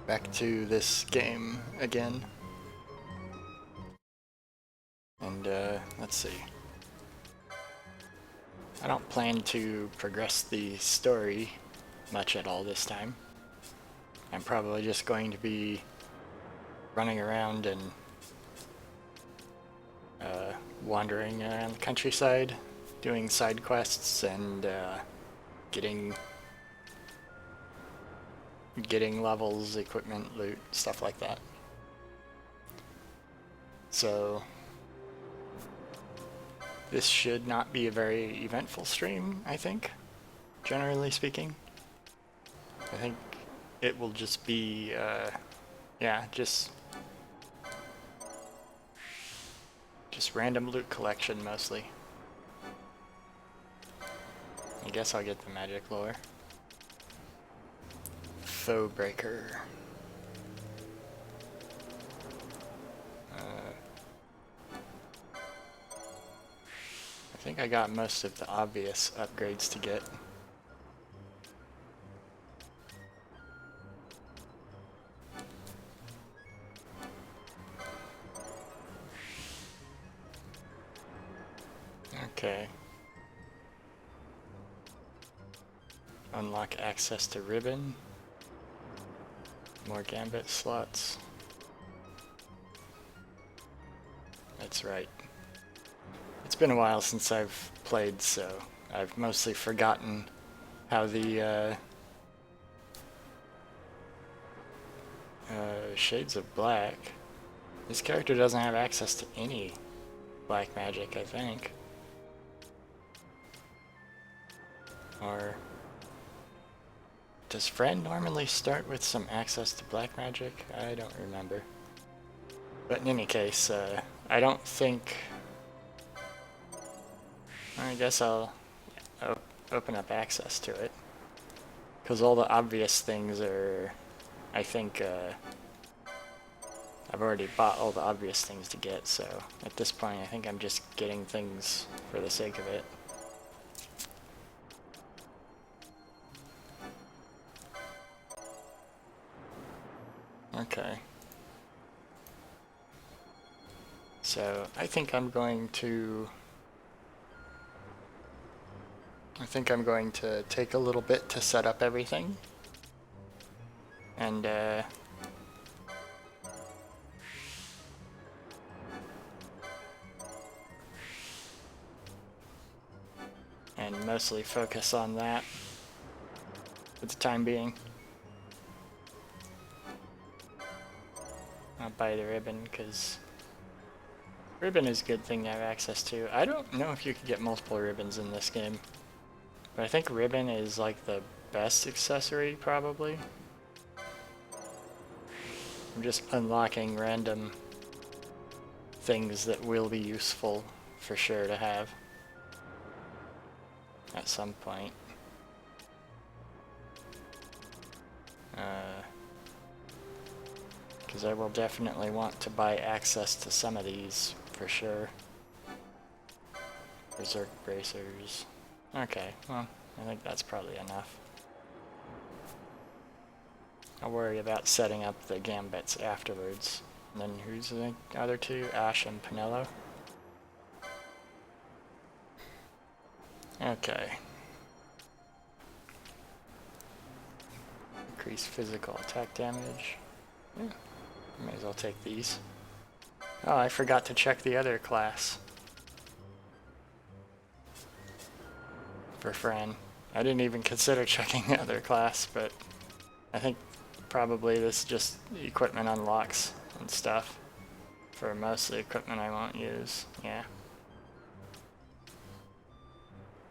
back to this game again. And let's see. I don't plan to progress the story much at all this time. I'm probably just going to be running around and wandering around the countryside, doing side quests and getting levels, equipment, loot, stuff like that. So this should not be a very eventful stream, I think, generally speaking. I think it will just be, just random loot collection mostly. I guess I'll get the magic lore. Foe breaker. I think I got most of the obvious upgrades to get. Okay. Unlock access to ribbon. More gambit slots. That's right. It's been a while since I've played, so I've mostly forgotten how the Shades of Black. This character doesn't have access to any black magic, I think. Or does Fred normally start with some access to black magic? I don't remember. But in any case, I don't think... I guess I'll open up access to it. Because all the obvious things are... I think I've already bought all the obvious things to get, so at this point I think I'm just getting things for the sake of it. Okay. So I think I'm going to take a little bit to set up everything. And mostly focus on that for the time being. I'll buy the ribbon because ribbon is a good thing to have access to. I don't know if you could get multiple ribbons in this game, but I think ribbon is like the best accessory probably. I'm just unlocking random things that will be useful for sure to have at some point. Because I will definitely want to buy access to some of these for sure. Berserk bracers. Okay, well, I think that's probably enough. I'll worry about setting up the gambits afterwards. And then who's the other two? Ash and Pinello. Okay. Increase physical attack damage. Yeah. May as well take these. Oh, I forgot to check the other class. For Fran. I didn't even consider checking the other class, but I think probably this just equipment unlocks and stuff. For most of the equipment I won't use, yeah.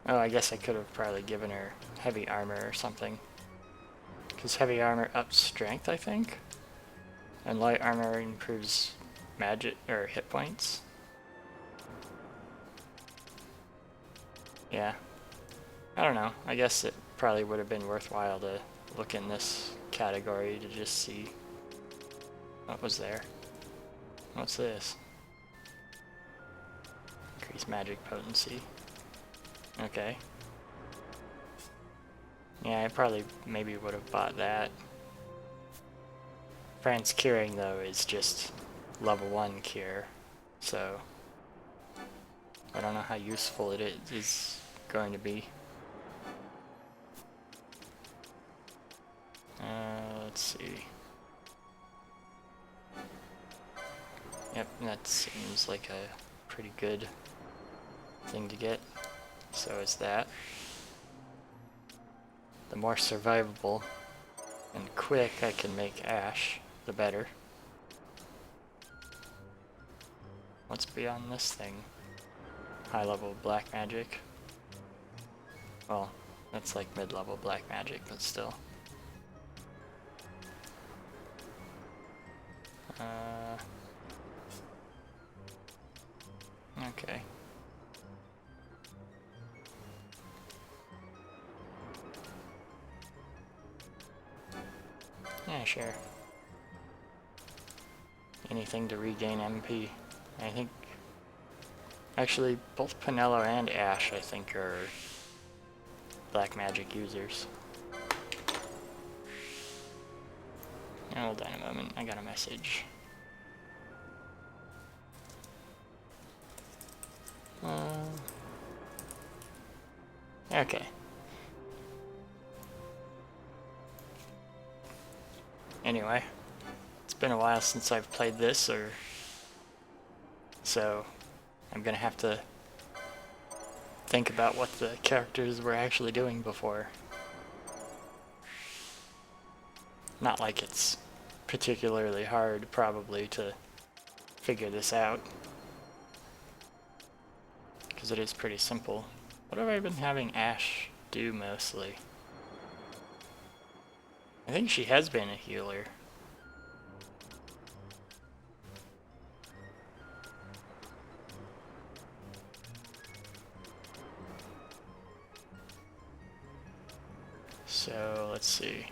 Oh, I guess I could have probably given her heavy armor or something. Because heavy armor ups strength, I think? And light armor improves magic or hit points. Yeah. I don't know. I guess it probably would have been worthwhile to look in this category to just see what was there. What's this? Increase magic potency. Okay. Yeah, I probably maybe would have bought that. Fran's curing though is just level 1 cure, so I don't know how useful it is going to be. Let's see. Yep, that seems like a pretty good thing to get. So is that. The more survivable and quick I can make Ash, the better. What's beyond this thing? High level black magic. Well, that's like mid-level black magic, but still. Okay. Yeah, sure. Anything to regain MP. I think... Actually, both Pinello and Ash, I think, are black magic users. Hold on a moment, I got a message. Okay. Anyway, it's been a while since I've played this, so I'm gonna have to think about what the characters were actually doing before. Not like it's particularly hard, probably, to figure this out, because it is pretty simple. What have I been having Ash do mostly? I think she has been a healer. So, let's see.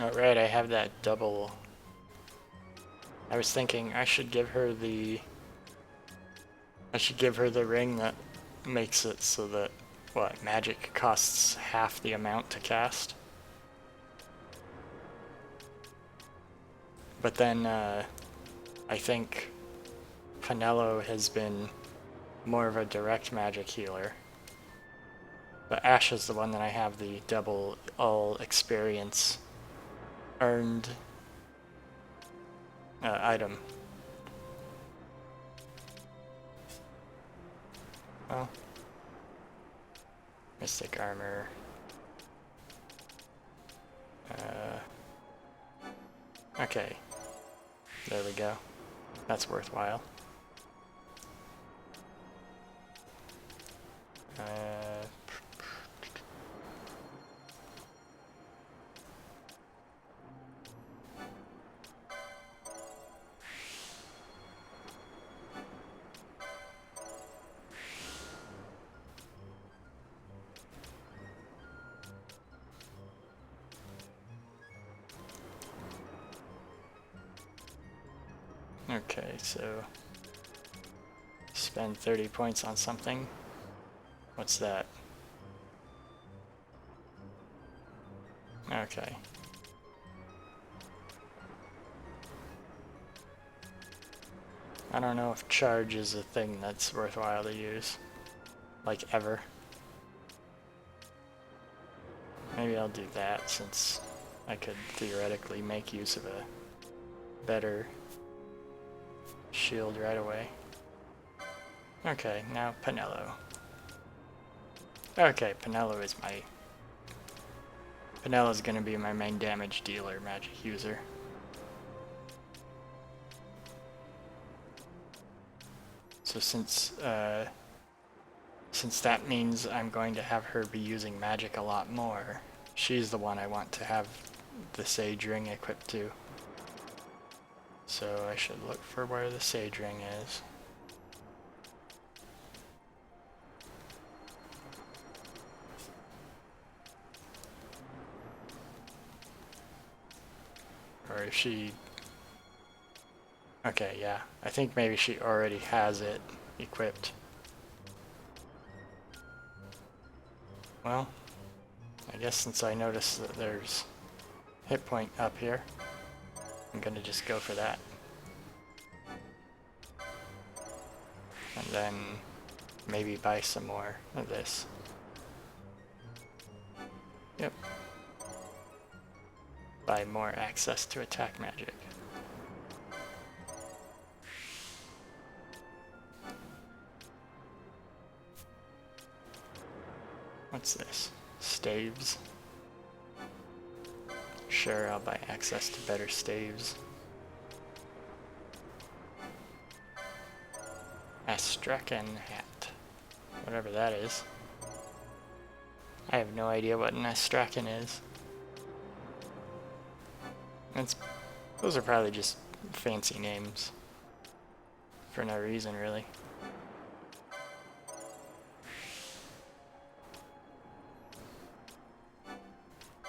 Alright, I have that double. I was thinking I should give her the ring that makes it so that, what, magic costs half the amount to cast. But then, I think Pinello has been more of a direct magic healer. But Ash is the one that I have the double all experience earned item. Well, Mystic Armor. Okay, there we go. That's worthwhile. Okay, so spend 30 points on something. What's that? Okay. I don't know if charge is a thing that's worthwhile to use, like ever. Maybe I'll do that since I could theoretically make use of a better shield right away. Okay, now Pinello. Okay, Pinello's gonna be my main damage dealer, magic user. So since that means I'm going to have her be using magic a lot more, she's the one I want to have the Sage Ring equipped to. So I should look for where the Sage Ring is. Or if she... Okay, yeah. I think maybe she already has it equipped. Well, I guess since I noticed that there's hit point up here, I'm gonna just go for that. And then maybe buy some more of this. Yep. Buy more access to attack magic. What's this? Staves? Sure, I'll buy access to better staves. Astrakhan hat. Whatever that is. I have no idea what an Astrakhan is. Those are probably just fancy names. For no reason, really.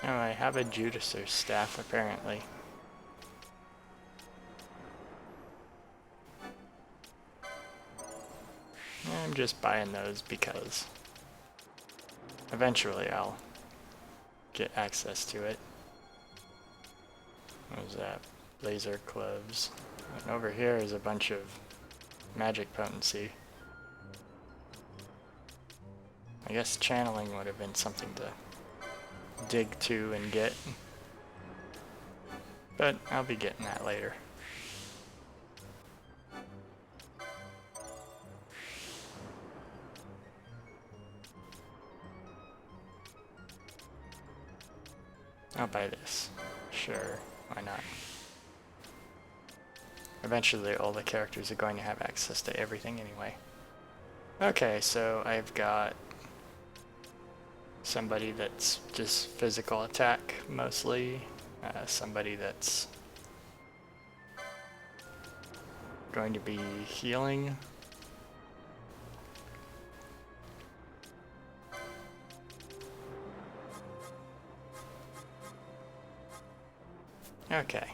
Oh, I have a Judicer's staff, apparently. I'm just buying those because eventually I'll get access to it. What was that? Laser clubs. And over here is a bunch of magic potency. I guess channeling would have been something to dig to and get. But I'll be getting that later. I'll buy this. Sure, why not? Eventually all the characters are going to have access to everything anyway. Okay, so I've got somebody that's just physical attack mostly, somebody that's going to be healing. Okay.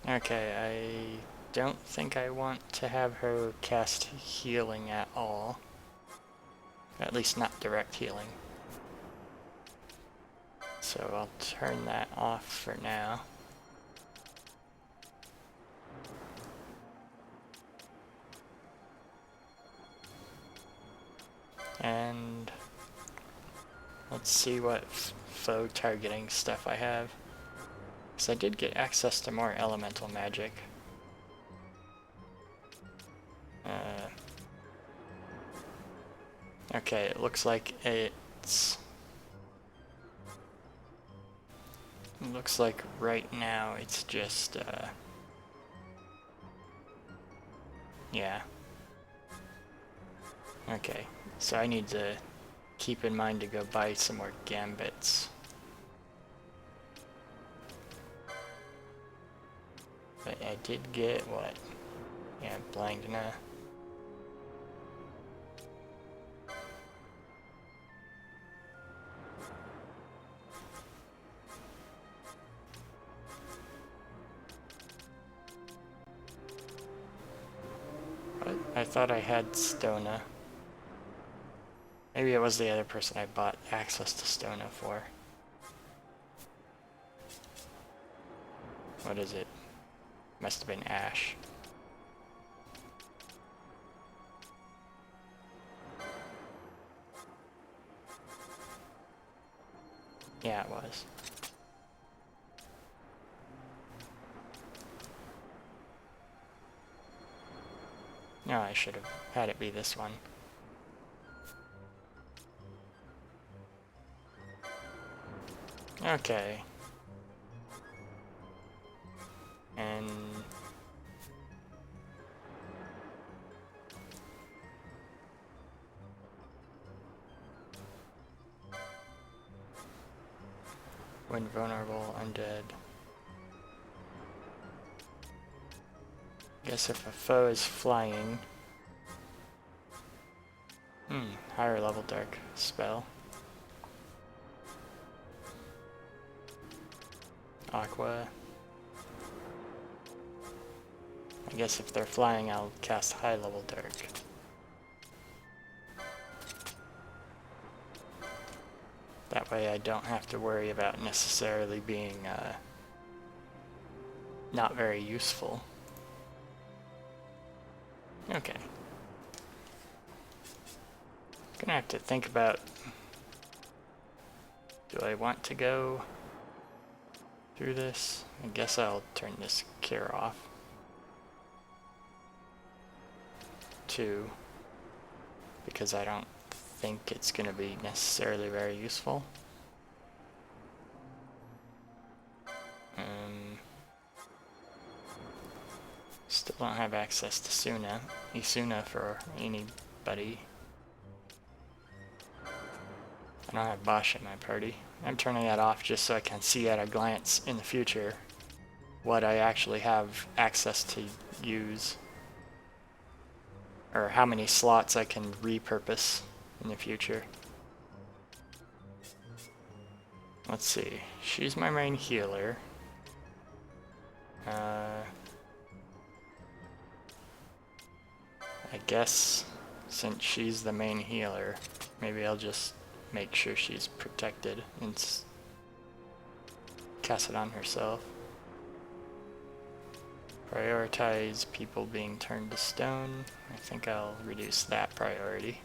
Okay, I don't think I want to have her cast healing at all. At least not direct healing. So I'll turn that off for now. And let's see what foe targeting stuff I have. Because I did get access to more elemental magic. Okay, it looks like looks like right now it's just, yeah. Okay, so I need to keep in mind to go buy some more gambits. But I did get what? Yeah, blind nah. What? I thought I had Stona. Maybe it was the other person I bought access to Stona for. What is it? Must have been Ash. Yeah, it was. No, I should have had it be this one. Okay. And when vulnerable, undead. Guess if a foe is flying. Higher level dark spell. Aqua. I guess if they're flying, I'll cast high level dark. That way I don't have to worry about necessarily being not very useful. Okay. Gonna have to think about, do I want to go through this? I guess I'll turn this cure off. 2, because I don't think it's gonna be necessarily very useful. Still don't have access to Isuna for anybody. I don't have Bosch in my party. I'm turning that off just so I can see at a glance in the future what I actually have access to use, or how many slots I can repurpose in the future. Let's see. She's my main healer. I guess since she's the main healer, maybe I'll just make sure she's protected and cast it on herself. Prioritize people being turned to stone. I think I'll reduce that priority.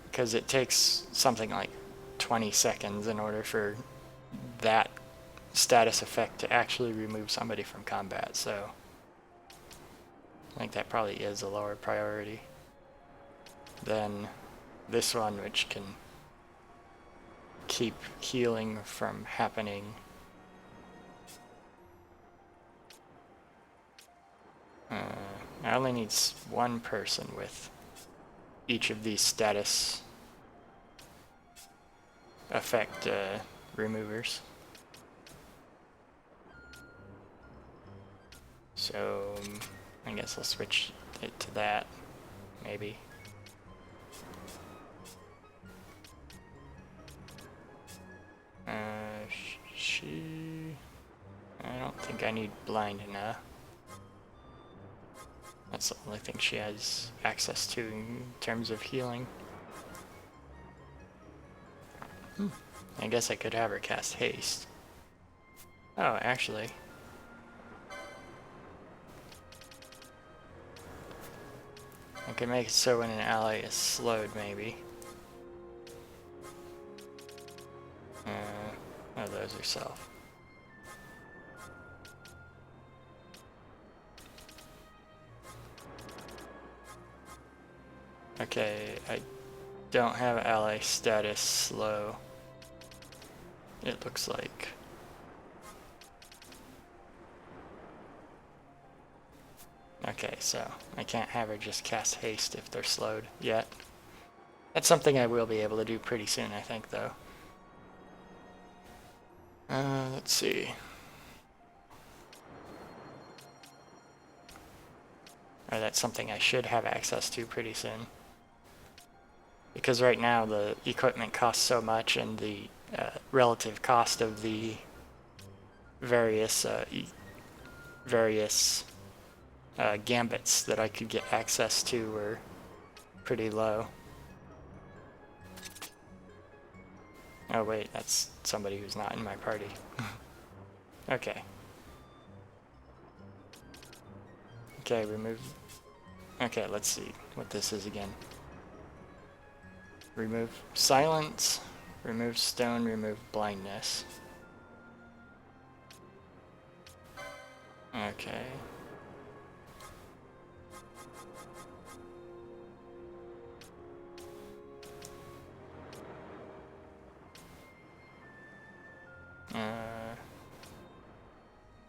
Because it takes something like 20 seconds in order for that status effect to actually remove somebody from combat, so I think that probably is a lower priority than this one, which can keep healing from happening. I only need one person with each of these status effect removers. So I guess I'll switch it to that, maybe. I don't think I need blind enough. That's the only thing she has access to in terms of healing. I guess I could have her cast haste. Oh, actually. I can make it so when an ally is slowed, maybe. Oh, those are self. Okay, I don't have ally status slow, it looks like. Okay, so I can't have her just cast haste if they're slowed yet. That's something I will be able to do pretty soon, I think, though. Let's see. Or that's something I should have access to pretty soon. Because right now the equipment costs so much, and the relative cost of the various gambits that I could get access to were pretty low. Oh wait, that's somebody who's not in my party. Okay. Okay, remove... Okay, let's see what this is again. Remove silence, remove stone, remove blindness. Okay.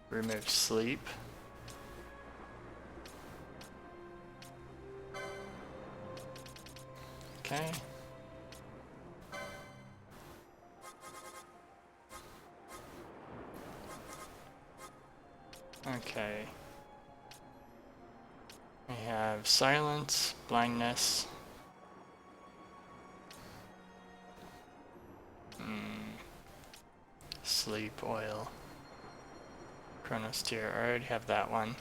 Remove sleep. Okay. Okay. We have silence, blindness. Sleep oil. Chronos tier. I already have that one.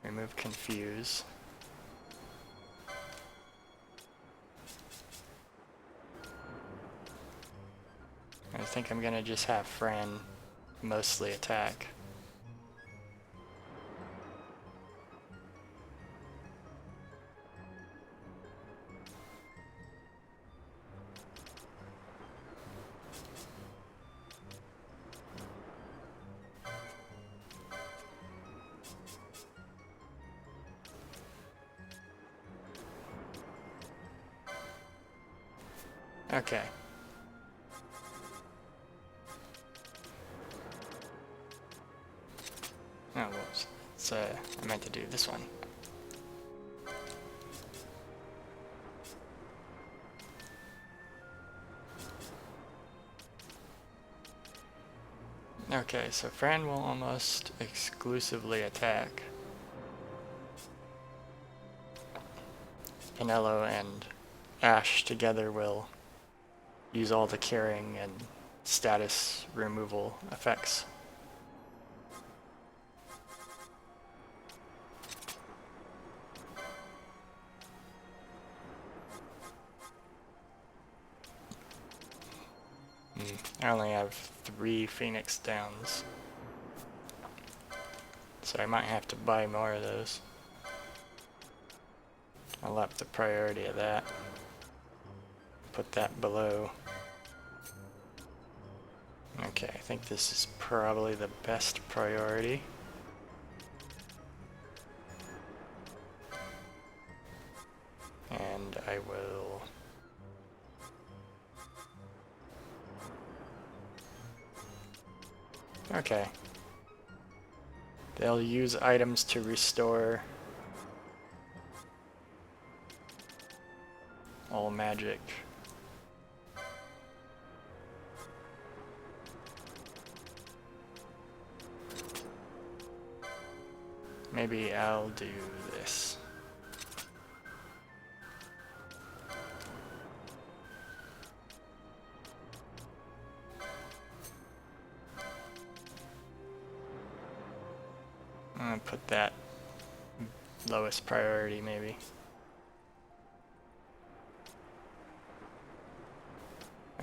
Remove confuse. I think I'm gonna just have Fran mostly attack. Okay. Oh, whoops. It's, I meant to do this one. Okay, so Fran will almost exclusively attack. Pinello and Ash together will use all the curing and status removal effects. I only have 3 Phoenix Downs, so I might have to buy more of those. I'll up the priority of that. Put that below. Okay, I think this is probably the best priority. And I will... Okay. They'll use items to restore all magic. Maybe I'll do this. I'm gonna put that lowest priority maybe.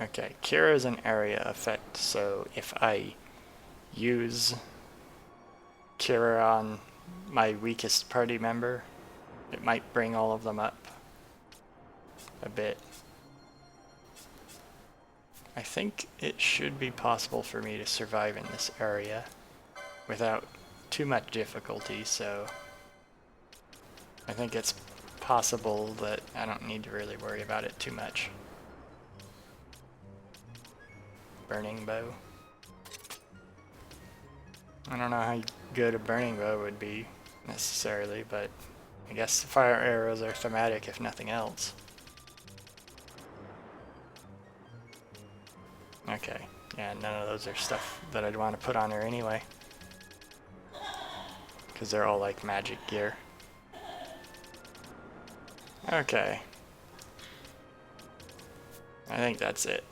Okay, Cure is an area effect, so if I use Cure on my weakest party member, it might bring all of them up a bit. I think it should be possible for me to survive in this area without too much difficulty, so I think it's possible that I don't need to really worry about it too much. Burning bow. I don't know how good a burning bow would be necessarily, but I guess fire arrows are thematic if nothing else. Okay, yeah, none of those are stuff that I'd want to put on her anyway, because they're all like magic gear. Okay. I think that's it.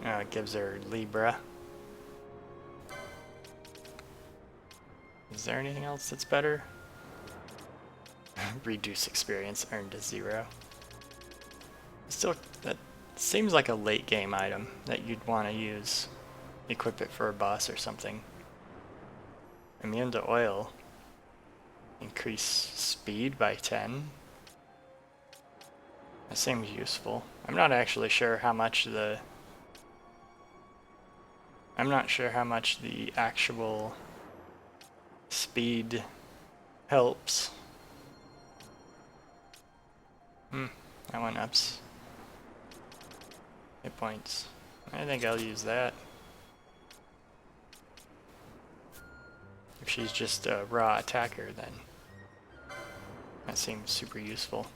Oh, it gives her Libra. Is there anything else that's better? Reduce experience earned to 0. Still, that seems like a late game item that you'd want to use. Equip it for a boss or something. Immune to oil. Increase speed by 10. That seems useful. I'm not actually sure how much the... I'm not sure how much the actual speed helps. That one ups hit points. I think I'll use that. If she's just a raw attacker, then that seems super useful.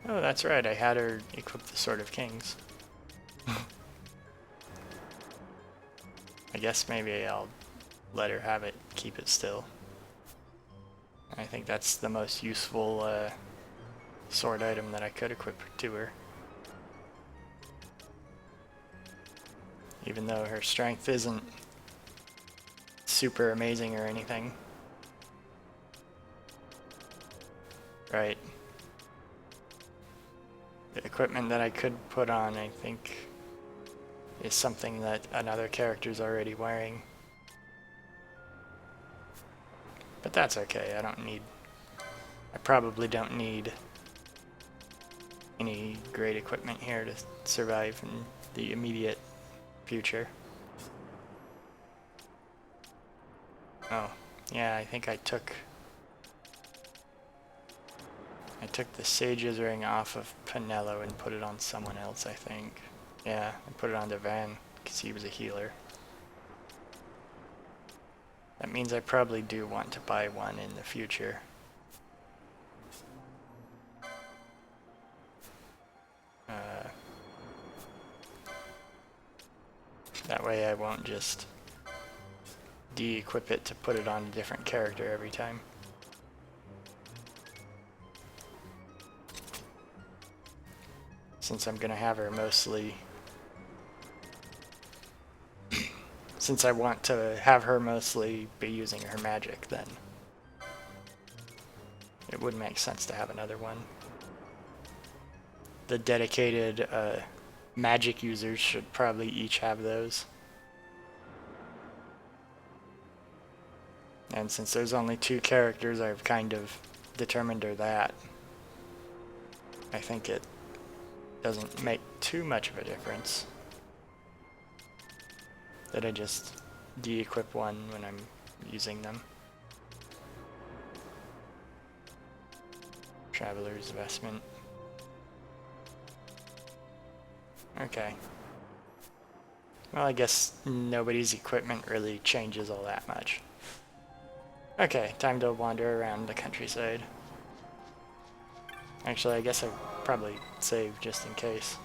Oh, that's right, I had her equip the Sword of Kings. I guess maybe I'll let her have it, keep it still. I think that's the most useful sword item that I could equip to her. even though her strength isn't super amazing or anything. Right. The equipment that I could put on, I think, is something that another character's already wearing. But that's okay, I probably don't need any great equipment here to survive in the immediate future. Oh, yeah, I think I took the Sage's ring off of Pinello and put it on someone else, I think. Yeah, I put it on Van because he was a healer. That means I probably do want to buy one in the future. That way I won't just de-equip it to put it on a different character every time. Since I'm gonna have her mostly... Since I want to have her mostly be using her magic, then it would make sense to have another one. The dedicated magic users should probably each have those. And since there's only 2 characters, I've kind of determined her that. I think it doesn't make too much of a difference that I just de-equip one when I'm using them. Traveler's Vestment. Okay. Well, I guess nobody's equipment really changes all that much. Okay, time to wander around the countryside. Actually, I guess I probably save just in case.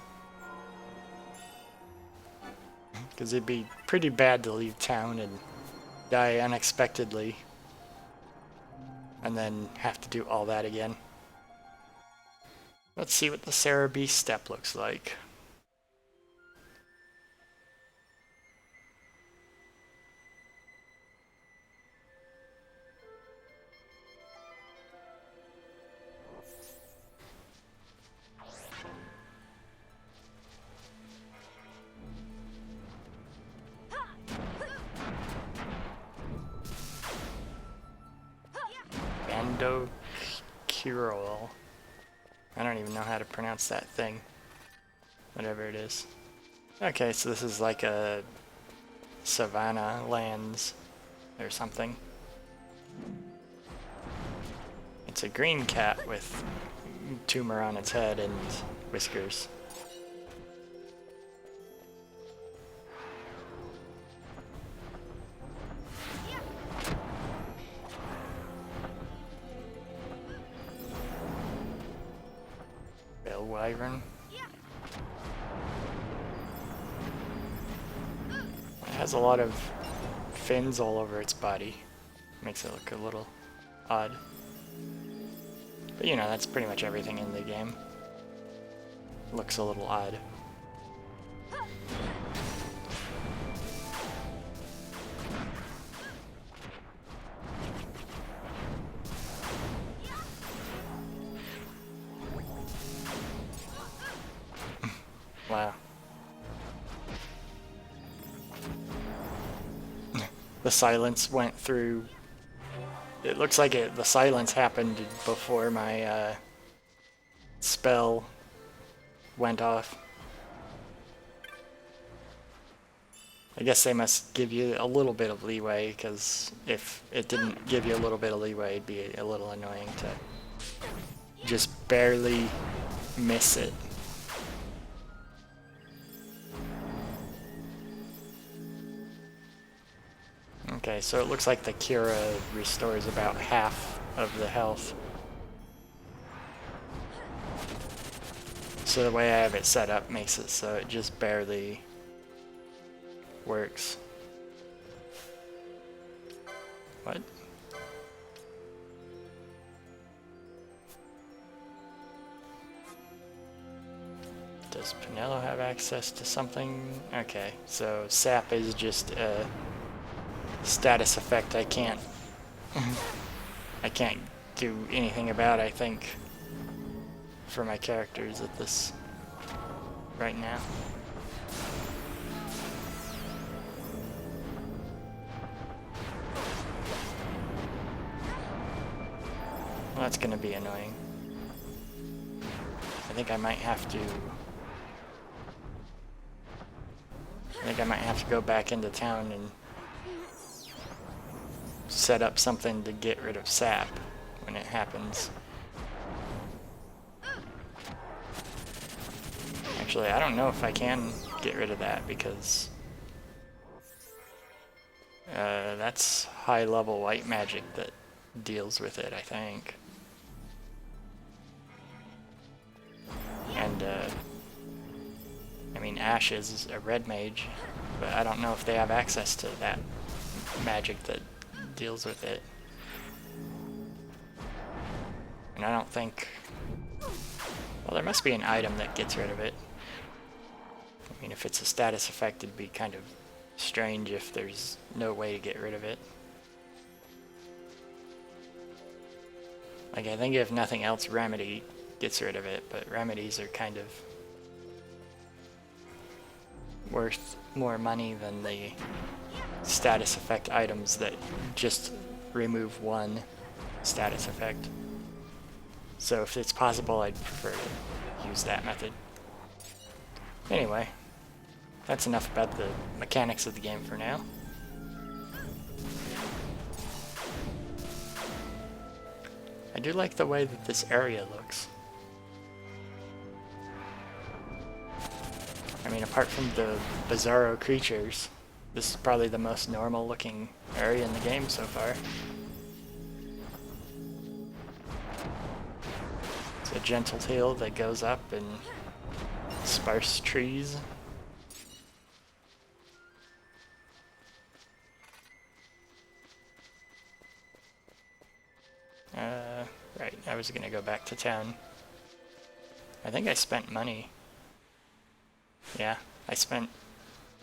Because it'd be pretty bad to leave town and die unexpectedly and then have to do all that again. Let's see what the Sarah B step looks like. Kirol. I don't even know how to pronounce that thing. Whatever it is. Okay, so this is like a savanna lands or something. It's a green cat with tumor on its head and whiskers. Wyvern. It has a lot of fins all over its body. Makes it look a little odd. But you know, that's pretty much everything in the game. Looks a little odd. Wow. The silence went through. It looks like the silence happened before my spell went off. I guess they must give you a little bit of leeway, because if it didn't give you a little bit of leeway, it'd be a little annoying to just barely miss it. Okay, so it looks like the Cura restores about half of the health. So the way I have it set up makes it so it just barely works. What? Does Pinello yellow have access to something? Okay, so sap is just a status effect I can't do anything about, I think, for my characters at this right now. Well, that's gonna be annoying. I think I might have to go back into town and set up something to get rid of sap when it happens. Actually, I don't know if I can get rid of that because that's high level white magic that deals with it, I think. And I mean, Ash is a red mage, but I don't know if they have access to that magic that deals with it. And I don't think... Well, there must be an item that gets rid of it. I mean, if it's a status effect, it'd be kind of strange if there's no way to get rid of it. Like, I think if nothing else, Remedy gets rid of it, but remedies are kind of worth more money than the status effect items that just remove one status effect. So if it's possible, I'd prefer to use that method. Anyway, that's enough about the mechanics of the game for now. I do like the way that this area looks. I mean, apart from the bizarro creatures, this is probably the most normal looking area in the game so far. It's a gentle hill that goes up and sparse trees. Right, I was gonna go back to town. I think I spent money. Yeah, I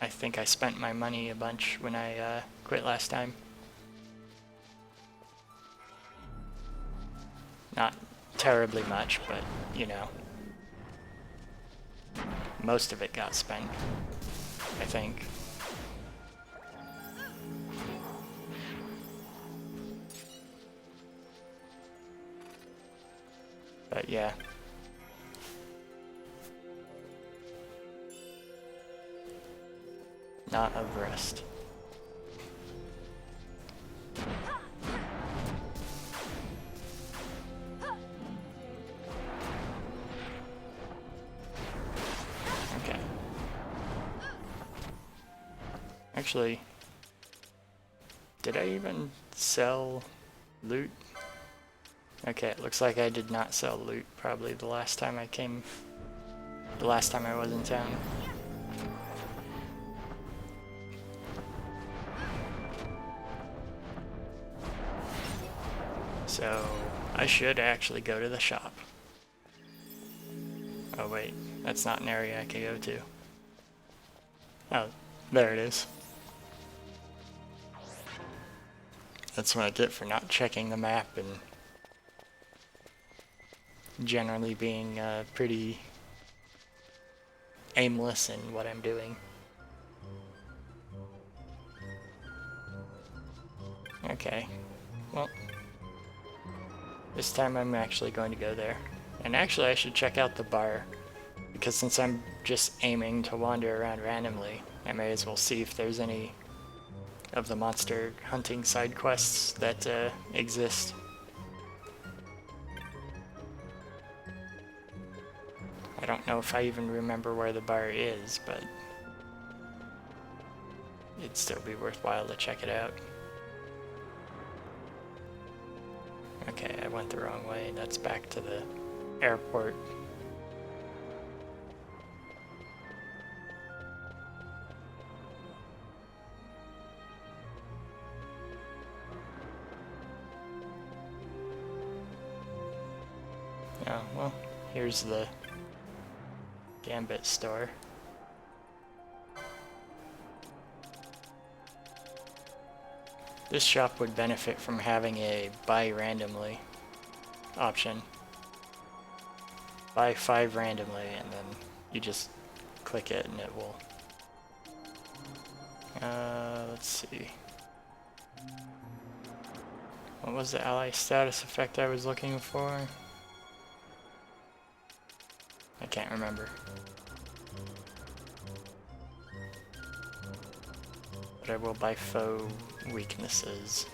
think I spent my money a bunch when I quit last time. Not terribly much, but, you know. Most of it got spent, I think. But yeah. Not of rest. Okay. Actually, did I even sell loot? Okay, it looks like I did not sell loot probably the last time I was in town. So, I should actually go to the shop. Oh wait, that's not an area I can go to. Oh, there it is. That's what I get for not checking the map and generally being pretty aimless in what I'm doing. Okay, well, this time I'm actually going to go there. And actually I should check out the bar, because since I'm just aiming to wander around randomly, I may as well see if there's any of the monster hunting side quests that exist. I don't know if I even remember where the bar is, but it'd still be worthwhile to check it out. Okay, I went the wrong way. That's back to the airport. Oh, well, here's the Gambit store. This shop would benefit from having a buy randomly option. Buy 5 randomly, and then you just click it and it will. Let's see. What was the ally status effect I was looking for? I can't remember. But I will buy foe weaknesses.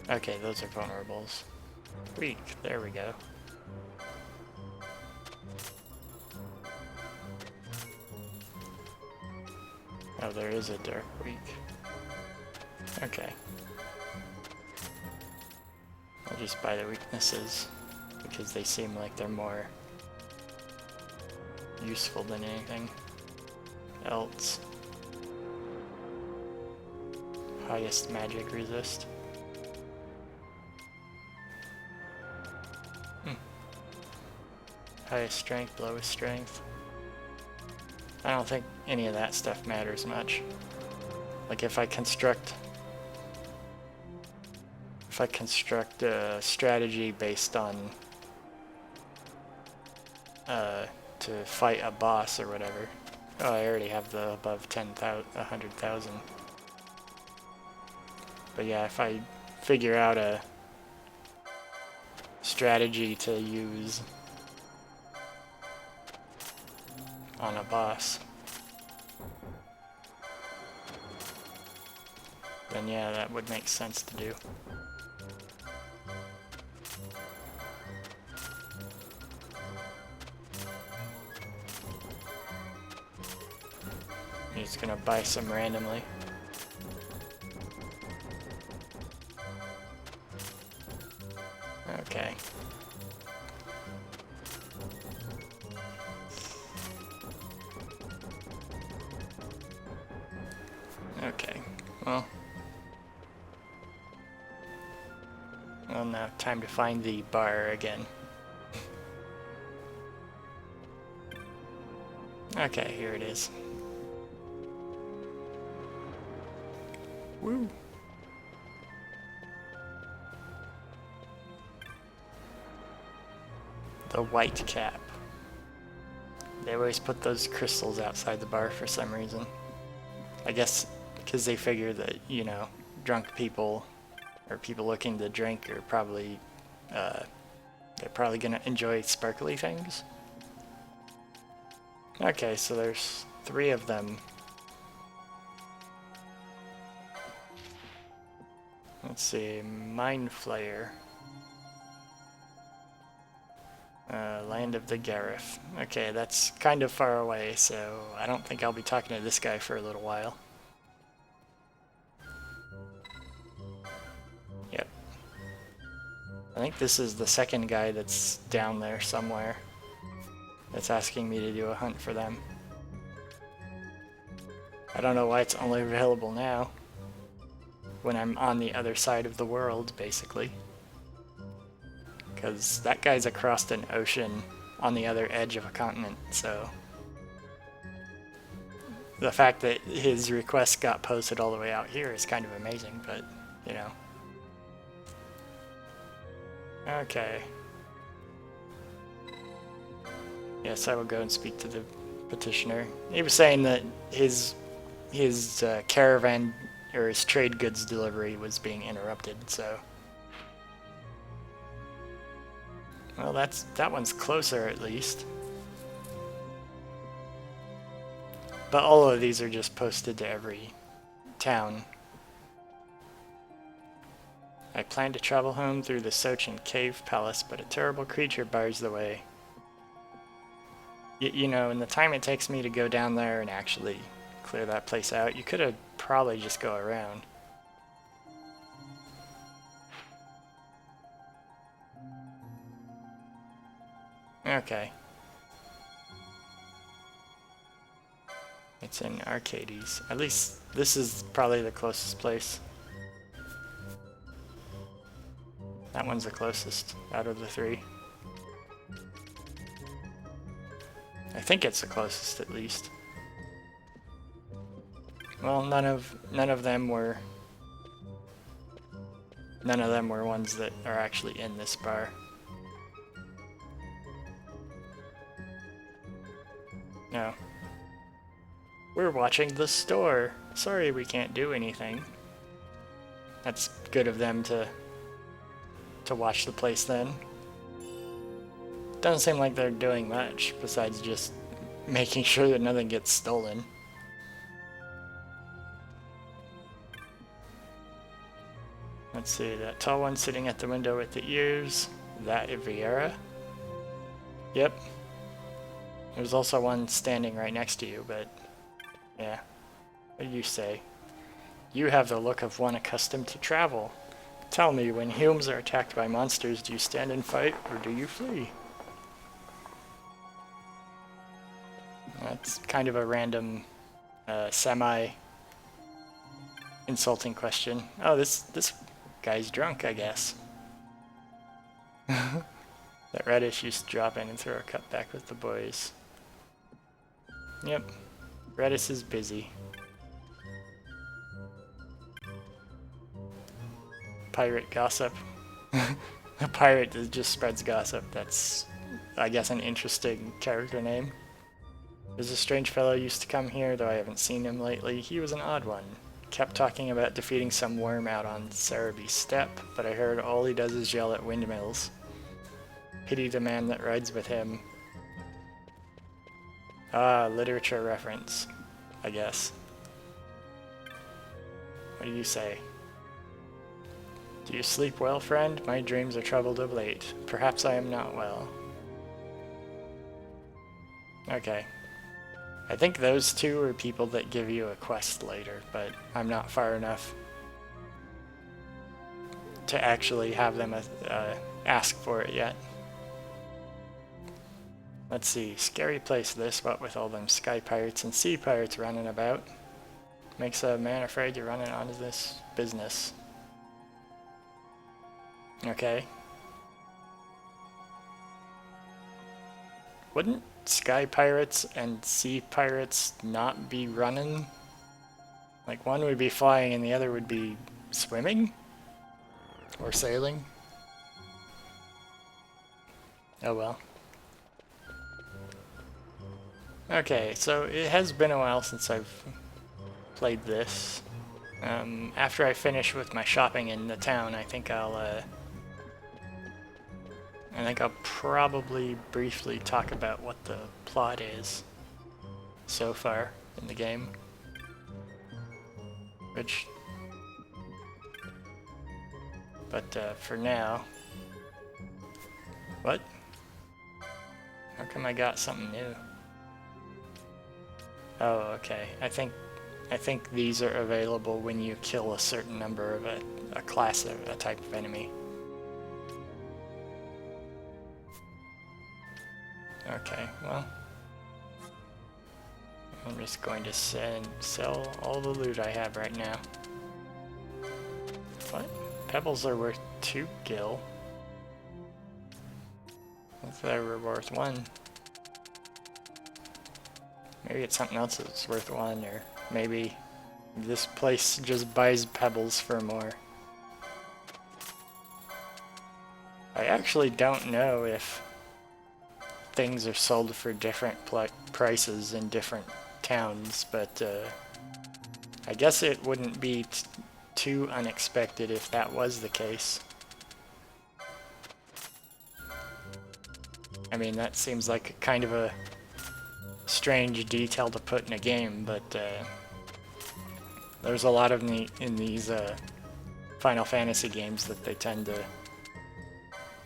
Okay, those are vulnerables. Weak, there we go. Oh, there is a dark weak. Okay. I'll just buy the weaknesses because they seem like they're more useful than anything else. Highest magic resist. Highest strength, lowest strength. I don't think any of that stuff matters much. Like if I construct a strategy based on to fight a boss or whatever. Oh, I already have the above 100,000. But yeah, if I figure out a strategy to use on a boss, then yeah, that would make sense to do. I'm just gonna buy some randomly. Okay. Okay, well now time to find the bar again. Okay, here it is. Woo! The white cap. They always put those crystals outside the bar for some reason. I guess because they figure that, you know, drunk people or people looking to drink are probably they're probably gonna enjoy sparkly things. Okay, so there's 3 of them. Let's see, Mind Flayer. Land of the Gareth. Okay, that's kind of far away, so I don't think I'll be talking to this guy for a little while. Yep. I think this is the second guy that's down there somewhere that's asking me to do a hunt for them. I don't know why it's only available now, when I'm on the other side of the world, basically. Because that guy's across an ocean on the other edge of a continent, so the fact that his request got posted all the way out here is kind of amazing, but, you know. Okay. Yes, I will go and speak to the petitioner. He was saying that his caravan, or his trade goods delivery, was being interrupted, so... Well, that one's closer at least. But all of these are just posted to every town. I plan to travel home through the Sochin Cave Palace, but a terrible creature bars the way. You know, in the time it takes me to go down there and actually clear that place out, you could have probably just go around. Okay. It's in Arcades. At least this is probably the closest place. That one's the closest out of the three. I think it's the closest, at least. Well, none of them were ones that are actually in this bar. No. We're watching the store. Sorry, we can't do anything. That's good of them to watch the place then. Doesn't seem like they're doing much besides just making sure that nothing gets stolen. Let's see, that tall one sitting at the window with the ears. That Vieira? Yep. There's also one standing right next to you, but yeah. What do you say? You have the look of one accustomed to travel. Tell me, when humans are attacked by monsters, do you stand and fight, or do you flee? That's kind of a random, semi-insulting question. Oh, this guy's drunk, I guess. That Reddish used to drop in and throw a cup back with the boys. Yep, Reddish is busy. Pirate gossip. A pirate that just spreads gossip. That's, I guess, an interesting character name. There's a strange fellow who used to come here, though I haven't seen him lately. He was an odd one. Kept talking about defeating some worm out on Cerebi Steppe, but I heard all he does is yell at windmills. Pity the man that rides with him. Ah, literature reference, I guess. What do you say? Do you sleep well, friend? My dreams are troubled of late. Perhaps I am not well. Okay. I think those two are people that give you a quest later, but I'm not far enough to actually have them ask for it yet. Let's see. Scary place this, what with all them sky pirates and sea pirates running about. Makes a man afraid you're running onto this business. Okay. Wouldn't sky pirates and sea pirates not be running? Like, one would be flying and the other would be swimming? Or sailing? Oh well. Okay, so it has been a while since I've played this. After I finish with my shopping in the town, I think I'll probably briefly talk about what the plot is so far in the game. But for now... What? How come I got something new? Oh, okay. I think these are available when you kill a certain number of a class of a type of enemy. Okay, well, I'm just going to sell all the loot I have right now. What? Pebbles are worth 2 gil. I thought they were worth 1. Maybe it's something else that's worth 1, or maybe this place just buys pebbles for more. I actually don't know if things are sold for different prices in different towns, but I guess it wouldn't be too unexpected if that was the case. I mean, that seems like kind of a strange detail to put in a game, but there's a lot of in these Final Fantasy games that they tend to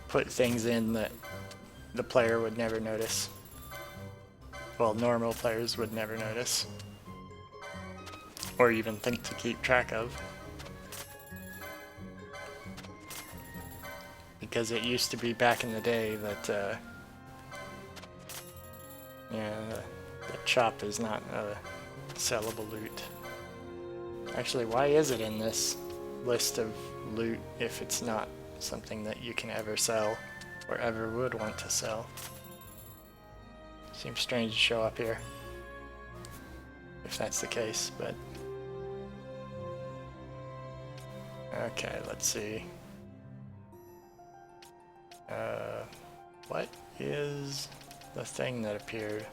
put things in that the player would never notice. Well, normal players would never notice. Or even think to keep track of. Because it used to be back in the day that, yeah, the chop is not sellable loot. Actually, why is it in this list of loot if it's not something that you can ever sell or ever would want to sell. Seems strange to show up here, if that's the case, but... Okay, let's see. What is the thing that appeared?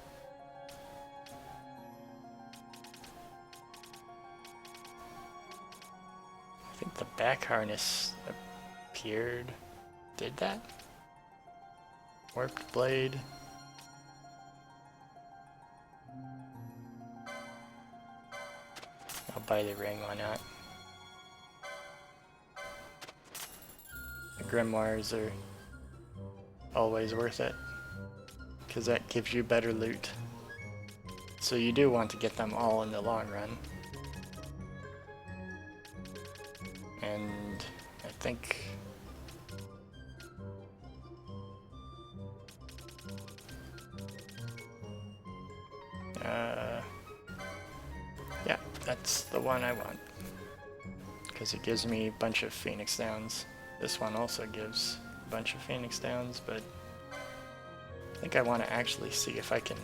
I think the back harness appeared. Did that? Warped blade. I'll buy the ring, why not? The grimoires are always worth it, because that gives you better loot. So you do want to get them all in the long run. And I think... yeah, that's the one I want. Because it gives me a bunch of Phoenix Downs. This one also gives a bunch of Phoenix Downs, but I think I want to actually see if I can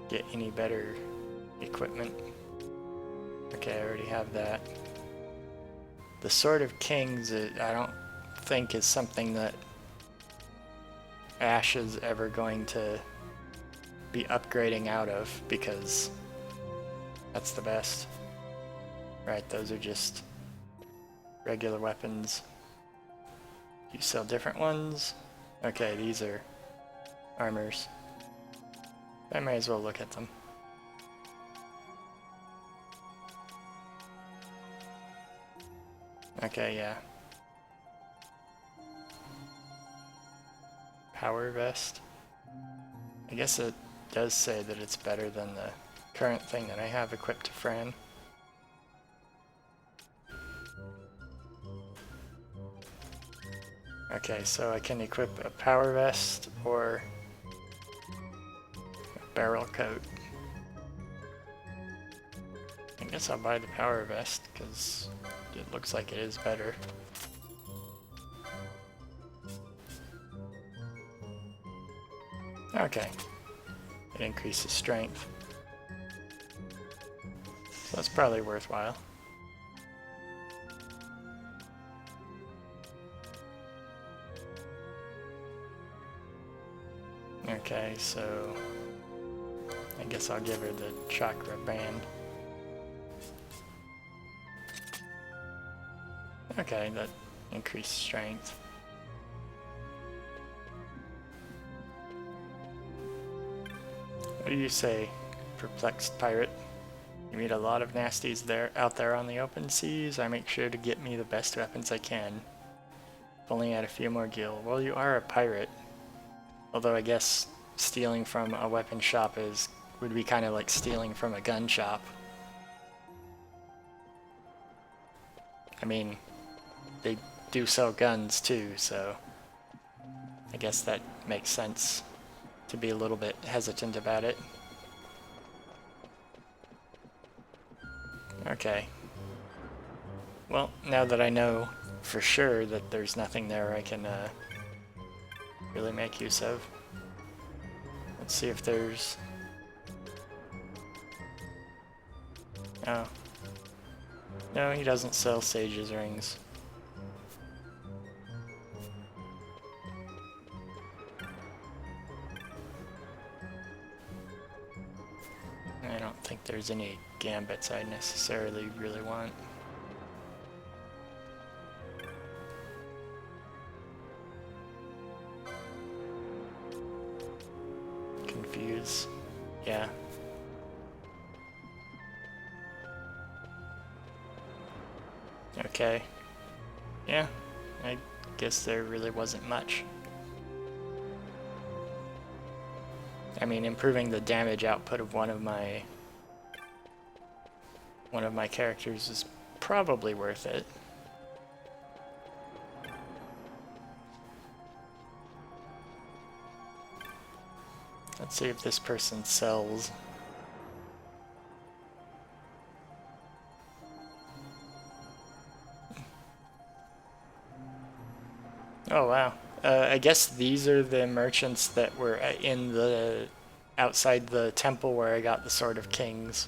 get any better equipment. Okay, I already have that. The Sword of Kings, I don't think is something that Ash is ever going to be upgrading out of, because that's the best. Right, those are just regular weapons. You sell different ones? Okay, these are armors. I may as well look at them. Okay, yeah. Power vest. I guess it does say that it's better than the current thing that I have equipped to Fran. Okay, so I can equip a power vest or a barrel coat. I guess I'll buy the power vest because it looks like it is better. Okay, it increases strength. So that's probably worthwhile. Okay, so I guess I'll give her the chakra band. Okay, that increased strength. What do you say, perplexed pirate? You meet a lot of nasties out there on the open seas. I make sure to get me the best weapons I can. If only add a few more gil. Well, you are a pirate. Although I guess stealing from a weapon shop would be kind of like stealing from a gun shop. I mean, they do sell guns too, so I guess that makes sense to be a little bit hesitant about it. Okay. Well, now that I know for sure that there's nothing there I can really make use of. Let's see if there's... Oh. No, he doesn't sell Sage's rings. I don't think there's any gambits I necessarily really want. Confuse. Yeah. Okay. Yeah, I guess there really wasn't much. I mean, improving the damage output of one of my characters is probably worth it. Let's see if this person sells. Oh wow. I guess these are the merchants that were in the outside the temple where I got the Sword of Kings.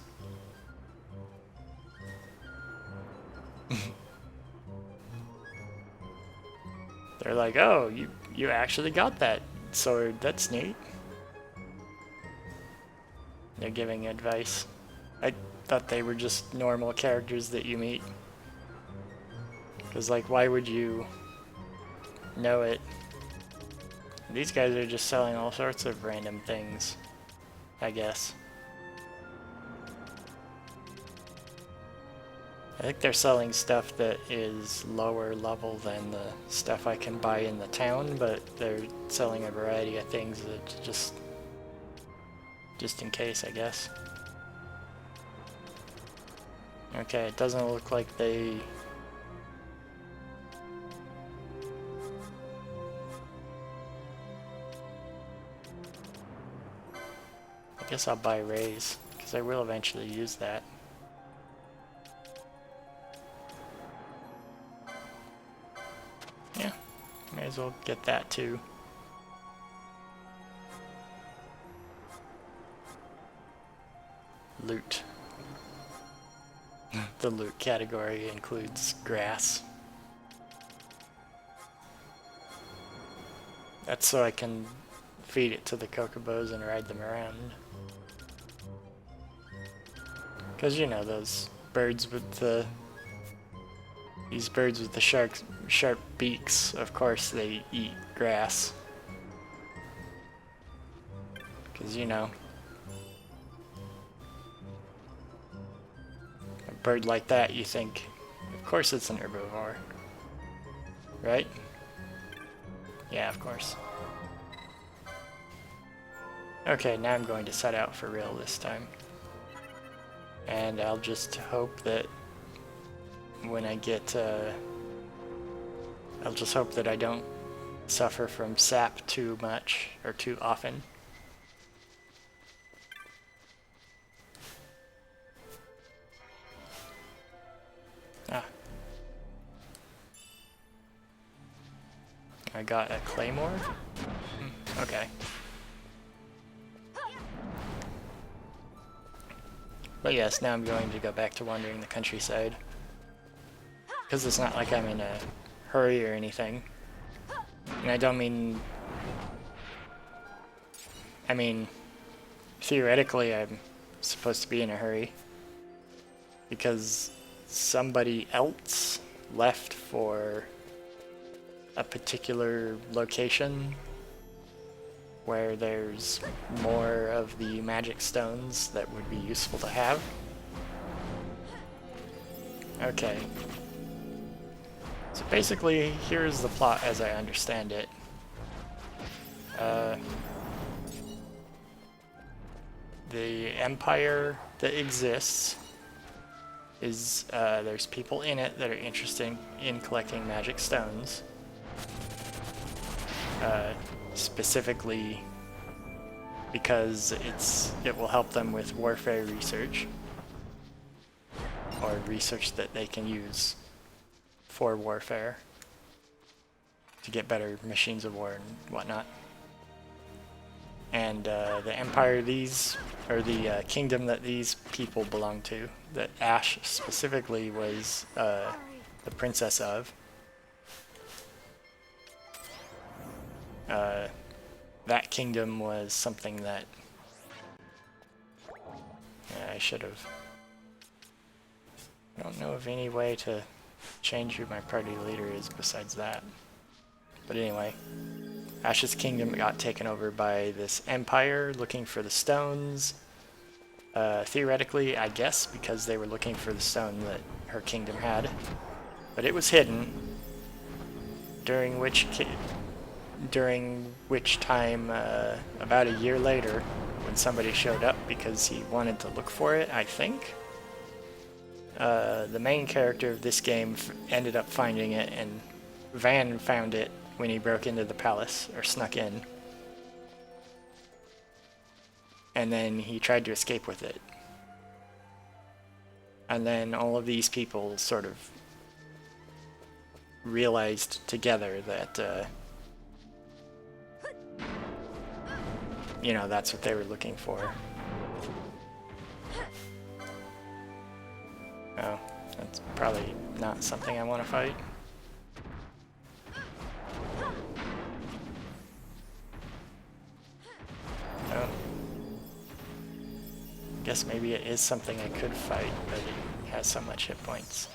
They're like, "Oh, you actually got that sword. That's neat." They're giving advice. I thought they were just normal characters that you meet. Because, like, why would you know it? These guys are just selling all sorts of random things, I guess. I think they're selling stuff that is lower level than the stuff I can buy in the town, but they're selling a variety of things that just in case, I guess. Okay, it doesn't look like they... I guess I'll buy Rays, because I will eventually use that. Yeah, may as well get that too. Loot. The loot category includes grass. That's so I can feed it to the chocobos and ride them around. Because, you know, those birds with the... These birds with the sharp beaks, of course they eat grass. Because, you know, a bird like that, you think, of course it's an herbivore. Right? Yeah, of course. Okay, now I'm going to set out for real this time. And I'll just hope that when I get, I'll just hope that I don't suffer from sap too much or too often. Ah. I got a claymore? Okay. But yes, now I'm going to go back to wandering the countryside. Because it's not like I'm in a hurry or anything. And I don't mean... I mean, theoretically I'm supposed to be in a hurry. Because somebody else left for a particular location where there's more of the magic stones that would be useful to have. Okay. So basically, here's the plot as I understand it. The empire that exists is, there's people in it that are interested in collecting magic stones. Specifically because it will help them with warfare research, or research that they can use for warfare to get better machines of war and whatnot. And the empire the kingdom that these people belong to, that Ash specifically was the princess of, that kingdom was something that I should have... I don't know of any way to change who my party leader is besides that. But anyway, Ash's kingdom got taken over by this empire looking for the stones. Theoretically, I guess, because they were looking for the stone that her kingdom had. But it was hidden, during which time, about a year later, when somebody showed up because he wanted to look for it, I think, the main character of this game ended up finding it, and Van found it when he broke into the palace, or snuck in. And then he tried to escape with it. And then all of these people sort of realized together that, you know, that's what they were looking for. Oh, that's probably not something I want to fight. Oh. Guess maybe it is something I could fight, but it has so much hit points.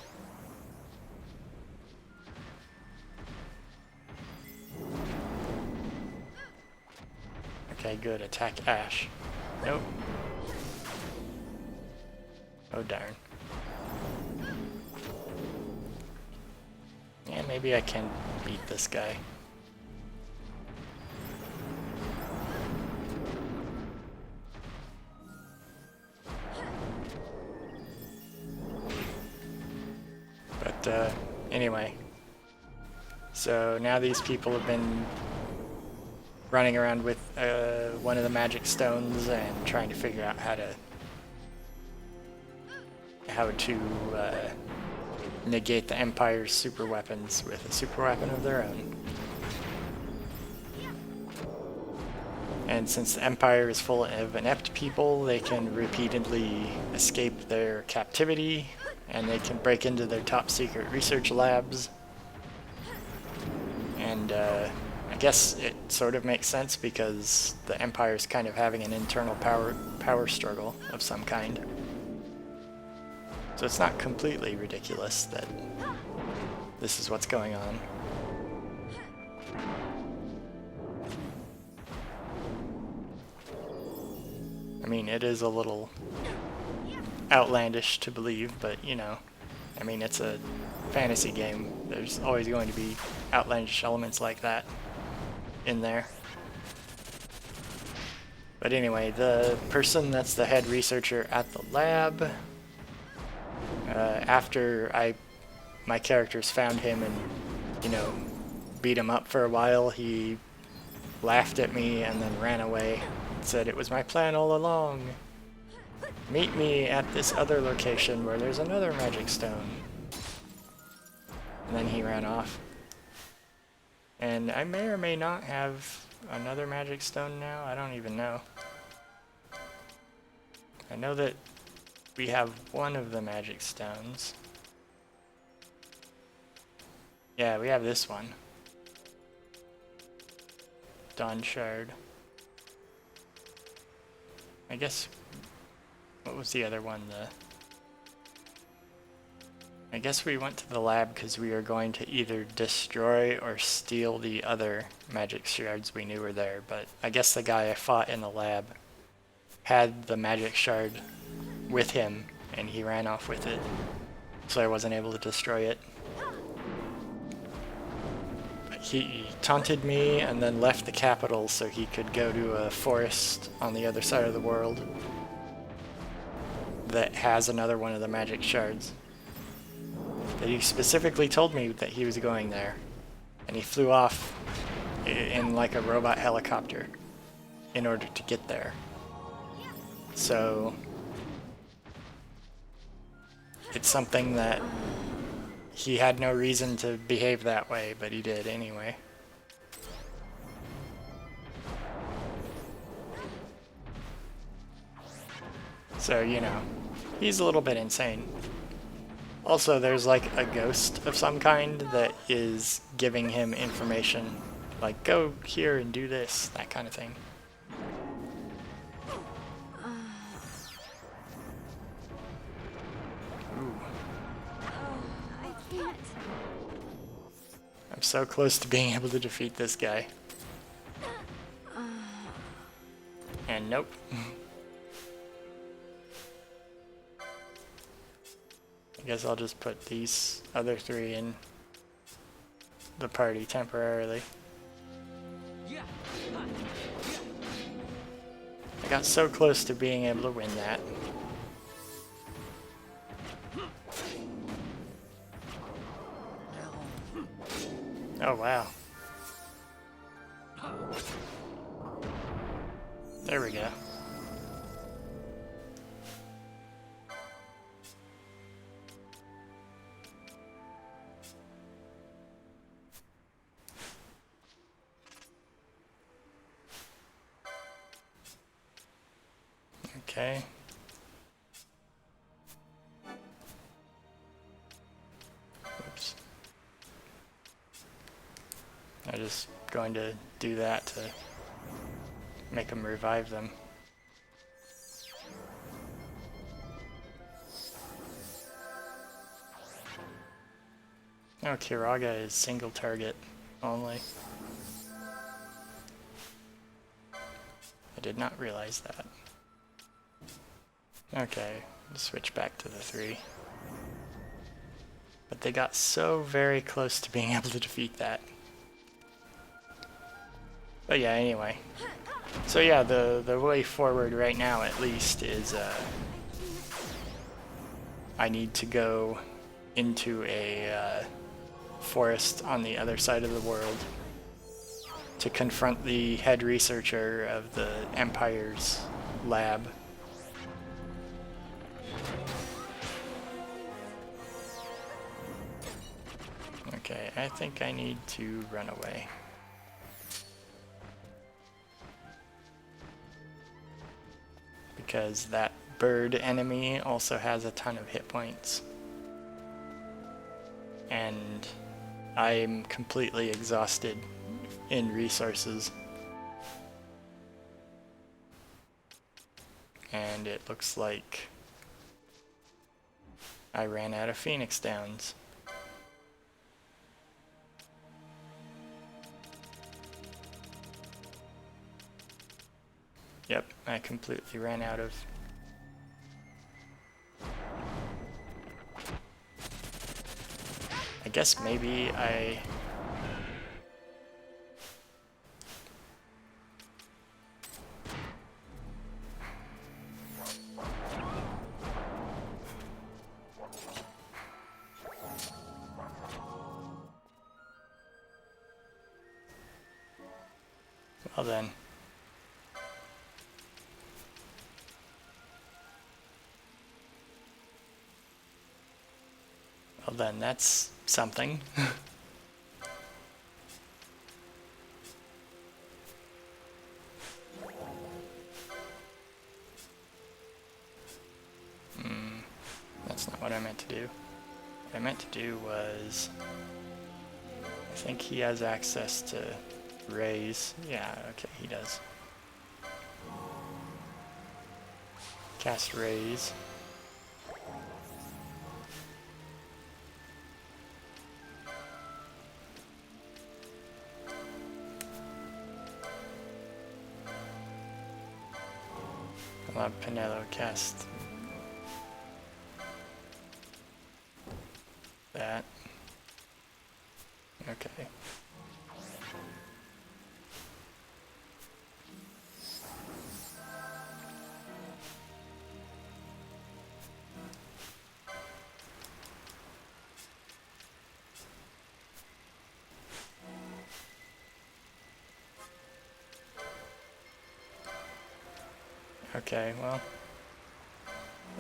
Okay, good. Attack Ash. Nope. Oh, darn. Yeah, maybe I can beat this guy. But, anyway. So now these people have been running around with one of the magic stones and trying to figure out how to negate the Empire's super weapons with a super weapon of their own. And since the Empire is full of inept people, they can repeatedly escape their captivity, and they can break into their top secret research labs. And I guess it sort of makes sense because the Empire's kind of having an internal power struggle of some kind. So it's not completely ridiculous that this is what's going on. I mean, it is a little outlandish to believe, but you know, I mean, it's a fantasy game. There's always going to be outlandish elements like that in there. But anyway, the person that's the head researcher at the lab, after my characters found him and, you know, beat him up for a while, he laughed at me and then ran away and said it was my plan all along. Meet me at this other location where there's another magic stone. And then he ran off. And I may or may not have another magic stone now. I don't even know. I know that we have one of the magic stones. Yeah, we have this one. Dawn Shard. I guess... What was the other one? I guess we went to the lab because we were going to either destroy or steal the other magic shards we knew were there, but I guess the guy I fought in the lab had the magic shard with him and he ran off with it, so I wasn't able to destroy it. But he taunted me and then left the capital so he could go to a forest on the other side of the world that has another one of the magic shards. That he specifically told me that he was going there, and he flew off in like a robot helicopter in order to get there. So it's something that he had no reason to behave that way, but he did anyway. So, you know, he's a little bit insane. Also, there's like a ghost of some kind that is giving him information, like go here and do this, that kind of thing. Ooh. I can't. I'm so close to being able to defeat this guy. And nope. I guess I'll just put these other three in the party temporarily. I got so close to being able to win that. Oh wow. There we go. Okay. Oops. I'm just going to do that to make them revive them. Oh, Kiraga is single target only. I did not realize that. Okay, switch back to the 3. But they got so very close to being able to defeat that. But yeah, anyway. So yeah, the way forward right now at least is I need to go into a forest on the other side of the world to confront the head researcher of the Empire's lab. Okay, I think I need to run away. Because that bird enemy also has a ton of hit points. And I'm completely exhausted in resources. And it looks like I ran out of Phoenix Downs. Yep, I completely ran out of. I guess maybe I... Well then. Well then, that's something. That's not what I meant to do. What I meant to do was... I think he has access to raise. Yeah, okay, he does. Cast raise. I'll have Pinello cast that. Okay. Okay, well,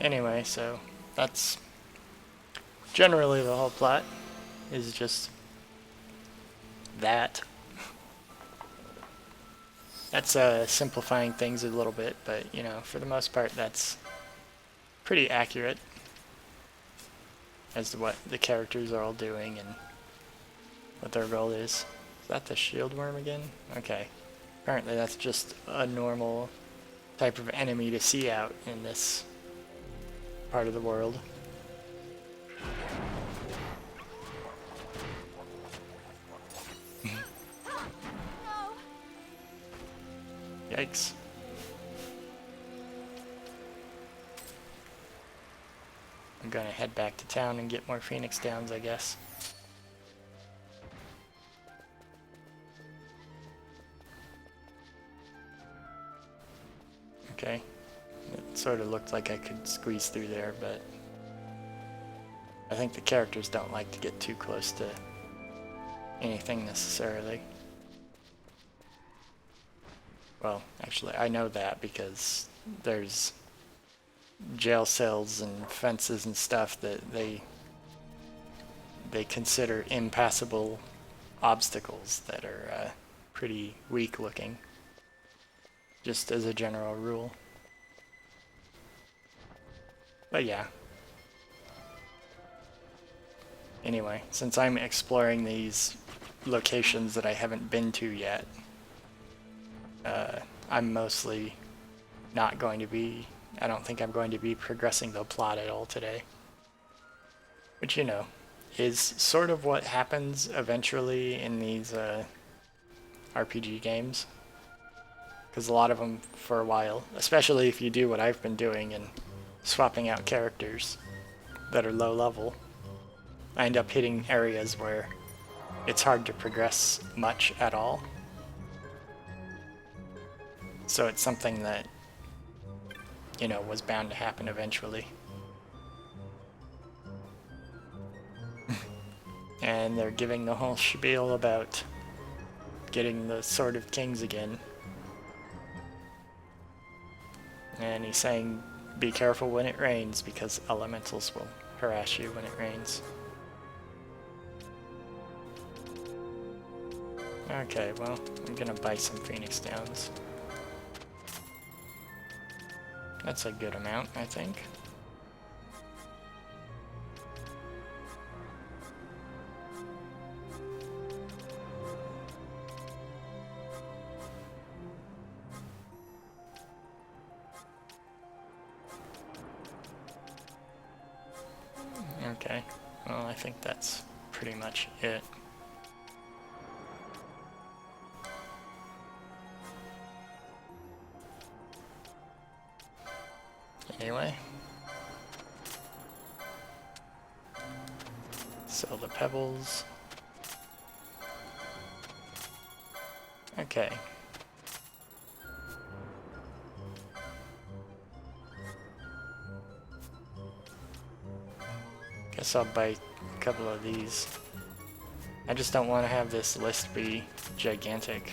anyway, so that's generally the whole plot, is just that. That's simplifying things a little bit, but, you know, for the most part, that's pretty accurate as to what the characters are all doing and what their role is. Is that the shield worm again? Okay. Apparently that's just a normal type of enemy to see out in this part of the world. Yikes. I'm gonna head back to town and get more Phoenix Downs, I guess. Okay. It sort of looked like I could squeeze through there, but I think the characters don't like to get too close to anything necessarily. Well, actually, I know that because there's jail cells and fences and stuff that they consider impassable obstacles that are pretty weak looking, just as a general rule. But yeah. Anyway, since I'm exploring these locations that I haven't been to yet, I'm mostly not going to be, I don't think I'm going to be progressing the plot at all today. Which, you know, is sort of what happens eventually in these RPG games. Because a lot of them, for a while, especially if you do what I've been doing and swapping out characters that are low level, I end up hitting areas where it's hard to progress much at all. So it's something that, you know, was bound to happen eventually. And they're giving the whole spiel about getting the Sword of Kings again. And he's saying, be careful when it rains, because elementals will harass you when it rains. Okay, well, I'm gonna buy some Phoenix Downs. That's a good amount, I think. Okay, well, I think that's pretty much it. Anyway. Sell the pebbles. Okay. Guess I'll buy a couple of these. I just don't want to have this list be gigantic.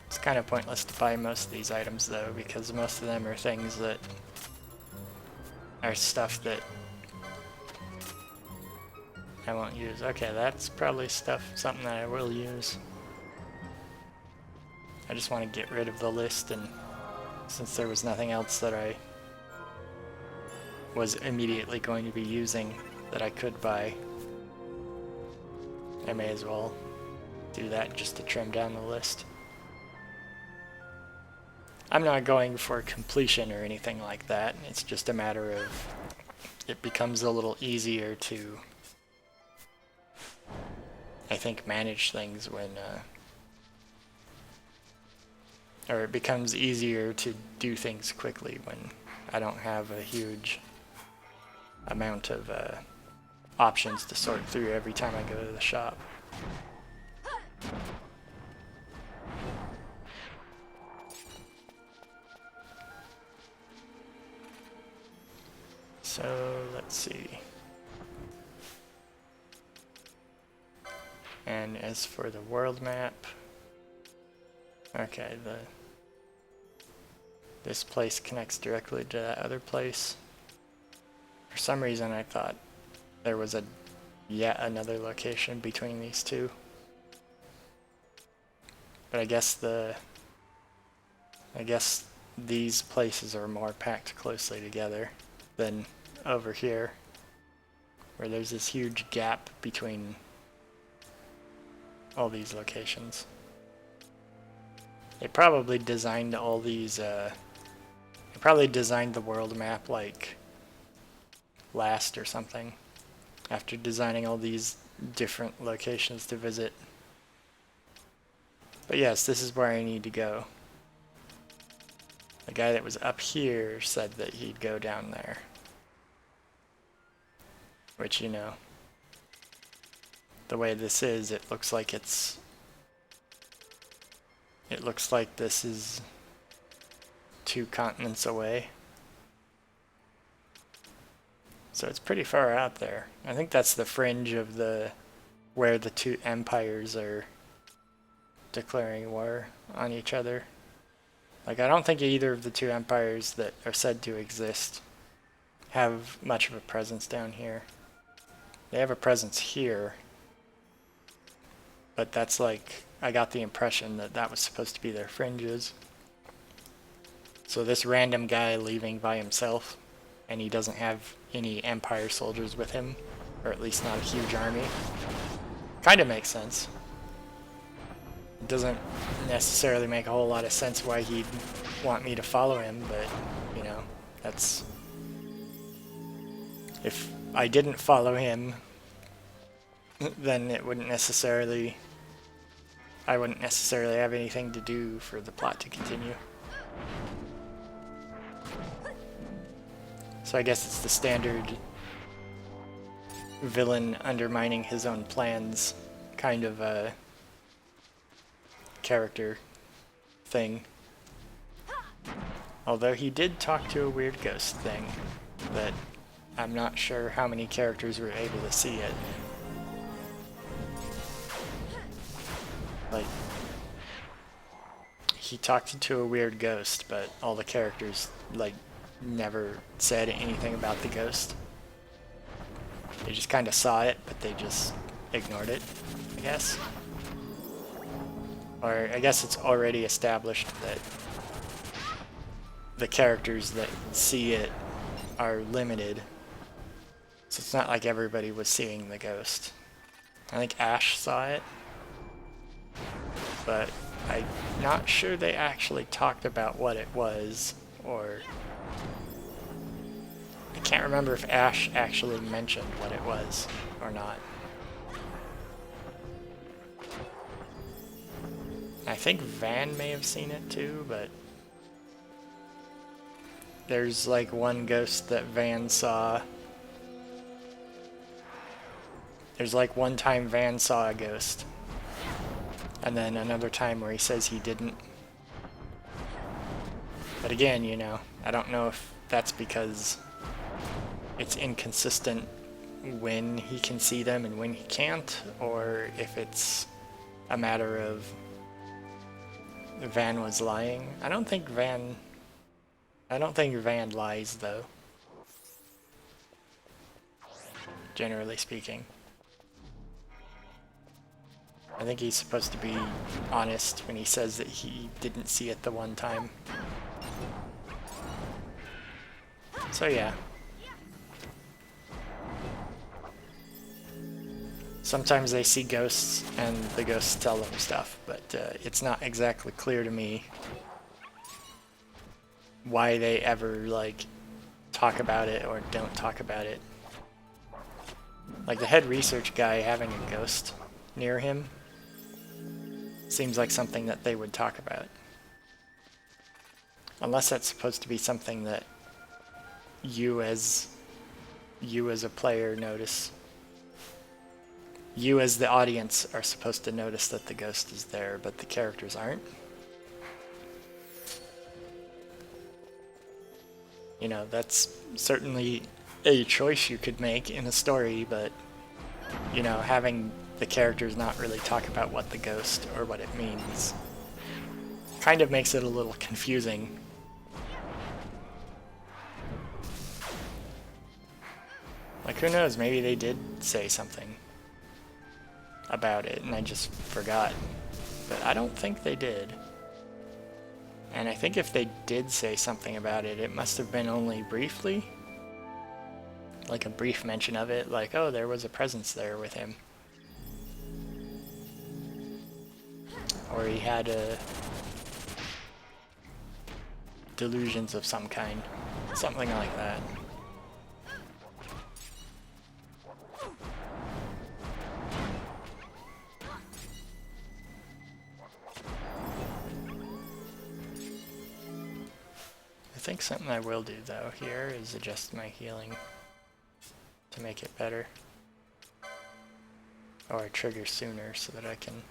It's kind of pointless to buy most of these items though, because most of them are things that are stuff that I won't use. Okay, that's probably something that I will use. I just want to get rid of the list, and since there was nothing else that I was immediately going to be using that I could buy, I may as well do that just to trim down the list. I'm not going for completion or anything like that. It's just a matter of it becomes a little easier to, I think, manage things when, or it becomes easier to do things quickly when I don't have a huge amount of options to sort through every time I go to the shop. So let's see. And as for the world map, okay, this place connects directly to that other place. For some reason I thought there was yet another location between these two. But I guess these places are more packed closely together than over here, where there's this huge gap between all these locations. They probably designed all these, they probably designed the world map like last or something, after designing all these different locations to visit. But yes, this is where I need to go. The guy that was up here said that he'd go down there. Which, you know, the way this is, it looks like this is 2 continents away. So it's pretty far out there. I think that's the fringe of where the 2 empires are declaring war on each other. Like, I don't think either of the 2 empires that are said to exist have much of a presence down here. They have a presence here, but that's like, I got the impression that that was supposed to be their fringes. So this random guy leaving by himself and he doesn't have any Empire soldiers with him, or at least not a huge army. Kind of makes sense. It doesn't necessarily make a whole lot of sense why he'd want me to follow him, but, you know, that's... If I didn't follow him, then it wouldn't necessarily... I wouldn't necessarily have anything to do for the plot to continue. So I guess it's the standard villain undermining his own plans kind of a character thing. Although he did talk to a weird ghost thing, but I'm not sure how many characters were able to see it. Like, he talked to a weird ghost, but all the characters, like, never said anything about the ghost. They just kind of saw it, but they just ignored it, I guess. Or I guess it's already established that the characters that see it are limited. So it's not like everybody was seeing the ghost. I think Ash saw it, but I'm not sure they actually talked about what it was, or... I can't remember if Ash actually mentioned what it was or not. I think Van may have seen it too, but there's like one ghost that Van saw. There's like one time Van saw a ghost, and then another time where he says he didn't. But again, you know, I don't know if that's because it's inconsistent when he can see them and when he can't, or if it's a matter of Van was lying. I don't think Van lies, though. Generally speaking. I think he's supposed to be honest when he says that he didn't see it the one time. So yeah. Sometimes they see ghosts and the ghosts tell them stuff, but it's not exactly clear to me why they ever, like, talk about it or don't talk about it. Like the head research guy having a ghost near him seems like something that they would talk about. Unless that's supposed to be something that you as a player notice. You as the audience are supposed to notice that the ghost is there, but the characters aren't. You know, that's certainly a choice you could make in a story, but, you know, having the characters not really talk about what the ghost or what it means kind of makes it a little confusing. Like, who knows, maybe they did say something about it and I just forgot. But I don't think they did. And I think if they did say something about it, it must have been only briefly. Like a brief mention of it, like, oh, there was a presence there with him. Or he had delusions of some kind. Something like that. I think something I will do though here is adjust my healing to make it better. Or trigger sooner so that I can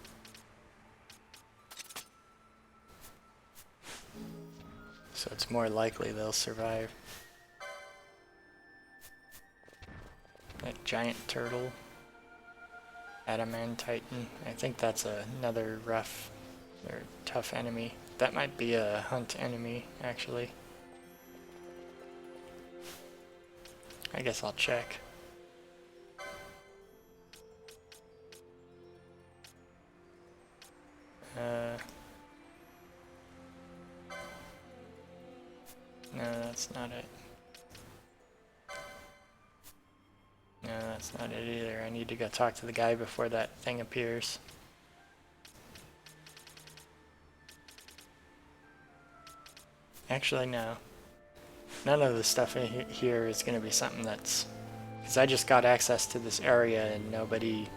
so it's more likely they'll survive. Like giant turtle, adamant titan. I think that's another rough or tough enemy. That might be a hunt enemy actually. I guess I'll check. No, that's not it. That's not it either. I need to go talk to the guy before that thing appears. Actually, no. None of the stuff in here is going to be something that's... Because I just got access to this area and nobody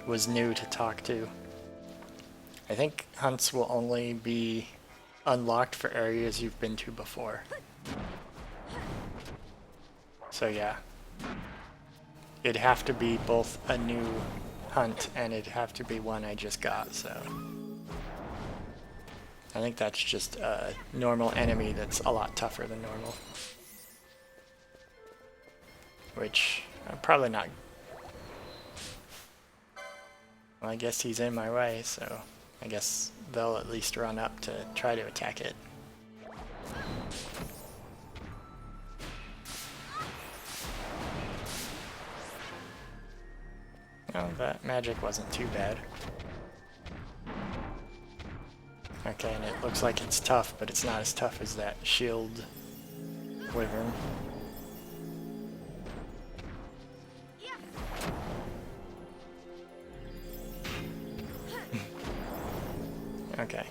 was new to talk to. I think hunts will only be unlocked for areas you've been to before. So yeah. It'd have to be both a new hunt and it'd have to be one I just got, so... I think that's just a normal enemy that's a lot tougher than normal. Which, I'm probably not... Well, I guess he's in my way, so I guess they'll at least run up to try to attack it. Oh, that magic wasn't too bad. Okay, and it looks like it's tough, but it's not as tough as that shield wyvern. Okay.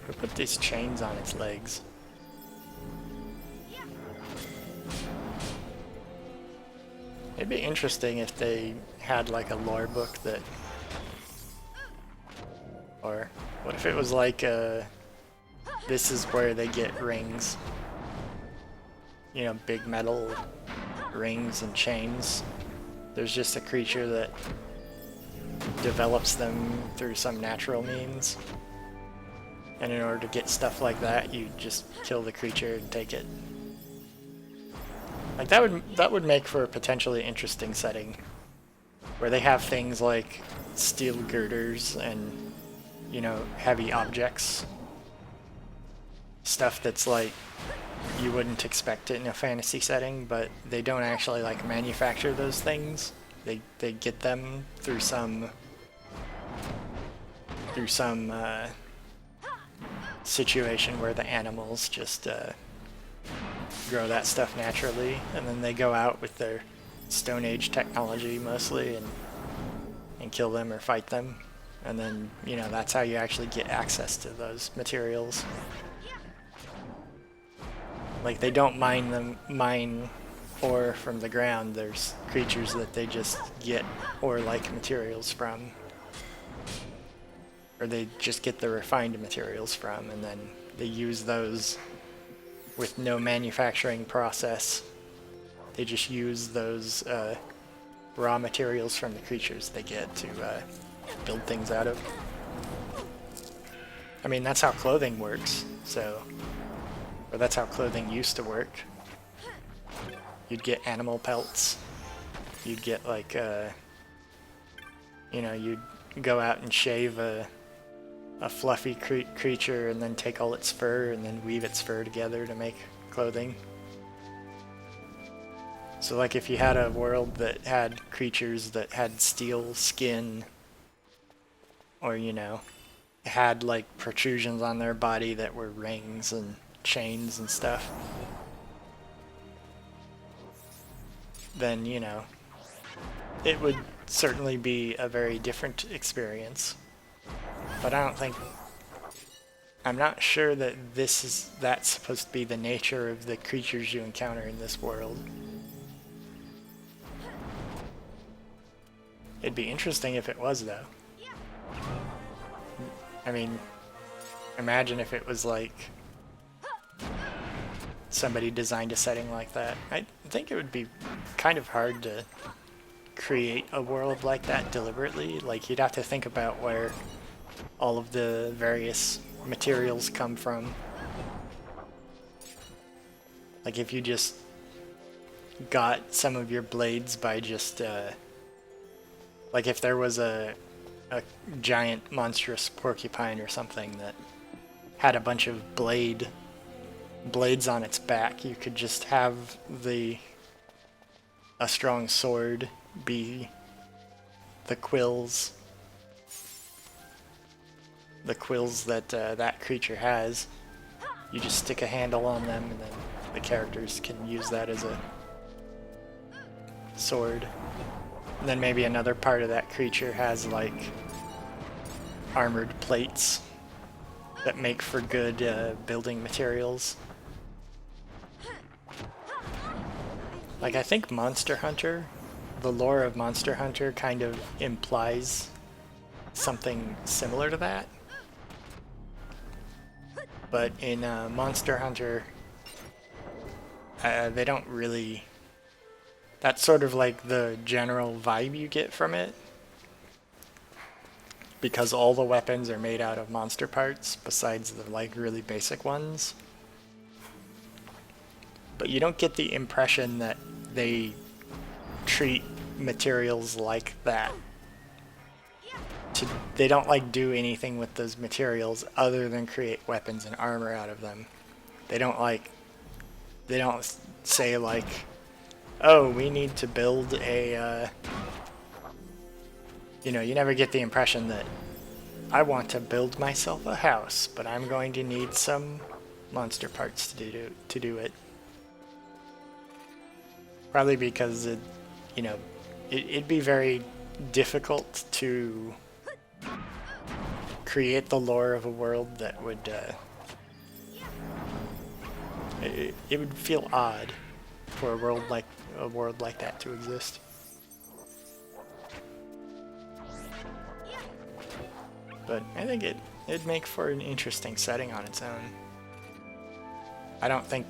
Who put these chains on its legs? It'd be interesting if they had like a lore book that... Or what if it was like this is where they get rings? You know, big metal rings and chains. There's just a creature that develops them through some natural means. And in order to get stuff like that, you just kill the creature and take it. Like that would make for a potentially interesting setting. Where they have things like steel girders and, you know, heavy objects. Stuff that's like you wouldn't expect it in a fantasy setting, but they don't actually like manufacture those things. They get them through some situation where the animals just grow that stuff naturally, and then they go out with their Stone Age technology mostly and kill them or fight them, and then, you know, that's how you actually get access to those materials. Like, they don't mine ore from the ground. There's creatures that they just get ore-like materials from, or they just get the refined materials from, and then they use those with no manufacturing process. They just use those raw materials from the creatures they get to build things out of. I mean, that's how clothing works, so... Or that's how clothing used to work. You'd get animal pelts. You'd get like, you know, you'd go out and shave a fluffy creature and then take all its fur and then weave its fur together to make clothing. So like if you had a world that had creatures that had steel skin, or, you know, had like protrusions on their body that were rings and chains and stuff, then, you know, it would certainly be a very different experience. But I'm not sure that that's supposed to be the nature of the creatures you encounter in this world. It'd be interesting if it was, though. I mean, imagine if it was like somebody designed a setting like that. I think it would be kind of hard to create a world like that deliberately. Like, you'd have to think about where all of the various materials come from. Like, if you just got some of your blades by just like if there was a giant monstrous porcupine or something that had a bunch of blades on its back, you could just have a strong sword be the quills that that creature has. You just stick a handle on them, and then the characters can use that as sword. And then maybe another part of that creature has like armored plates that make for good building materials. Like I think Monster Hunter, the lore of Monster Hunter kind of implies something similar to that. But in Monster Hunter, they don't really... That's sort of like the general vibe you get from it. Because all the weapons are made out of monster parts, besides the like really basic ones. But you don't get the impression that they treat materials like that. They don't like do anything with those materials other than create weapons and armor out of them. They don't say like, oh, we need to build a, you know, you never get the impression that I want to build myself a house, but I'm going to need some monster parts to do it. Probably because it, you know, it'd be very difficult to create the lore of a world that would it would feel odd for a world like that to exist. But I think it'd make for an interesting setting on its own. I don't think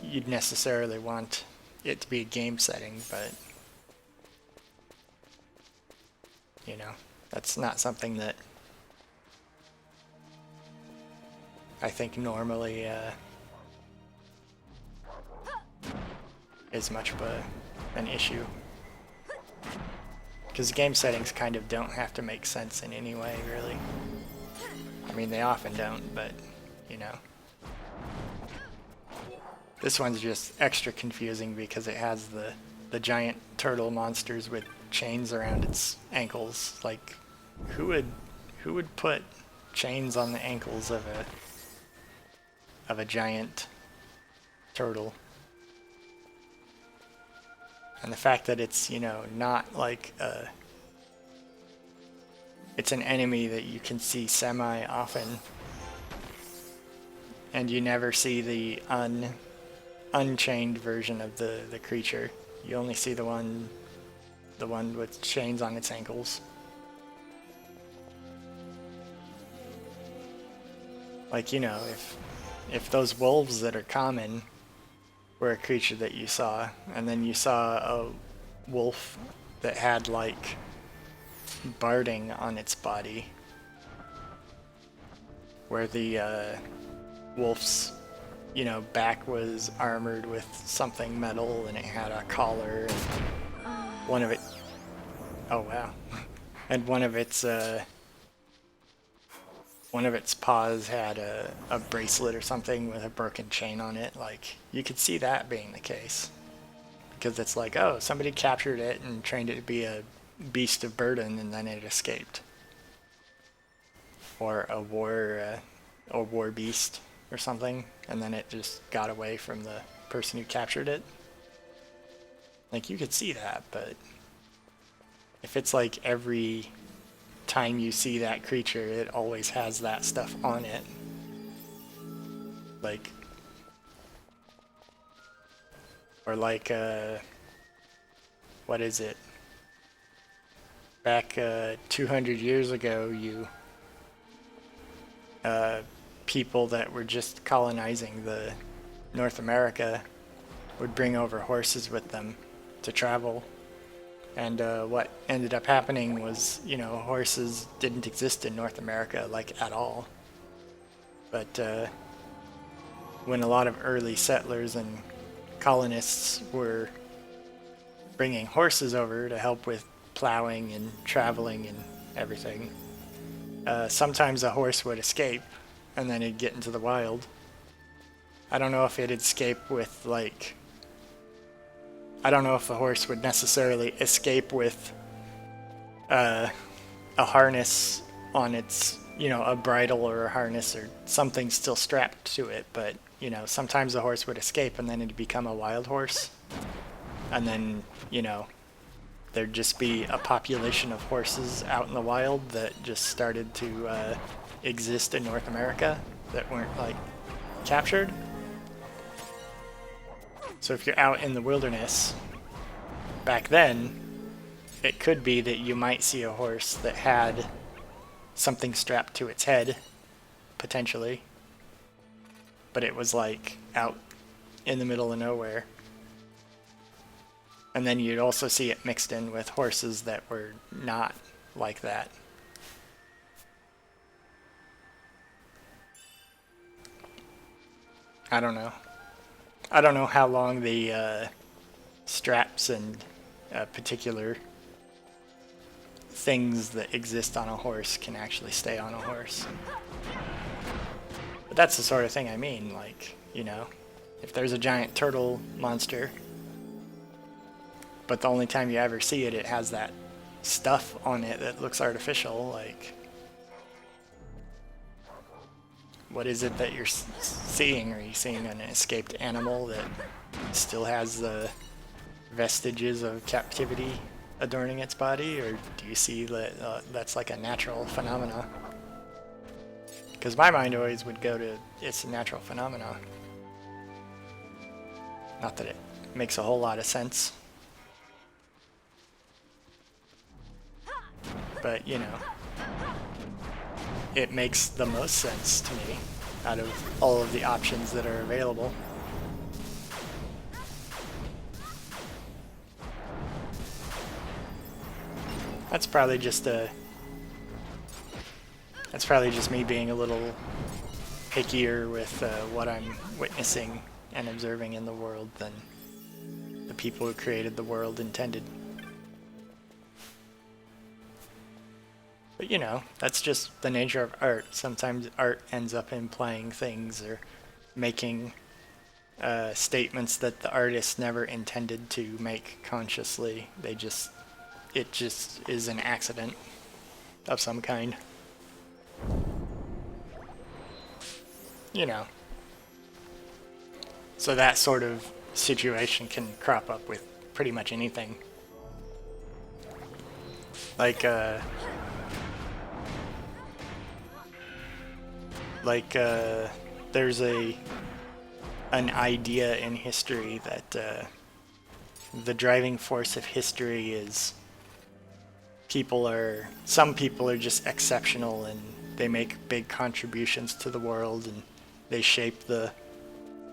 you'd necessarily want it to be a game setting, but you know, that's not something that I think normally is much of an issue. Because game settings kind of don't have to make sense in any way, really. I mean, they often don't, but, you know. This one's just extra confusing because it has the giant turtle monsters with chains around its ankles. Like, who would put chains on the ankles of a giant turtle? And the fact that it's, you know, not like it's an enemy that you can see semi-often, and you never see the unchained version of the creature. You only see the one with chains on its ankles. Like, you know, if those wolves that are common were a creature that you saw, and then you saw a wolf that had like barding on its body, where the wolf's, you know, back was armored with something metal and it had a collar, and one of it, oh wow, and one of its paws had a bracelet or something with a broken chain on it. Like, you could see that being the case. Because it's like, oh, somebody captured it and trained it to be a beast of burden and then it escaped. Or a war beast or something, and then it just got away from the person who captured it. Like, you could see that, but if it's like every time you see that creature, it always has that stuff on it. Like, or like, what is it? Back 200 years ago, people that were just colonizing the North America would bring over horses with them to travel. And what ended up happening was, you know, horses didn't exist in North America, like, at all. But when a lot of early settlers and colonists were bringing horses over to help with plowing and traveling and everything, sometimes a horse would escape, and then it'd get into the wild. I don't know if it'd escape with, like... I don't know if the horse would necessarily escape with a harness on its, you know, a bridle or a harness or something still strapped to it, but, you know, sometimes the horse would escape and then it'd become a wild horse. And then, you know, there'd just be a population of horses out in the wild that just started to exist in North America that weren't like captured. So if you're out in the wilderness, back then, it could be that you might see a horse that had something strapped to its head, potentially, but it was like out in the middle of nowhere. And then you'd also see it mixed in with horses that were not like that. I don't know. I don't know how long the straps and particular things that exist on a horse can actually stay on a horse. But that's the sort of thing I mean, like, you know, if there's a giant turtle monster, but the only time you ever see it, it has that stuff on it that looks artificial, like, what is it that you're seeing? Are you seeing an escaped animal that still has the vestiges of captivity adorning its body, or do you see that that's like a natural phenomena? Because my mind always would go to it's a natural phenomena. Not that it makes a whole lot of sense, but you know, it makes the most sense to me out of all of the options that are available. That's probably just me being a little pickier with what I'm witnessing and observing in the world than the people who created the world intended. But you know, that's just the nature of art. Sometimes art ends up implying things or making statements that the artist never intended to make consciously. It just is an accident of some kind. You know. So that sort of situation can crop up with pretty much anything. Like, there's an idea in history that the driving force of history is some people are just exceptional and they make big contributions to the world and they shape the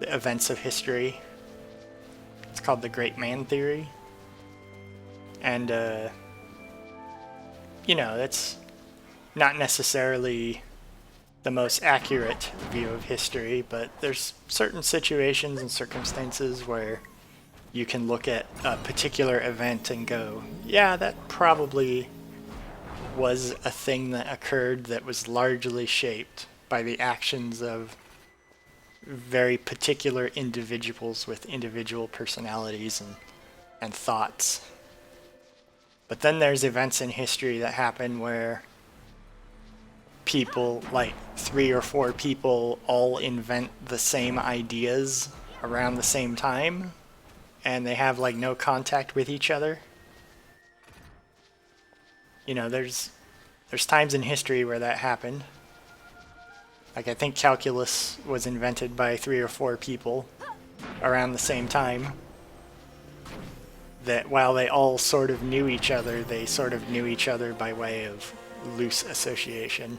events of history. It's called the Great Man Theory. And, you know, that's not necessarily the most accurate view of history, but there's certain situations and circumstances where you can look at a particular event and go, yeah, that probably was a thing that occurred that was largely shaped by the actions of very particular individuals with individual personalities and thoughts. But then there's events in history that happen where people, like 3 or 4 people, all invent the same ideas around the same time, and they have like no contact with each other. You know, there's times in history where that happened. Like, I think calculus was invented by 3 or 4 people around the same time. That while they all sort of knew each other, they sort of knew each other by way of loose association.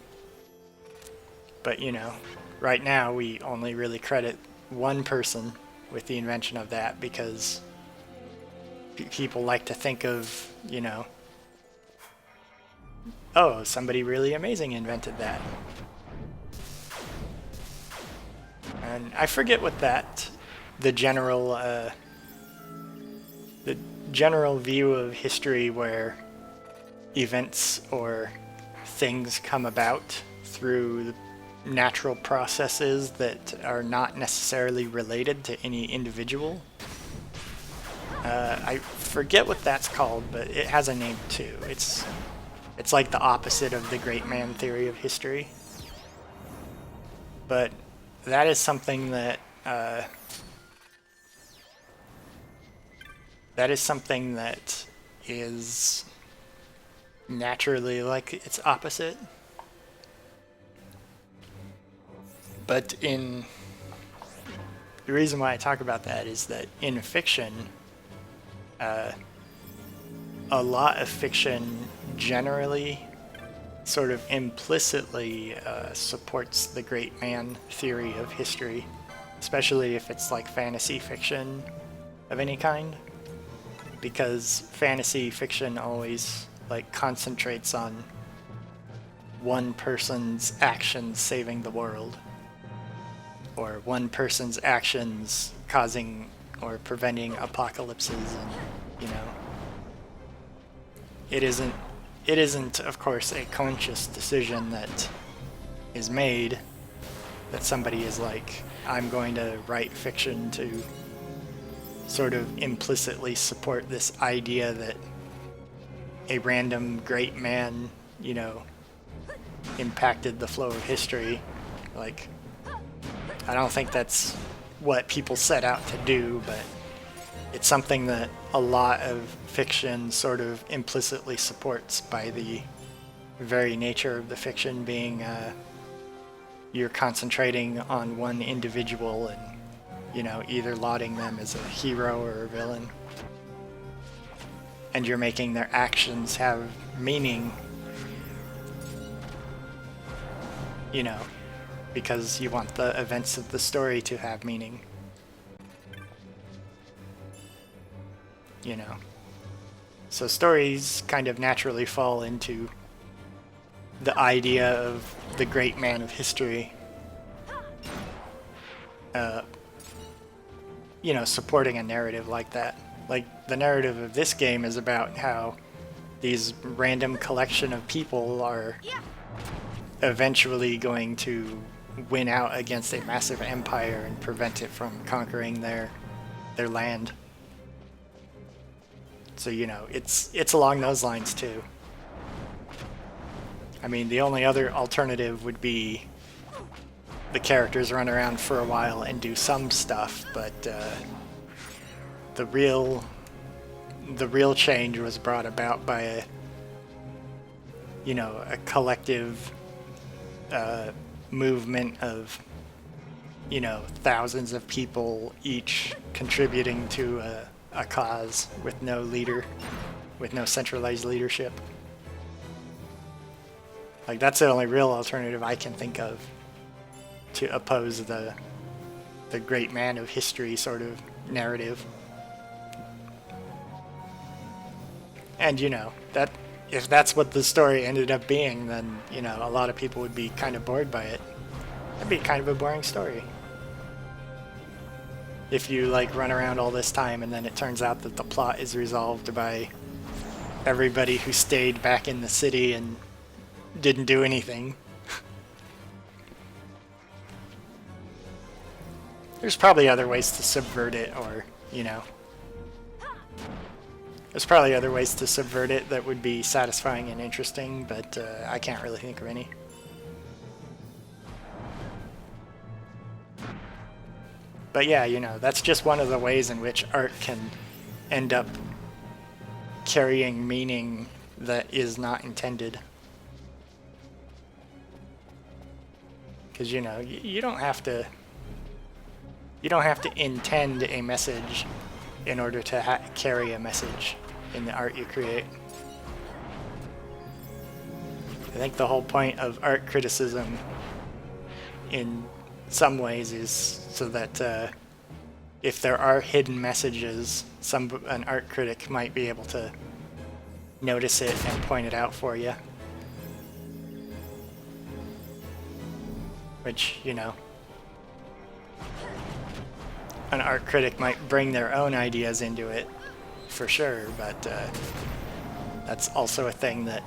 But, you know, right now we only really credit one person with the invention of that because people like to think of, you know, oh, somebody really amazing invented that. And I forget what the general view of history where events or things come about through natural processes that are not necessarily related to any individual. I forget what that's called, but it has a name too. It's like the opposite of the Great Man Theory of history. But that is something that is naturally like its opposite. But the reason why I talk about that is that in fiction, a lot of fiction generally sort of implicitly supports the great man theory of history, especially if it's like fantasy fiction of any kind, because fantasy fiction always like concentrates on one person's actions saving the world, or one person's actions causing or preventing apocalypses, and you know, it isn't of course a conscious decision that is made, that somebody is like, I'm going to write fiction to sort of implicitly support this idea that a random great man, you know, impacted the flow of history. Like, I don't think that's what people set out to do, but it's something that a lot of fiction sort of implicitly supports by the very nature of the fiction being you're concentrating on one individual and, you know, either lauding them as a hero or a villain. And you're making their actions have meaning, you know, because you want the events of the story to have meaning. You know. So stories kind of naturally fall into the idea of the great man of history, you know, supporting a narrative like that. Like, the narrative of this game is about how these random collection of people are eventually going to win out against a massive empire and prevent it from conquering their land. So, you know, it's along those lines too. I mean, the only other alternative would be the characters run around for a while and do some stuff, but the real change was brought about by a collective movement of, you know, thousands of people each contributing to a cause with no leader, with no centralized leadership. Like, that's the only real alternative I can think of to oppose the great man of history sort of narrative. And, you know, that if that's what the story ended up being, then, you know, a lot of people would be kind of bored by it. That'd be kind of a boring story. If you, like, run around all this time and then it turns out that the plot is resolved by everybody who stayed back in the city and didn't do anything. There's probably other ways to subvert it, or, you know, there's probably other ways to subvert it that would be satisfying and interesting, but I can't really think of any. But yeah, you know, that's just one of the ways in which art can end up carrying meaning that is not intended. Because, you know, you don't have to intend a message in order to carry a message in the art you create. I think the whole point of art criticism in some ways is so that if there are hidden messages, an art critic might be able to notice it and point it out for you. Which, you know, an art critic might bring their own ideas into it, for sure, but that's also a thing that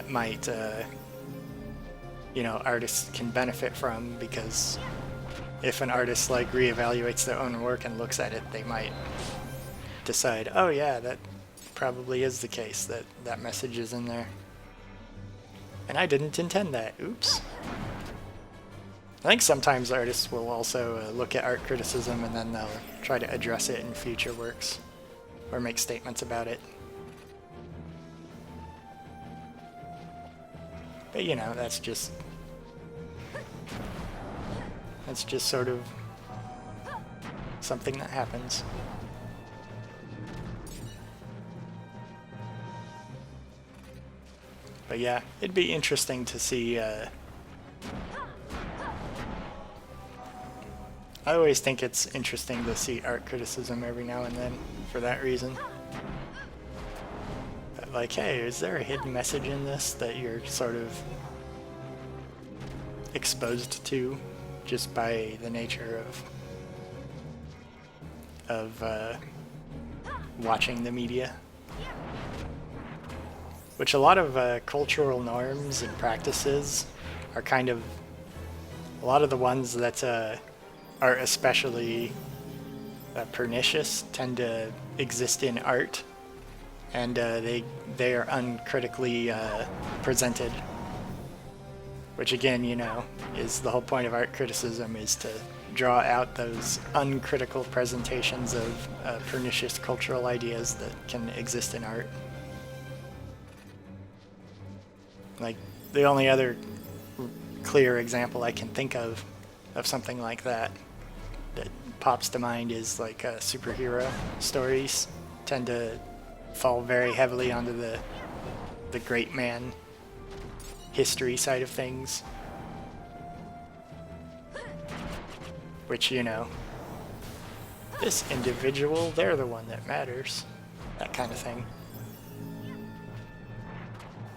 might, you know, artists can benefit from, because if an artist, like, reevaluates their own work and looks at it, they might decide, oh yeah, that probably is the case, that message is in there. And I didn't intend that. Oops. I think sometimes artists will also look at art criticism and then they'll try to address it in future works or make statements about it. But you know, that's just sort of something that happens. But yeah, it'd be interesting to see. I always think it's interesting to see art criticism every now and then for that reason. But like, hey, is there a hidden message in this that you're sort of exposed to just by the nature of watching the media? Which a lot of cultural norms and practices are kind of, a lot of the ones that are especially pernicious tend to exist in art, and they are uncritically presented. Which again, you know, is the whole point of art criticism, is to draw out those uncritical presentations of pernicious cultural ideas that can exist in art. Like, the only other clear example I can think of something like that pops to mind is like superhero stories tend to fall very heavily onto the great man history side of things. Which, you know, this individual, they're the one that matters. That kind of thing.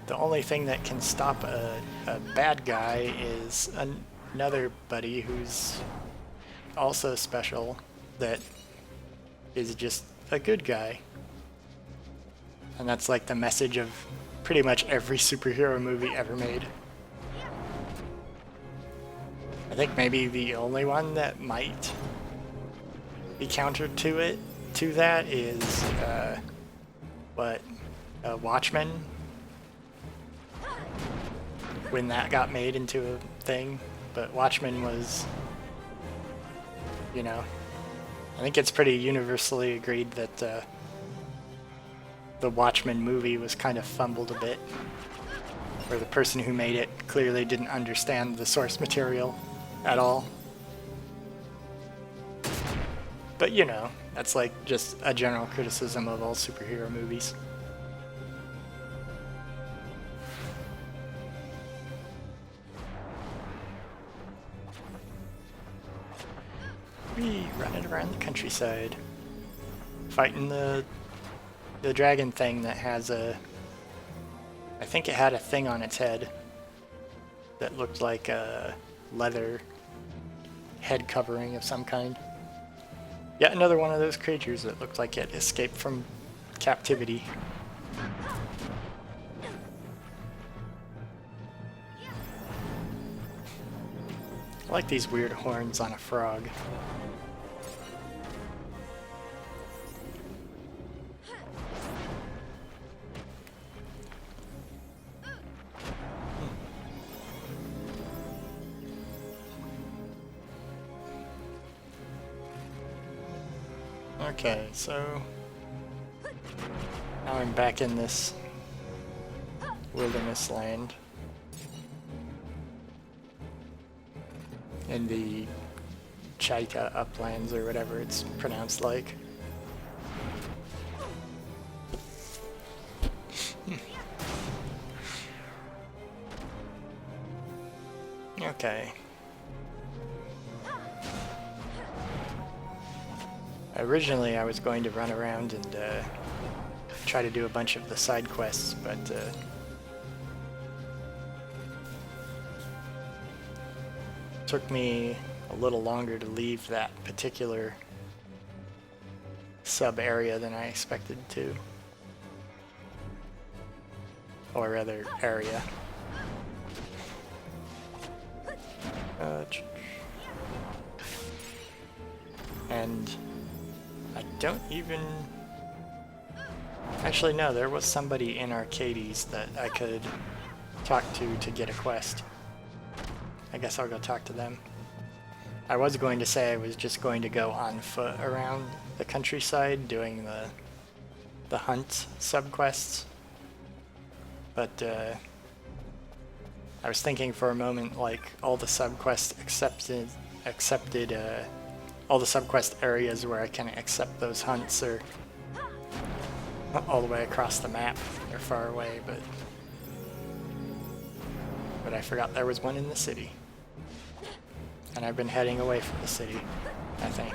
The only thing that can stop a bad guy is another buddy who's also special, that is just a good guy. And that's like the message of pretty much every superhero movie ever made. I think maybe the only one that might be counter to that is Watchmen, when that got made into a thing. But Watchmen was, you know, I think it's pretty universally agreed that the Watchmen movie was kind of fumbled a bit, where the person who made it clearly didn't understand the source material at all. But you know, that's like just a general criticism of all superhero movies. We running around the countryside, fighting the dragon thing that has I think it had a thing on its head that looked like a leather head covering of some kind. Yet another one of those creatures that looked like it escaped from captivity. I like these weird horns on a frog. Okay, so now I'm back in this wilderness land in the Chaita uplands, or whatever it's pronounced like. Okay. Originally I was going to run around and try to do a bunch of the side quests, but took me a little longer to leave that particular sub-area than I expected to. Or rather, area. And I don't even... Actually, no, there was somebody in Arcades that I could talk to get a quest. I guess I'll go talk to them. I was going to say I was just going to go on foot around the countryside doing the hunt subquests, but I was thinking for a moment like all the subquest accepted all the subquest areas where I can accept those hunts are all the way across the map. They're far away, but I forgot there was one in the city. And I've been heading away from the city, I think.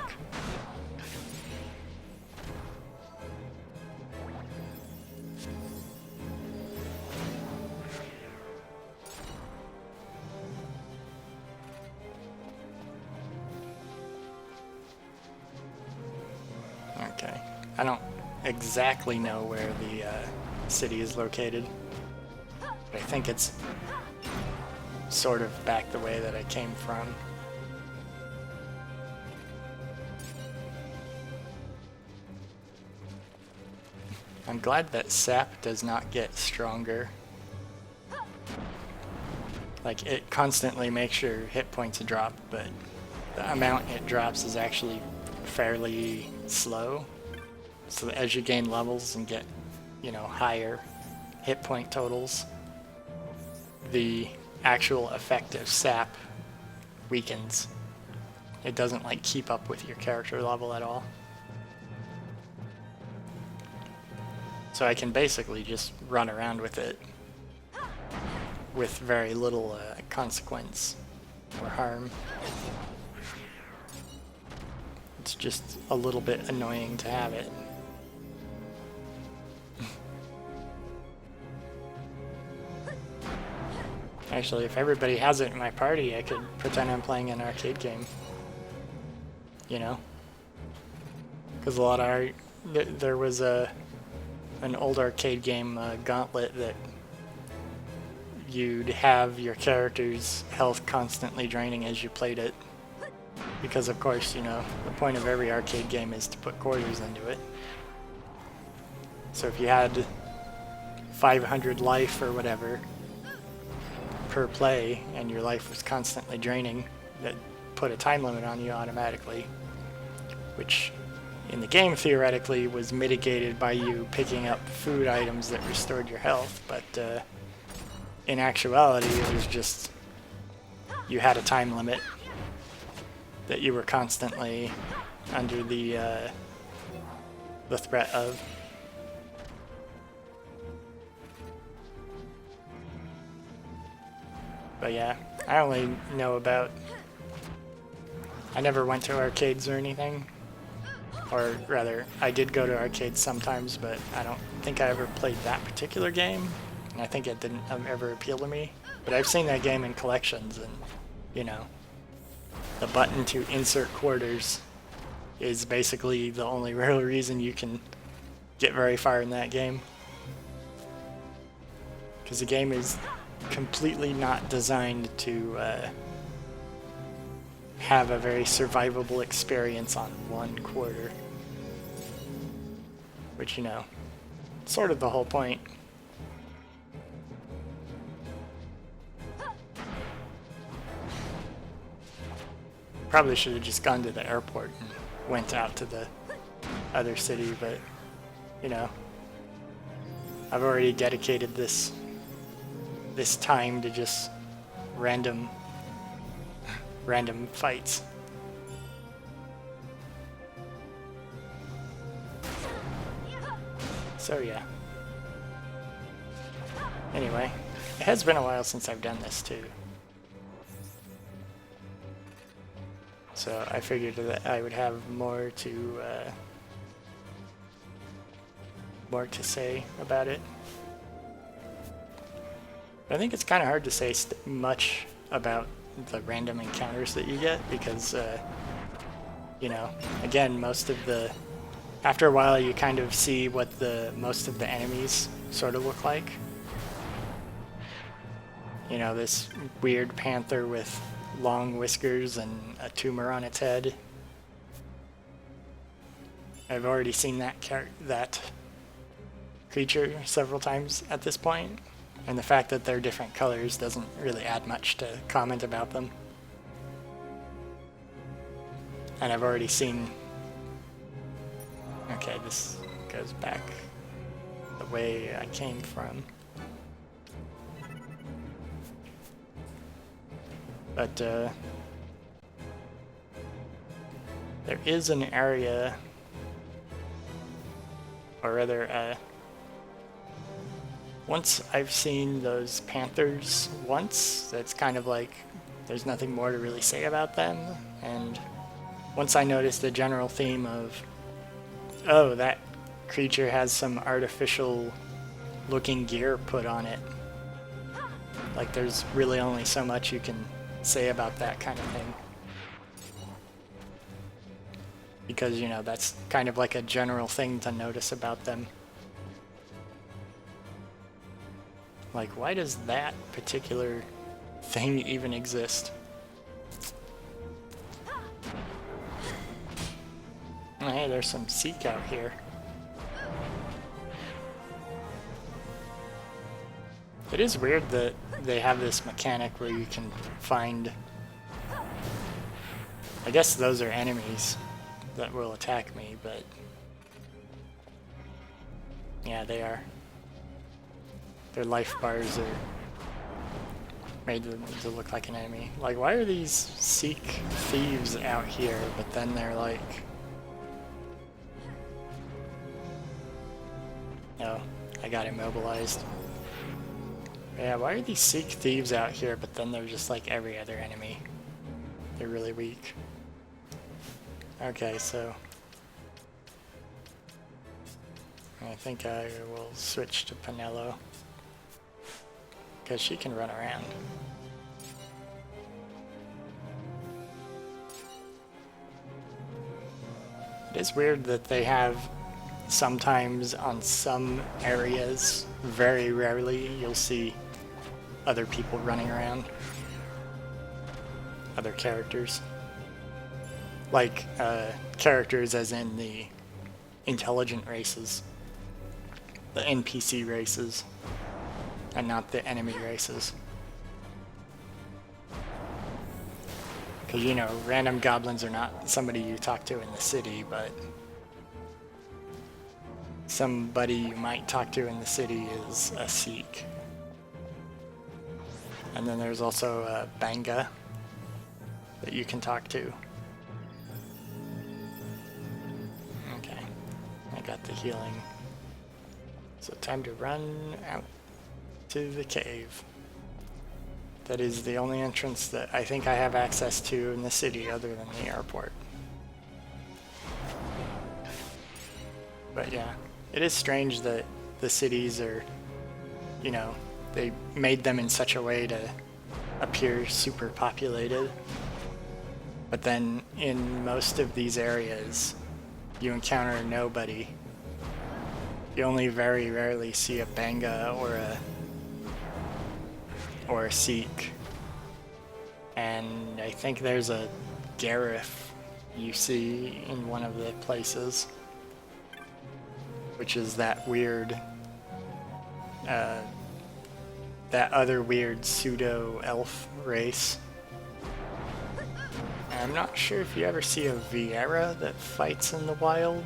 Okay. I don't exactly know where the city is located, but I think it's sort of back the way that I came from. I'm glad that sap does not get stronger. Like, it constantly makes your hit points drop, but the amount it drops is actually fairly slow. So as you gain levels and get, you know, higher hit point totals, the actual effect of sap weakens. It doesn't like keep up with your character level at all. So I can basically just run around with it with very little consequence or harm. It's just a little bit annoying to have it. Actually, if everybody has it in my party, I could pretend I'm playing an arcade game. You know? Because a lot of there was an old arcade game, Gauntlet, that you'd have your character's health constantly draining as you played it. Because of course, you know, the point of every arcade game is to put quarters into it. So if you had 500 life or whatever per play, and your life was constantly draining, that put a time limit on you automatically, which in the game theoretically was mitigated by you picking up food items that restored your health, but in actuality it was just you had a time limit that you were constantly under the threat of. But yeah, I only know about... I never went to arcades or anything. Or rather, I did go to arcades sometimes, but I don't think I ever played that particular game. And I think it didn't ever appeal to me. But I've seen that game in collections, and, you know, the button to insert quarters is basically the only real reason you can get very far in that game. Because the game is completely not designed to have a very survivable experience on one quarter. Which, you know, sort of the whole point. Probably should have just gone to the airport and went out to the other city, but, you know, I've already dedicated this time to just random fights. So yeah. Anyway, it has been a while since I've done this too. So I figured that I would have more to say about it. But I think it's kind of hard to say much about the random encounters that you get because, you know, again, after a while you kind of see what most of the enemies sort of look like. You know, this weird panther with long whiskers and a tumor on its head. I've already seen that creature several times at this point, and the fact that they're different colors doesn't really add much to comment about them. And I've already seen... Okay, this goes back the way I came from. But, there is an area, or rather, once I've seen those panthers once, that's kind of like, there's nothing more to really say about them, and once I noticed the general theme of, oh, that creature has some artificial looking gear put on it, like there's really only so much you can say about that kind of thing. Because, you know, that's kind of like a general thing to notice about them. Like, why does that particular thing even exist? Oh, hey, there's some Seek out here. It is weird that they have this mechanic where you can find... I guess those are enemies that will attack me, but... Yeah, they are. Their life bars are made to look like an enemy. Like, why are these Seek thieves out here, but then they're like... Oh, I got immobilized. Yeah, why are these Seek thieves out here, but then they're just like every other enemy? They're really weak. Okay, so... I think I will switch to Pinello, because she can run around. It is weird that they have sometimes on some areas, very rarely, you'll see other people running around. Other characters. Like, characters as in the intelligent races. The NPC races. And not the enemy races. Because, you know, random goblins are not somebody you talk to in the city, but somebody you might talk to in the city is a Seek. And then there's also a Banga that you can talk to. Okay, I got the healing. So time to run out to the cave. That is the only entrance that I think I have access to in the city other than the airport. But yeah, it is strange that the cities are, you know, they made them in such a way to appear super populated. But then in most of these areas, you encounter nobody. You only very rarely see a Banga or a Seek. And I think there's a Garif you see in one of the places, which is that weird, that other weird pseudo-elf race. And I'm not sure if you ever see a Viera that fights in the wild,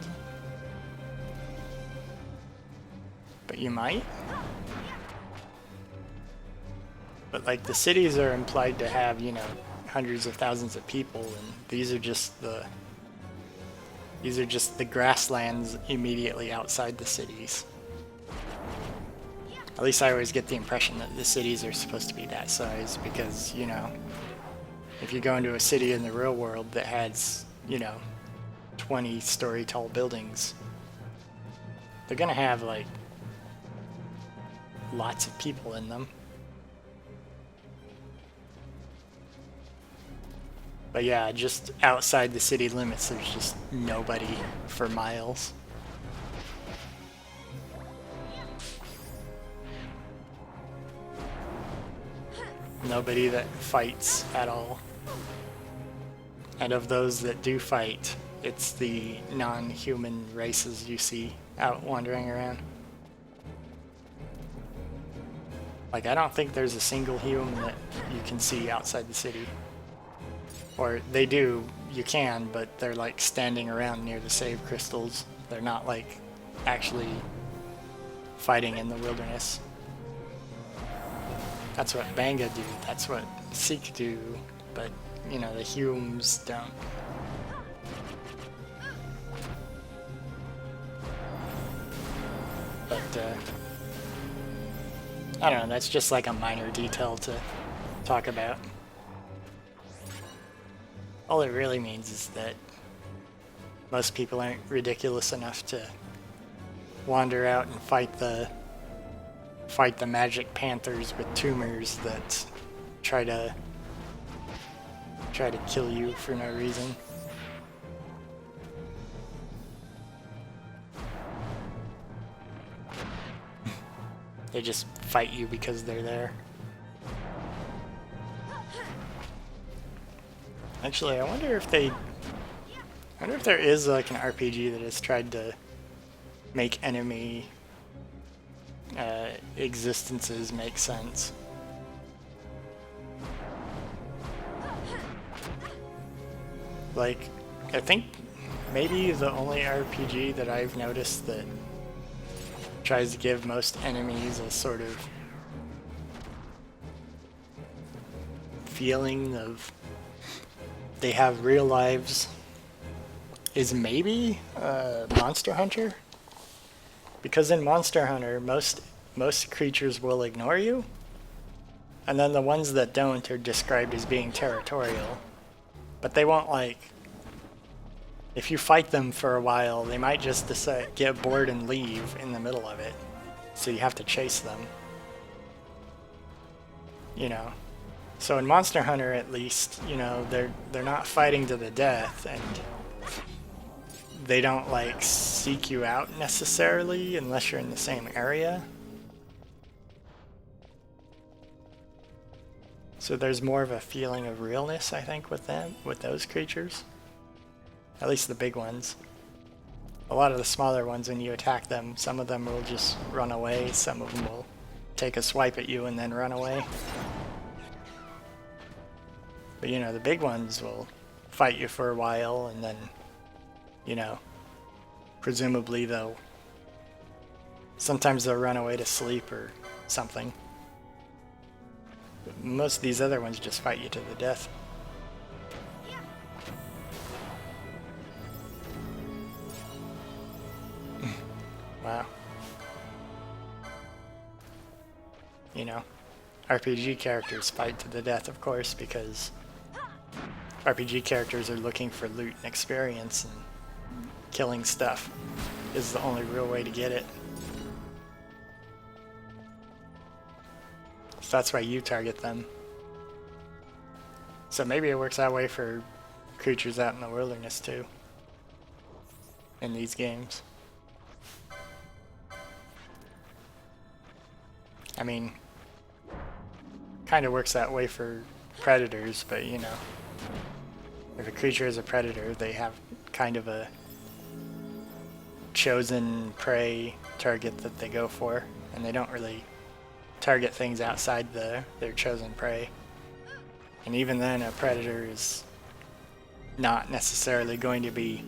but you might. But like the cities are implied to have, you know, hundreds of thousands of people, and these are just the grasslands immediately outside the cities. At least I always get the impression that the cities are supposed to be that size, because, you know, if you go into a city in the real world that has, you know, 20-story tall buildings, they're gonna have like lots of people in them. But yeah, just outside the city limits, there's just nobody for miles. Nobody that fights at all. And of those that do fight, it's the non-human races you see out wandering around. Like, I don't think there's a single human that you can see outside the city. Or they do, you can, but they're like standing around near the save crystals. They're not like actually fighting in the wilderness. That's what Banga do, that's what Sikh do, but you know, the Humes don't. But I don't know, that's just like a minor detail to talk about. All it really means is that most people aren't ridiculous enough to wander out and fight the magic panthers with tumors that try to kill you for no reason. They just fight you because they're there. Actually, I wonder if there is like an RPG that has tried to make enemy existences make sense. Like, I think maybe the only RPG that I've noticed that tries to give most enemies a sort of feeling of they have real lives is maybe Monster Hunter. Because in Monster Hunter, most creatures will ignore you, and then the ones that don't are described as being territorial. But they won't, like, if you fight them for a while, they might just decide, get bored and leave in the middle of it. So you have to chase them. You know. So in Monster Hunter, at least, you know, they're not fighting to the death, and they don't like seek you out necessarily unless you're in the same area. So there's more of a feeling of realness, I think, with them, with those creatures. At least the big ones. A lot of the smaller ones, when you attack them, some of them will just run away, some of them will take a swipe at you and then run away. But you know, the big ones will fight you for a while and then, you know, presumably sometimes they'll run away to sleep or something. But most of these other ones just fight you to the death. Wow. You know, RPG characters fight to the death, of course, because RPG characters are looking for loot and experience, and killing stuff is the only real way to get it. So that's why you target them. So maybe it works that way for creatures out in the wilderness too, in these games. I mean, kind of works that way for predators, but you know, if a creature is a predator, they have kind of a chosen prey target that they go for, and they don't really target things outside their chosen prey. And even then, a predator is not necessarily going to be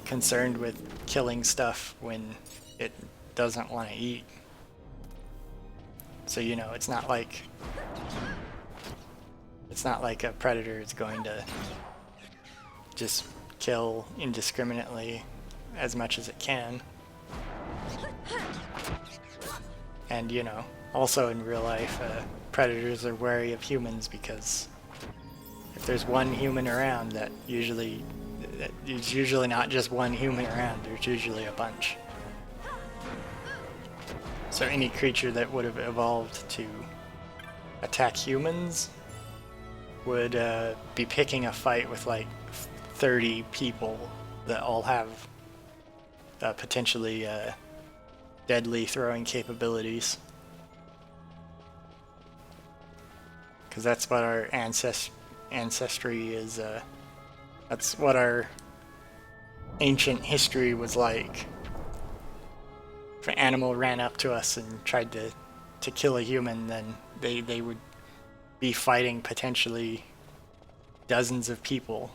concerned with killing stuff when it doesn't want to eat. So you know, it's not like a predator is going to just kill indiscriminately as much as it can. And you know, also in real life, predators are wary of humans because if there's one human around, it's usually not just one human around, there's usually a bunch. So any creature that would have evolved to attack humans would be picking a fight with like 30 people that all have potentially deadly throwing capabilities. Because that's what our ancestry is, that's what our ancient history was like. If an animal ran up to us and tried to kill a human, then they would be fighting potentially dozens of people.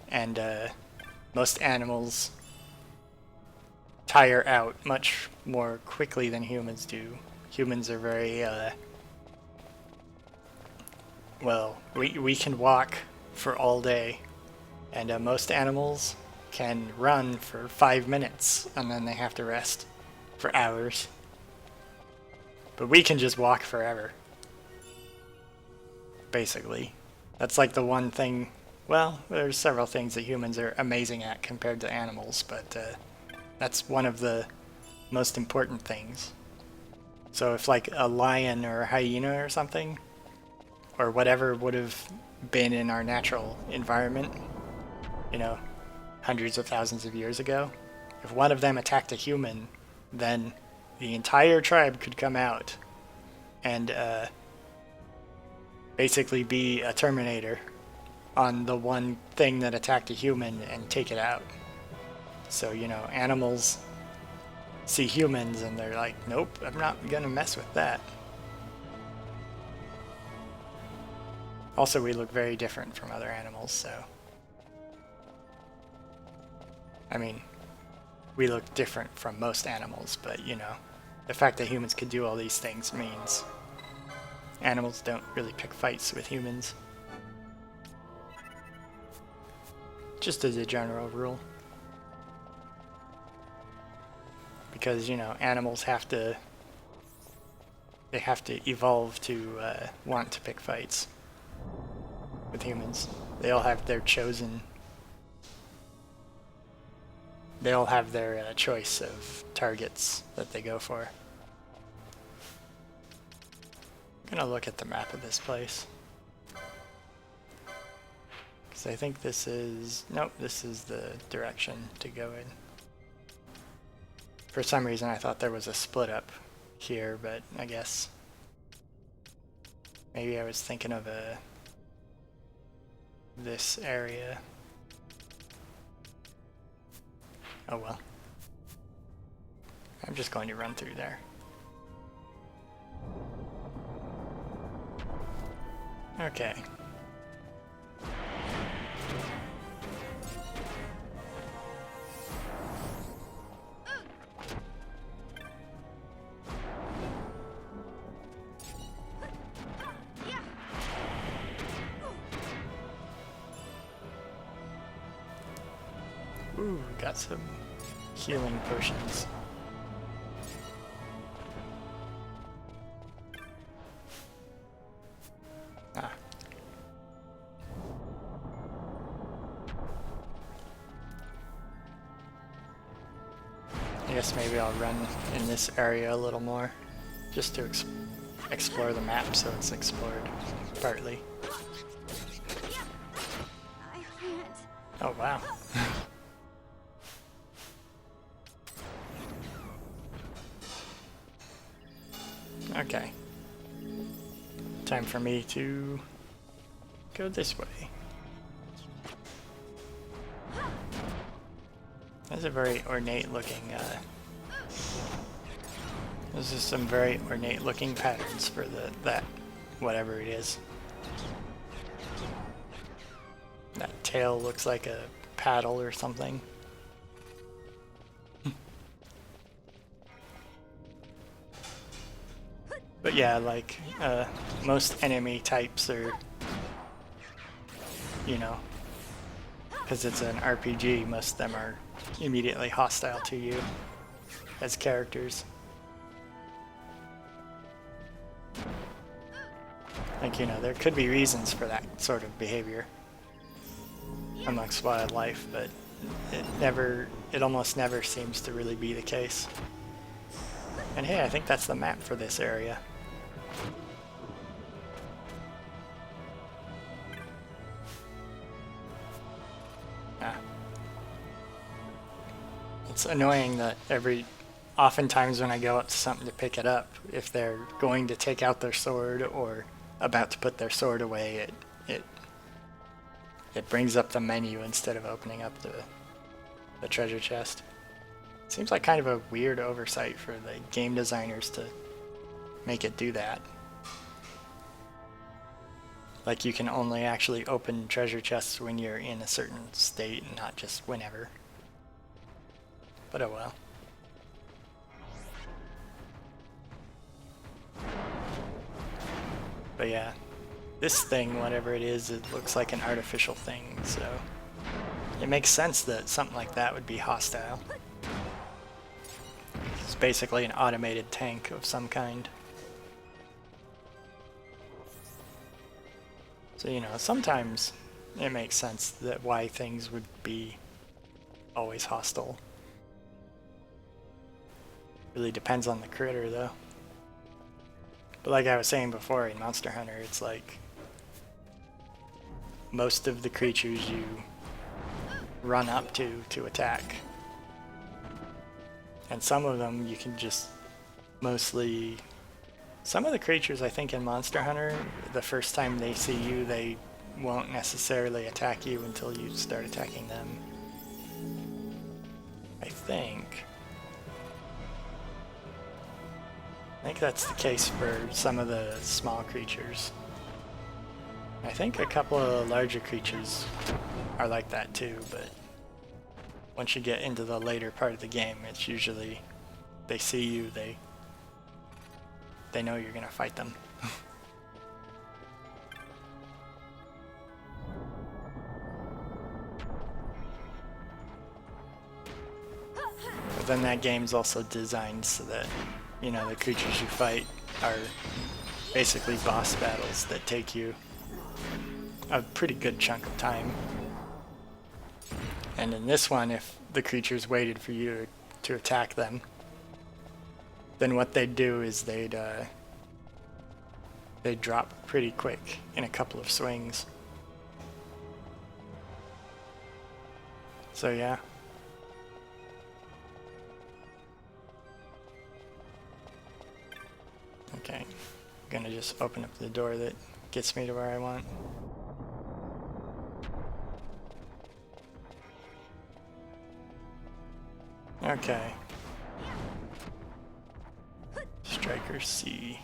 And most animals tire out much more quickly than humans do. Humans are very, well, we can walk for all day, and most animals can run for 5 minutes, and then they have to rest for hours. But we can just walk forever, basically. That's like the one thing, well, there's several things that humans are amazing at compared to animals, but that's one of the most important things. So if like a lion or a hyena or something, or whatever would have been in our natural environment, you know, hundreds of thousands of years ago, if one of them attacked a human, then the entire tribe could come out and basically be a Terminator on the one thing that attacked a human and take it out. So, you know, animals see humans and they're like, nope, I'm not gonna mess with that. Also, we look very different from other animals, so... I mean, we look different from most animals, but, you know, the fact that humans could do all these things means animals don't really pick fights with humans. Just as a general rule. Because, you know, animals have to... they have to evolve to want to pick fights with humans. They all have their chosen... they all have their choice of targets that they go for. I'm gonna look at the map of this place. Because I think this is... nope, this is the direction to go in. For some reason I thought there was a split up here, but I guess maybe I was thinking of this area. Oh well. I'm just going to run through there. Okay. Ooh, got some healing potions. Ah. I guess maybe I'll run in this area a little more, just to explore the map so it's explored partly. I can't. Oh wow. Okay. Time for me to go this way. That's a very ornate looking, those are some very ornate looking patterns for that, whatever it is. That tail looks like a paddle or something. But yeah, like, most enemy types are, you know, because it's an RPG, most of them are immediately hostile to you as characters. Like, you know, there could be reasons for that sort of behavior amongst wildlife, but it almost never seems to really be the case. And hey, I think that's the map for this area. Ah. It's annoying that oftentimes when I go up to something to pick it up, if they're going to take out their sword or about to put their sword away, it brings up the menu instead of opening up the treasure chest. Seems like kind of a weird oversight for the game designers to make it do that. Like you can only actually open treasure chests when you're in a certain state and not just whenever. But oh well. But yeah, this thing, whatever it is, it looks like an artificial thing, so it makes sense that something like that would be hostile. It's basically an automated tank of some kind. So, you know, sometimes it makes sense that why things would be always hostile. Really depends on the critter, though. But like I was saying before, in Monster Hunter, it's like most of the creatures you run up to attack. And some of them you can just mostly... Some of the creatures, I think, in Monster Hunter, the first time they see you, they won't necessarily attack you until you start attacking them. I think that's the case for some of the small creatures. I think a couple of larger creatures are like that too, but once you get into the later part of the game, it's usually they see you, they know you're gonna fight them. But then that game's also designed so that, you know, the creatures you fight are basically boss battles that take you a pretty good chunk of time. And in this one, if the creatures waited for you to attack them, then what they'd do is they'd drop pretty quick in a couple of swings. So yeah. Okay, I'm gonna just open up the door that gets me to where I want. Okay. Striker C.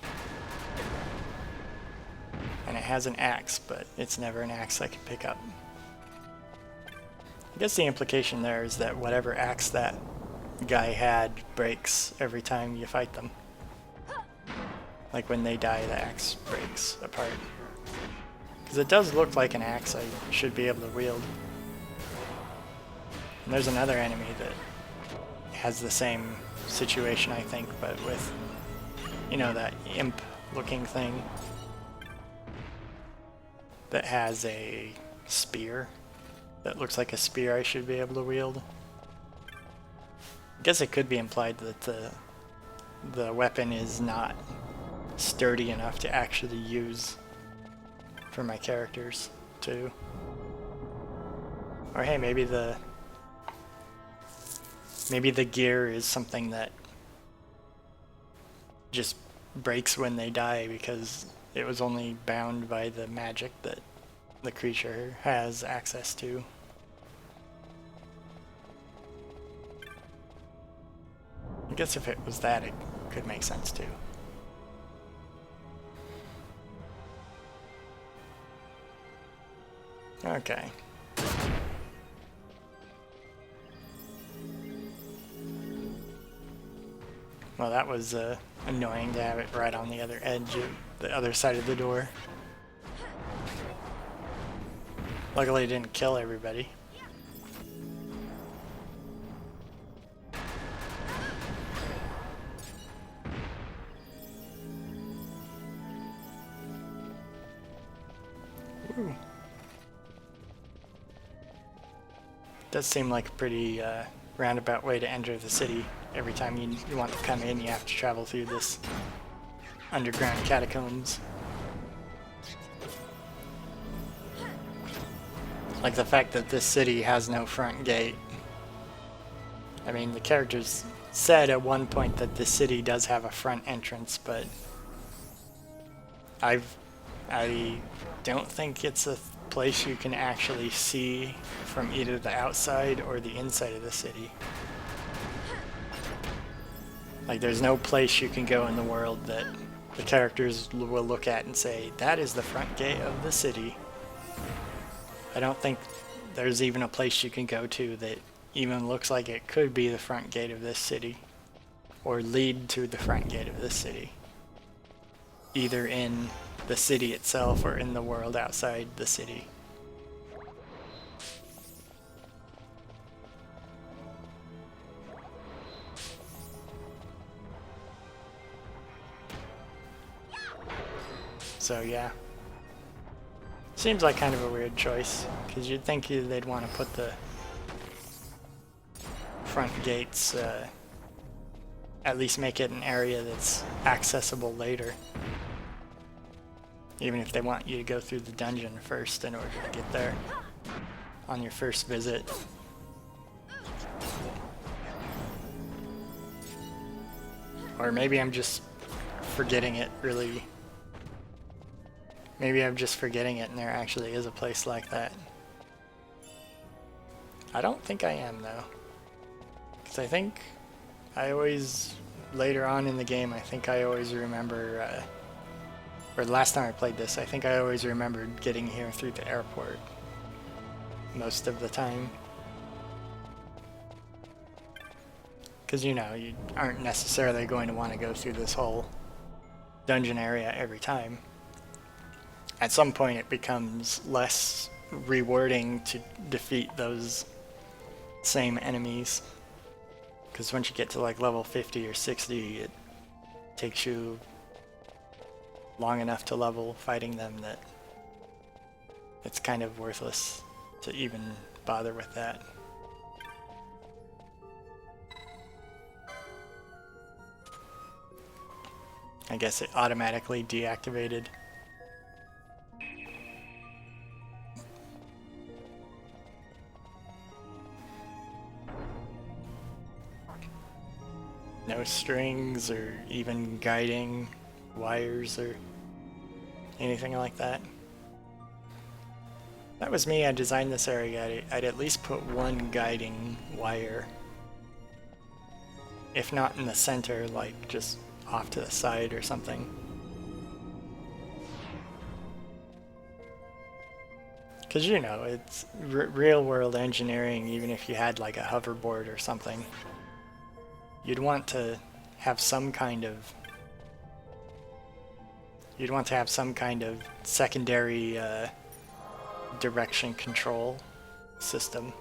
And it has an axe, but it's never an axe I can pick up. I guess the implication there is that whatever axe that guy had breaks every time you fight them. Like when they die, the axe breaks apart. Because it does look like an axe I should be able to wield. And there's another enemy that has the same situation, I think, but with, you know, that imp looking thing that has a spear that looks like a spear I should be able to wield. I guess it could be implied that the weapon is not sturdy enough to actually use for my characters too. Or hey, maybe the gear is something that just breaks when they die because it was only bound by the magic that the creature has access to. I guess if it was that, it could make sense too. Okay. Well, that was annoying to have it right on the other edge of the other side of the door. Luckily it didn't kill everybody. Ooh. Does seem like a pretty roundabout way to enter the city. Every time you want to come in, you have to travel through this underground catacombs. Like the fact that this city has no front gate. I mean, the characters said at one point that the city does have a front entrance, but I don't think it's a place you can actually see from either the outside or the inside of the city. Like, there's no place you can go in the world that the characters will look at and say, that is the front gate of the city. I don't think there's even a place you can go to that even looks like it could be the front gate of this city, or lead to the front gate of this city, either in the city itself or in the world outside the city. So yeah, seems like kind of a weird choice, because you'd think they'd want to put the front gates, at least make it an area that's accessible later, even if they want you to go through the dungeon first in order to get there on your first visit. Or maybe I'm just forgetting it really. Maybe I'm just forgetting it and there actually is a place like that. I don't think I am though. Because I think I always, later on in the game, I think I always remember, or the last time I played this, I think I always remembered getting here through the airport most of the time. Because, you know, you aren't necessarily going to want to go through this whole dungeon area every time. At some point it becomes less rewarding to defeat those same enemies. Because once you get to like level 50 or 60, it takes you long enough to level fighting them that it's kind of worthless to even bother with that. I guess it automatically deactivated. No strings or even guiding wires or anything like that. That was me. I designed this area. I'd at least put one guiding wire. If not in the center, like just off to the side or something. Because, you know, it's real world engineering. Even if you had like a hoverboard or something, you'd want to have some kind of secondary direction control system.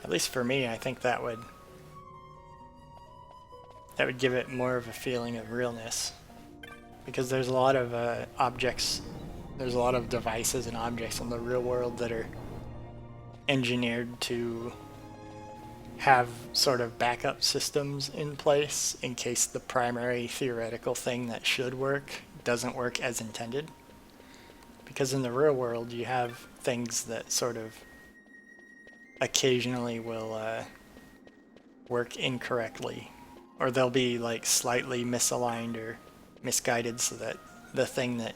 At least for me, I think that would give it more of a feeling of realness, because there's a lot of there's a lot of devices and objects in the real world that are engineered to have sort of backup systems in place in case the primary theoretical thing that should work doesn't work as intended. Because in the real world you have things that sort of occasionally will work incorrectly, or they'll be like slightly misaligned or misguided so that the thing that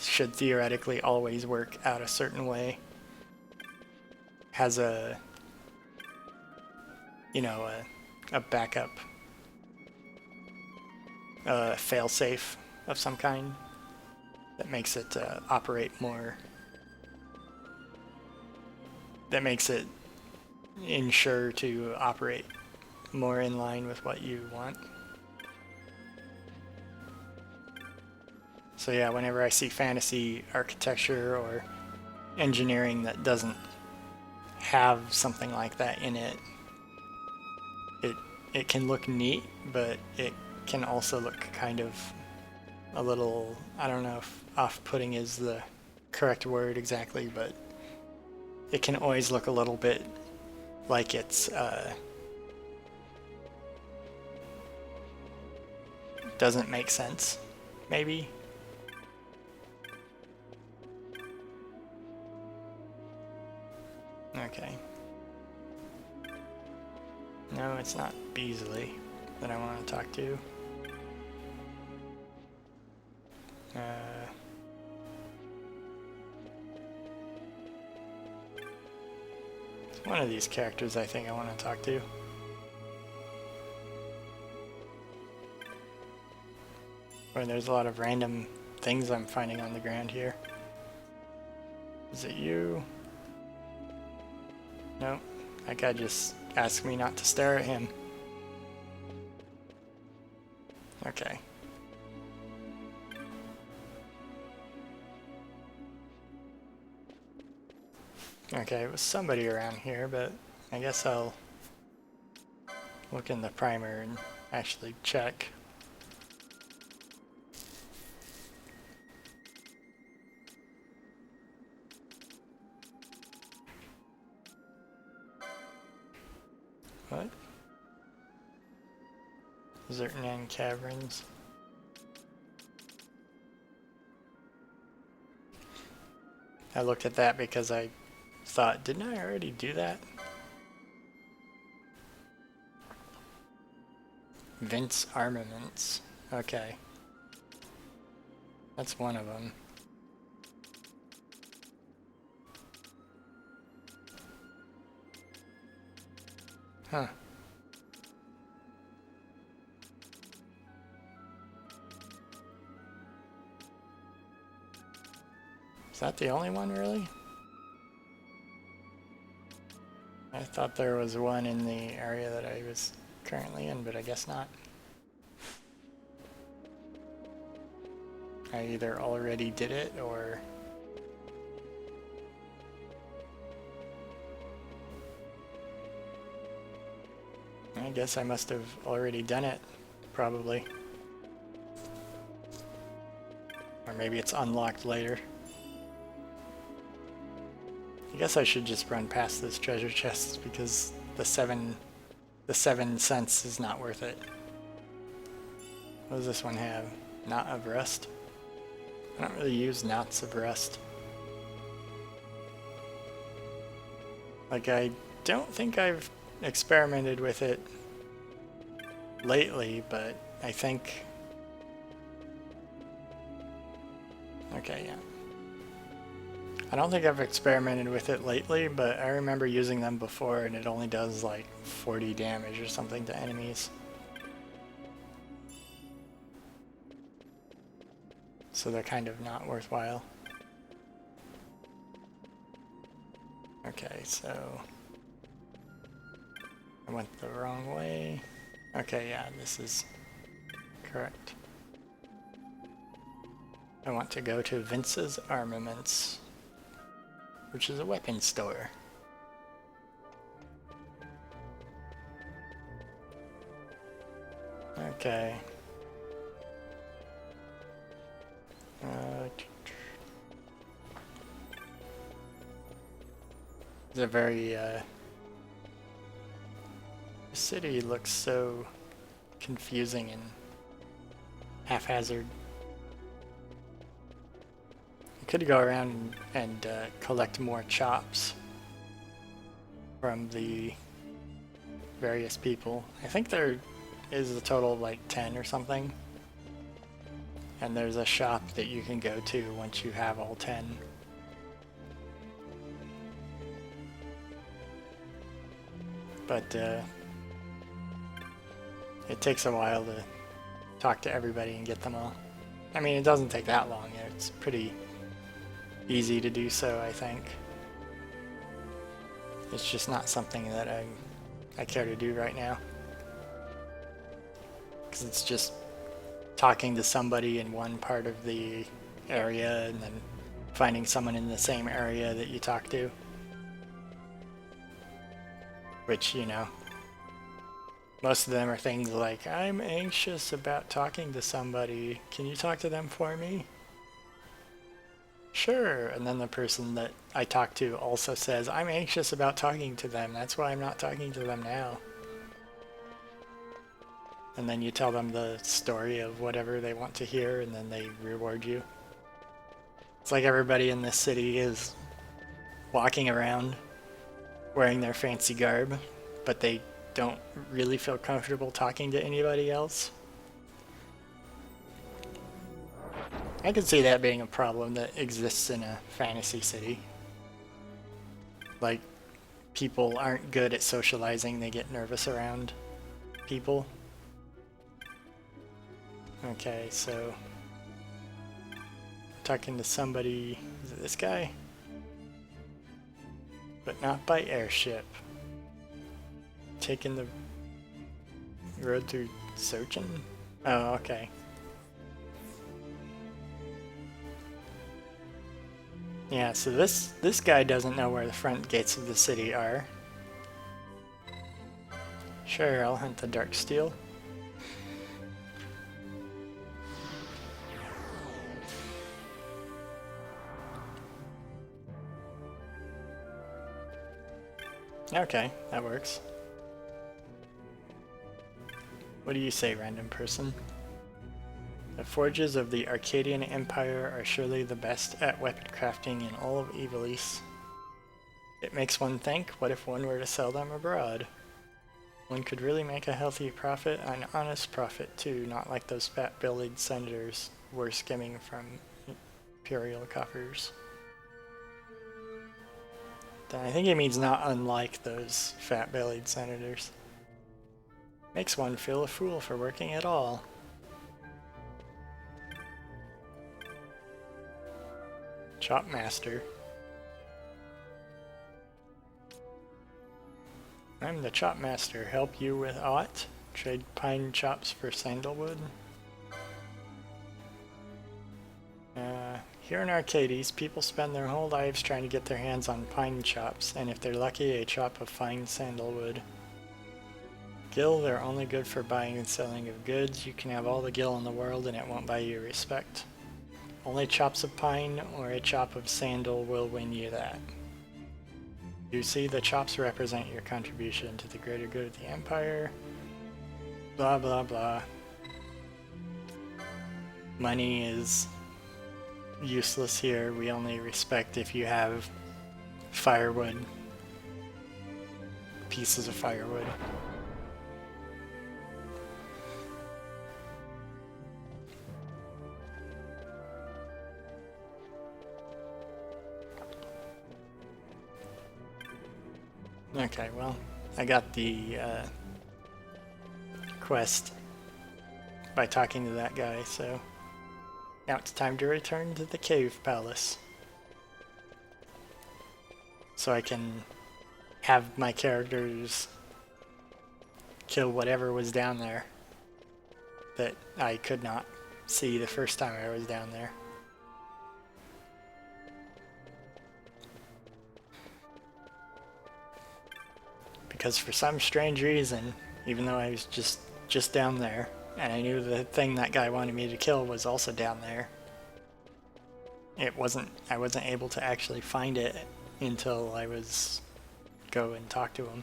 should theoretically always work out a certain way has a, you know, a backup failsafe of some kind that makes it operate more, that makes it ensure to operate more in line with what you want. So yeah, whenever I see fantasy architecture or engineering that doesn't have something like that in it, it can look neat, but it can also look kind of a little, I don't know if off-putting is the correct word exactly, but it can always look a little bit like it's doesn't make sense, maybe. Okay. No, it's not Beasley that I want to talk to. It's one of these characters I think I want to talk to. Boy, there's a lot of random things I'm finding on the ground here. Is it you? No, that guy just asked me not to stare at him. Okay. Okay, it was somebody around here, but I guess I'll look in the primer and actually check. What? Zodiac caverns. I looked at that because I thought, didn't I already do that? Vince Armaments. Okay. That's one of them. Huh. Is that the only one, really? I thought there was one in the area that I was currently in, but I guess not. I either already did it, or... I guess I must have already done it, probably. Or maybe it's unlocked later. I guess I should just run past this treasure chest because the 7 cents is not worth it. What does this one have? Knot of Rust? I don't really use knots of rust. Like, I don't think I've experimented with it lately, but I think... Okay, yeah. I don't think I've experimented with it lately, but I remember using them before and it only does like 40 damage or something to enemies. So they're kind of not worthwhile. Okay, so... I went the wrong way. Okay, yeah, this is correct. I want to go to Vince's Armaments, which is a weapon store. Okay. It's a very, the city looks so confusing and haphazard. You could go around and collect more chops from the various people. I think there is a total of like 10 or something. And there's a shop that you can go to once you have all 10. But it takes a while to talk to everybody and get them all. I mean, it doesn't take that long. It's pretty easy to do so, I think. It's just not something that I care to do right now. Because it's just talking to somebody in one part of the area and then finding someone in the same area that you talk to. Which, you know, most of them are things like, I'm anxious about talking to somebody. Can you talk to them for me? Sure. And then the person that I talk to also says, I'm anxious about talking to them. That's why I'm not talking to them now. And then you tell them the story of whatever they want to hear, and then they reward you. It's like everybody in this city is walking around wearing their fancy garb, but they don't really feel comfortable talking to anybody else. I can see that being a problem that exists in a fantasy city. Like, people aren't good at socializing, they get nervous around people. Okay, so talking to somebody. Is it this guy? But not by airship. Taking the road through Sochin? Oh, okay. Yeah, so this guy doesn't know where the front gates of the city are. Sure, I'll hunt the dark steel. Okay, that works. What do you say, random person? The forges of the Arcadian Empire are surely the best at weapon crafting in all of Ivalice. It makes one think, what if one were to sell them abroad? One could really make a healthy profit, an honest profit too, not like those fat-bellied senators were skimming from imperial coffers. I think he means not unlike those fat-bellied senators. Makes one feel a fool for working at all. Chop master. I'm the chop master. Help you with aught? Trade pine chops for sandalwood? Here in Arcades, people spend their whole lives trying to get their hands on pine chops, and if they're lucky, a chop of fine sandalwood. Gil, they're only good for buying and selling of goods. You can have all the gil in the world and it won't buy you respect. Only chops of pine or a chop of sandal will win you that. You see, the chops represent your contribution to the greater good of the Empire. Blah blah blah. Money is useless here. We only respect if you have firewood. Pieces of firewood. Okay, well, I got the quest by talking to that guy, so now it's time to return to the cave palace. So I can have my characters kill whatever was down there that I could not see the first time I was down there. Because for some strange reason, even though I was just down there, and I knew the thing that guy wanted me to kill was also down there, I wasn't able to actually find it until I was go and talk to him.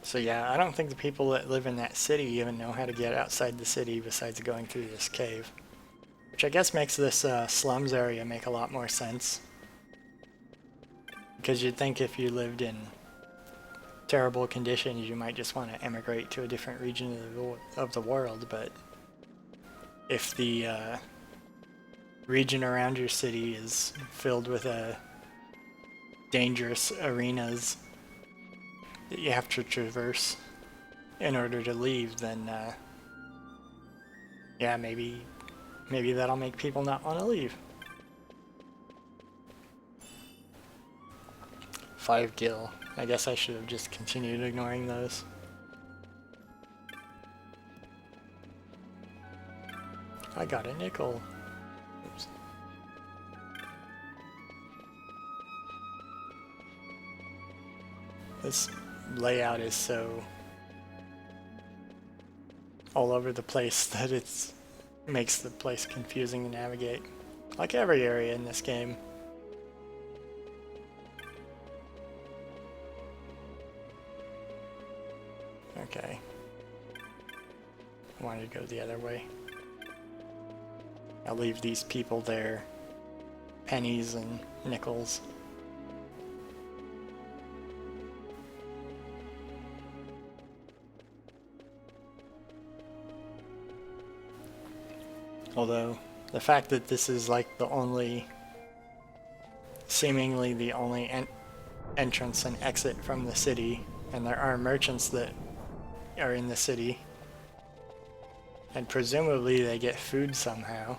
So yeah, I don't think the people that live in that city even know how to get outside the city besides going through this cave. Which I guess makes this slums area make a lot more sense. Because you'd think if you lived in terrible conditions, you might just want to emigrate to a different region of the world, but if the region around your city is filled with dangerous arenas that you have to traverse in order to leave, then yeah, maybe that'll make people not want to leave. 5 gil. I guess I should have just continued ignoring those. I got a nickel. Oops. This layout is so all over the place that it makes the place confusing to navigate. Like every area in this game. Okay. I wanted to go the other way. I'll leave these people their pennies and nickels. Although, the fact that this is like the only, seemingly the only entrance and exit from the city, and there are merchants that are in the city, And presumably they get food somehow.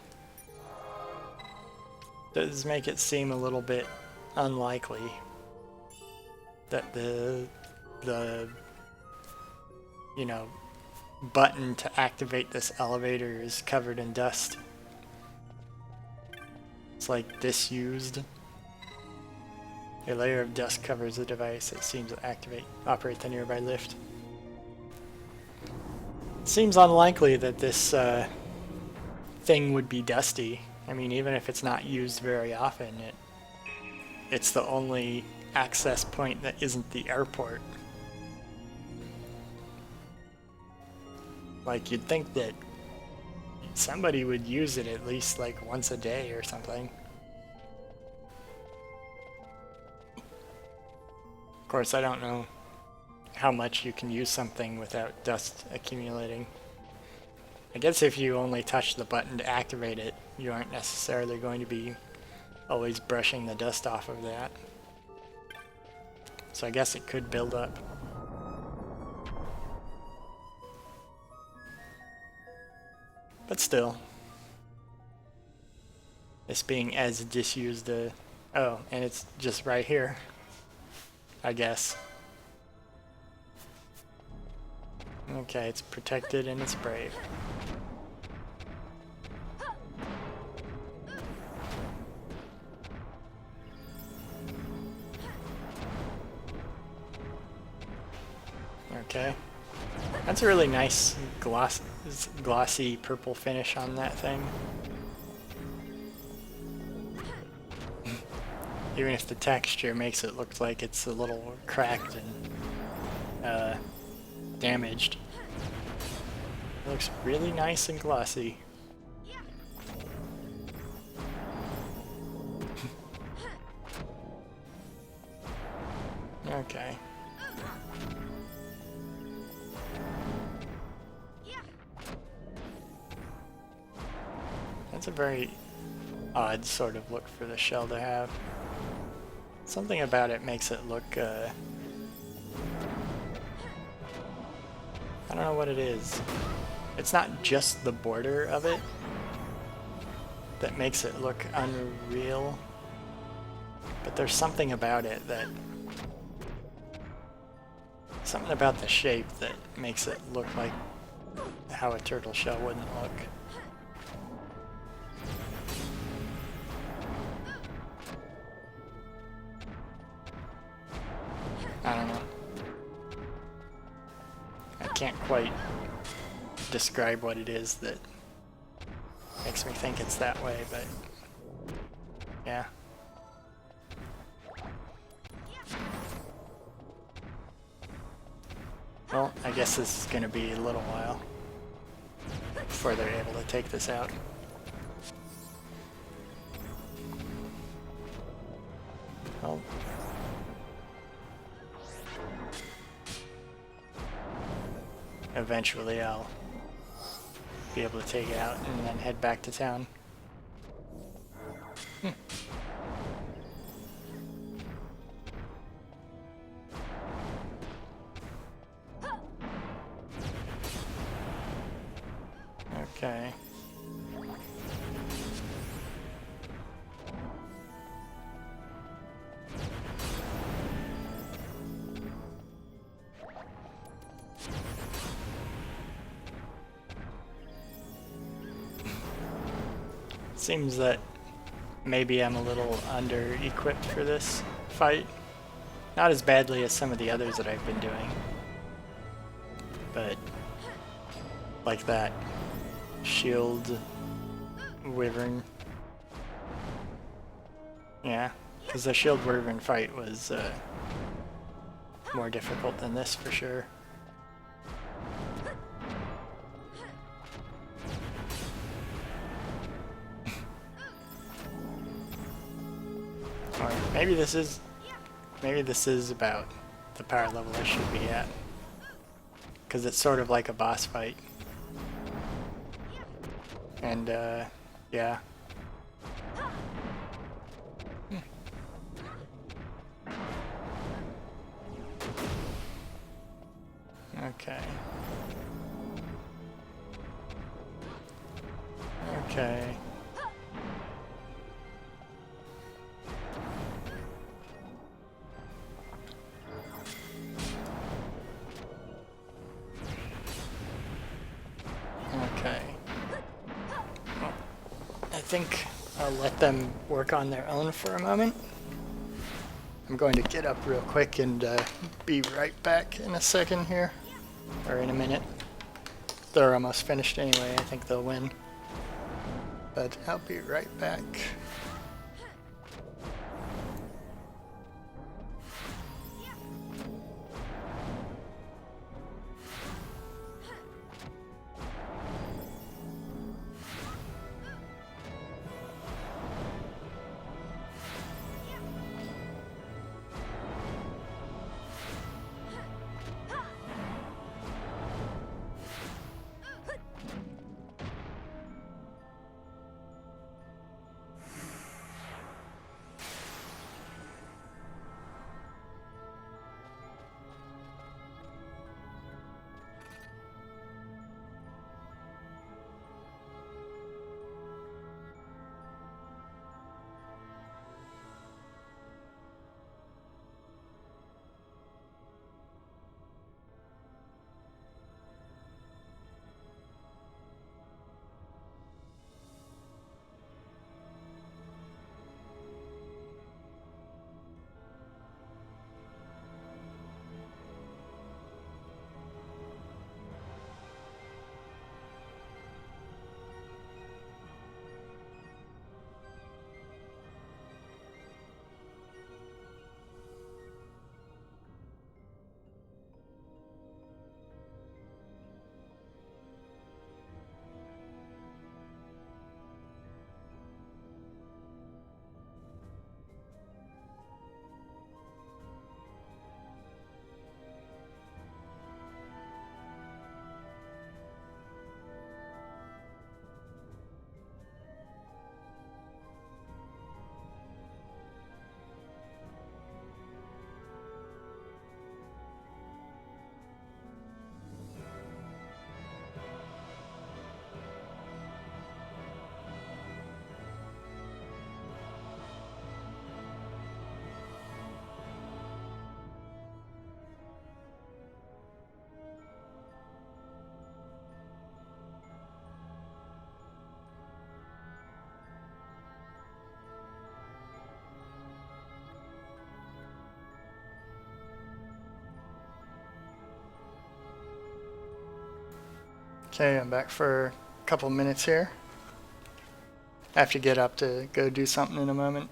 Does make it seem a little bit unlikely that the you know, button to activate this elevator is covered in dust. It's like disused. A layer of dust covers the device. It seems to operate the nearby lift. It seems unlikely that this thing would be dusty. I mean, even if it's not used very often, it's the only access point that isn't the airport. Like, you'd think that somebody would use it at least like once a day or something. Of course, I don't know how much you can use something without dust accumulating. I guess if you only touch the button to activate it, you aren't necessarily going to be always brushing the dust off of that. So I guess it could build up. But still, this being as disused oh, and it's just right here, I guess. Okay, it's protected and it's brave. Okay. That's a really nice glossy purple finish on that thing. Even if the texture makes it look like it's a little cracked and damaged. It looks really nice and glossy. Okay. That's a very odd sort of look for the shell to have. Something about it makes it look, I don't know what it is. It's not just the border of it that makes it look unreal, but there's something about it that... something about the shape that makes it look like how a turtle shell wouldn't look. I don't know. I can't quite describe what it is that makes me think it's that way, but yeah. Well, I guess this is going to be a little while before they're able to take this out. Well, eventually I'll be able to take it out and then head back to town. Okay. Seems that maybe I'm a little under-equipped for this fight. Not as badly as some of the others that I've been doing. But like that shield wyvern. Yeah, because the shield wyvern fight was more difficult than this for sure. Or maybe this is about the power level I should be at. Because it's sort of like a boss fight. And, yeah. Okay. Okay. Okay. Well, I think I'll let them work on their own for a moment. I'm going to get up real quick and be right back in a second here. Or in a minute. They're almost finished anyway. I think they'll win. But I'll be right back. Okay, I'm back for a couple minutes here. I have to get up to go do something in a moment.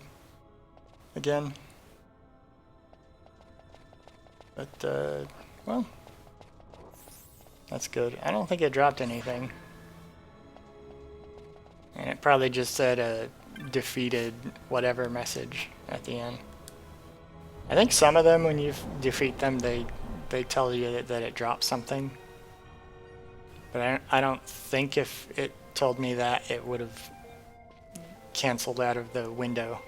Again. But, well, that's good. I don't think it dropped anything. And it probably just said a defeated whatever message at the end. I think some of them, when you defeat them, they tell you that it drops something. But I don't think if it told me that, it would have canceled out of the window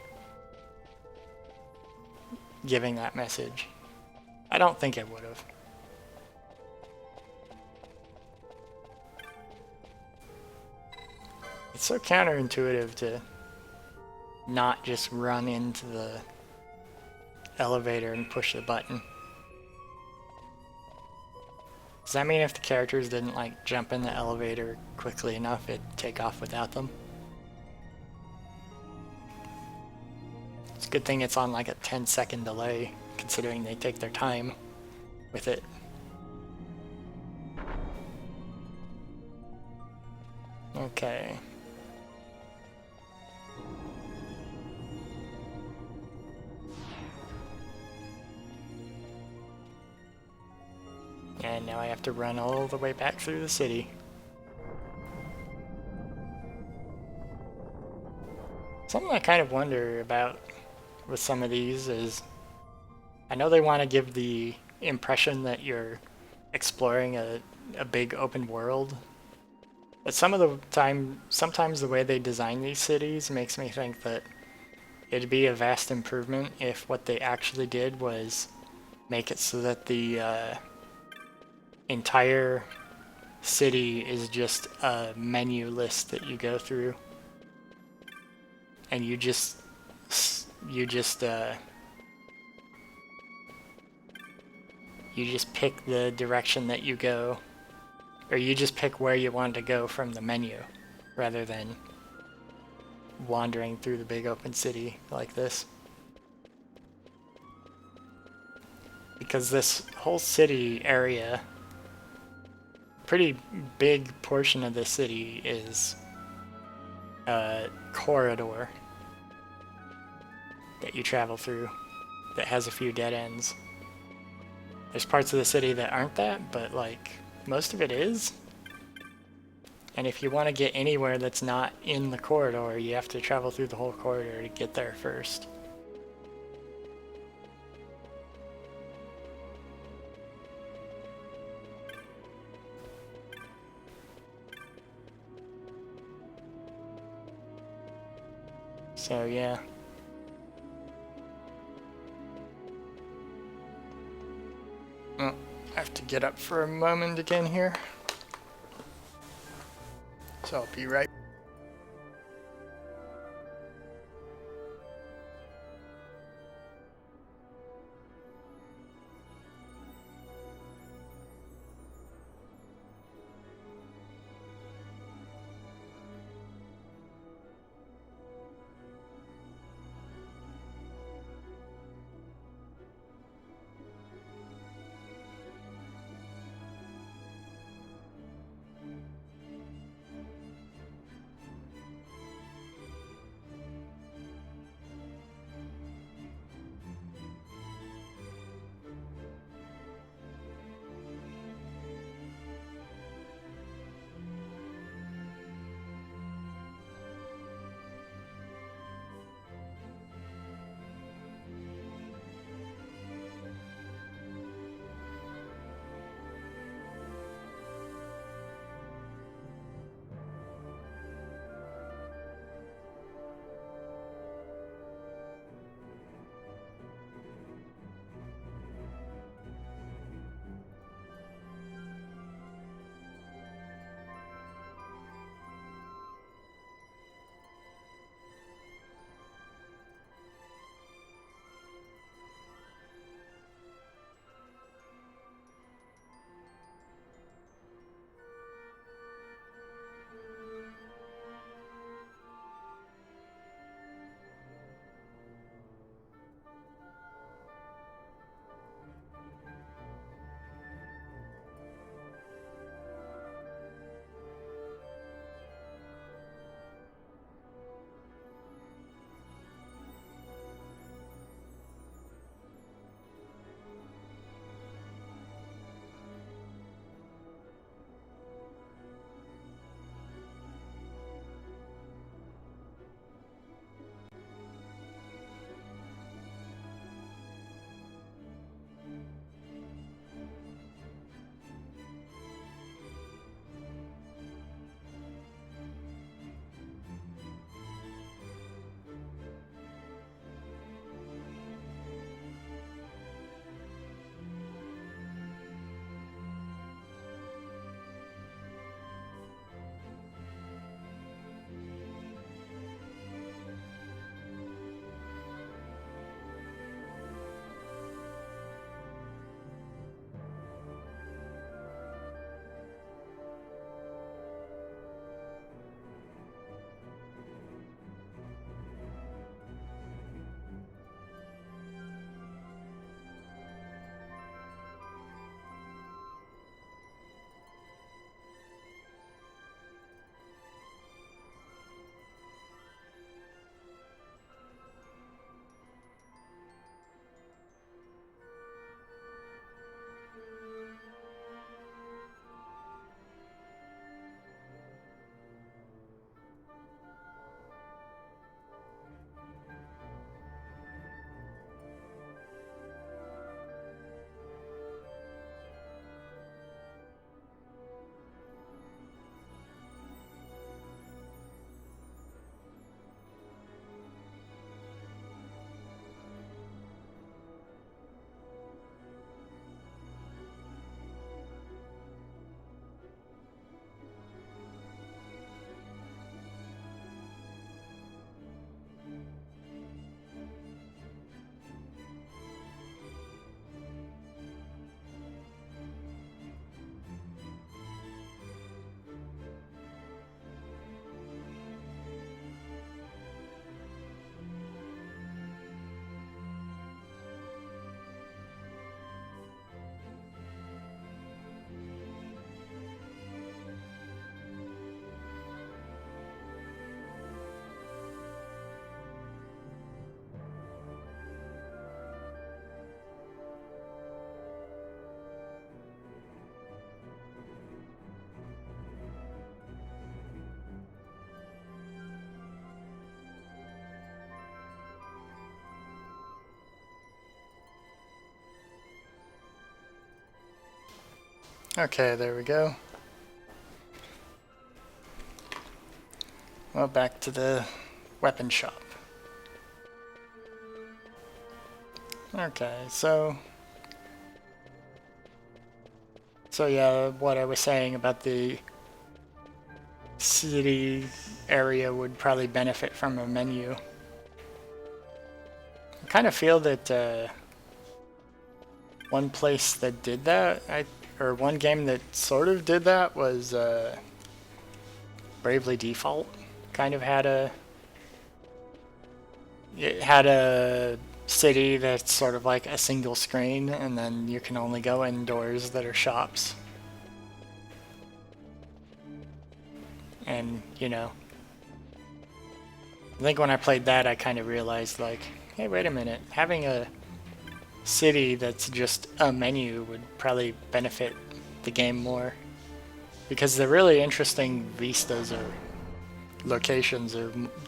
giving that message. I don't think it would have. It's so counterintuitive to not just run into the elevator and push the button. Does that mean if the characters didn't like jump in the elevator quickly enough, it'd take off without them? It's a good thing it's on like a 10-second delay, considering they take their time with it. Okay. And now I have to run all the way back through the city. Something I kind of wonder about with some of these is, I know they want to give the impression that you're exploring a big open world, but sometimes the way they design these cities makes me think that it'd be a vast improvement if what they actually did was make it so that the entire city is just a menu list that you go through, and you just pick the direction that you go, or you just pick where you want to go from the menu, rather than wandering through the big open city like this. Because this whole city area, pretty big portion of the city is a corridor that you travel through that has a few dead ends. There's parts of the city that aren't that, but like most of it is. And if you want to get anywhere that's not in the corridor, you have to travel through the whole corridor to get there first. So yeah. Well, I have to get up for a moment again here. So I'll be right. Okay, there we go. Well, back to the weapon shop. Okay, so yeah, what I was saying about the city area would probably benefit from a menu. I kind of feel that one place that did that, or one game that sort of did that was Bravely Default. Kind of had a city that's sort of like a single screen, and then you can only go indoors that are shops. And, you know, I think when I played that, I kind of realized, like, hey, wait a minute, having a city that's just a menu would probably benefit the game more. Because the really interesting vistas or locations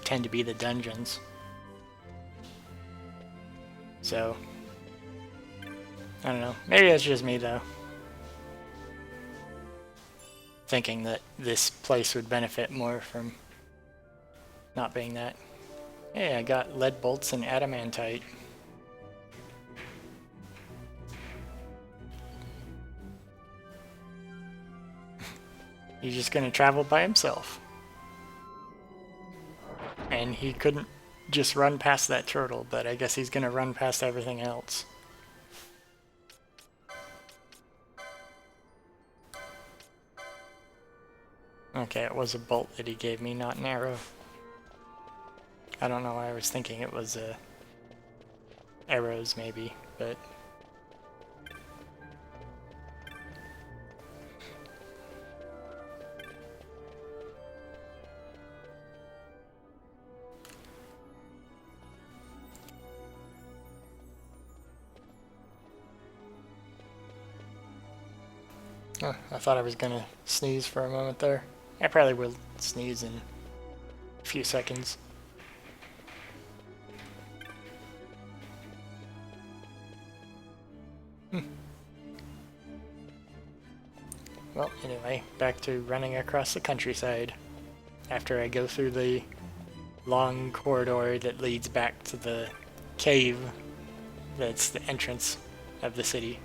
tend to be the dungeons. So, I don't know. Maybe it's just me, though. Thinking that this place would benefit more from not being that. Hey, I got lead bolts and adamantite. He's just gonna travel by himself. And he couldn't just run past that turtle, but I guess he's gonna run past everything else. Okay, it was a bolt that he gave me, not an arrow. I don't know why I was thinking it was arrows maybe, but... Oh, I thought I was gonna sneeze for a moment there. I probably will sneeze in a few seconds. Well, anyway, back to running across the countryside after I go through the long corridor that leads back to the cave that's the entrance of the city.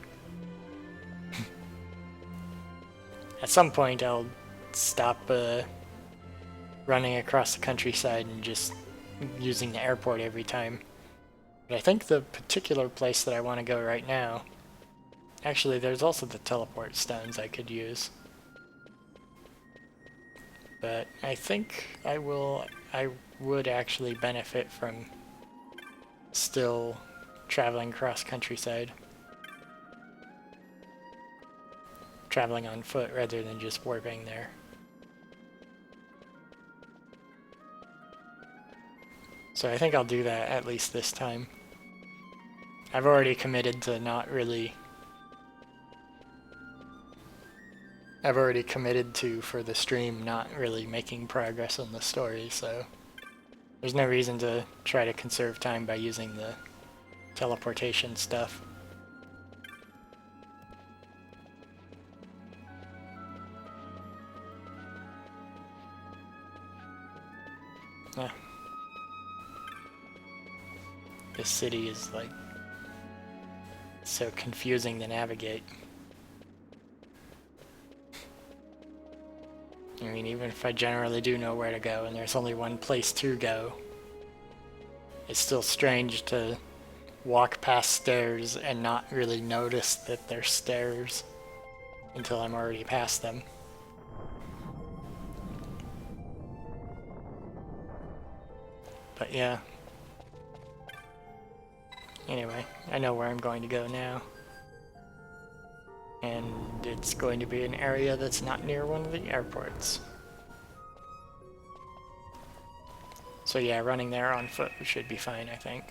At some point I'll stop running across the countryside and just using the airport every time. But I think the particular place that I want to go right now... Actually, there's also the teleport stones I could use. But I think I would actually benefit from still traveling across countryside. Traveling on foot rather than just warping there. So I think I'll do that at least this time. I've already committed to not really... I've already committed to, for the stream, not really making progress on the story, so... There's no reason to try to conserve time by using the teleportation stuff. Ah. This city is, like, so confusing to navigate. I mean, even if I generally do know where to go and there's only one place to go, it's still strange to walk past stairs and not really notice that they're stairs until I'm already past them. But yeah. Anyway, I know where I'm going to go now. And it's going to be an area that's not near one of the airports. So yeah, running there on foot should be fine, I think.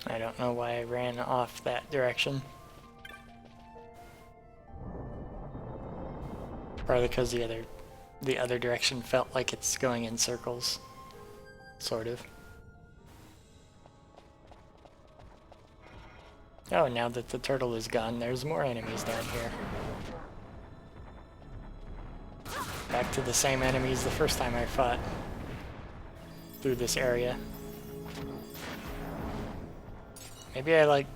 I don't know why I ran off that direction. Probably because the other direction felt like it's going in circles. Sort of. Oh, now that the turtle is gone, there's more enemies down here. Back to the same enemies the first time I fought through this area. Maybe I like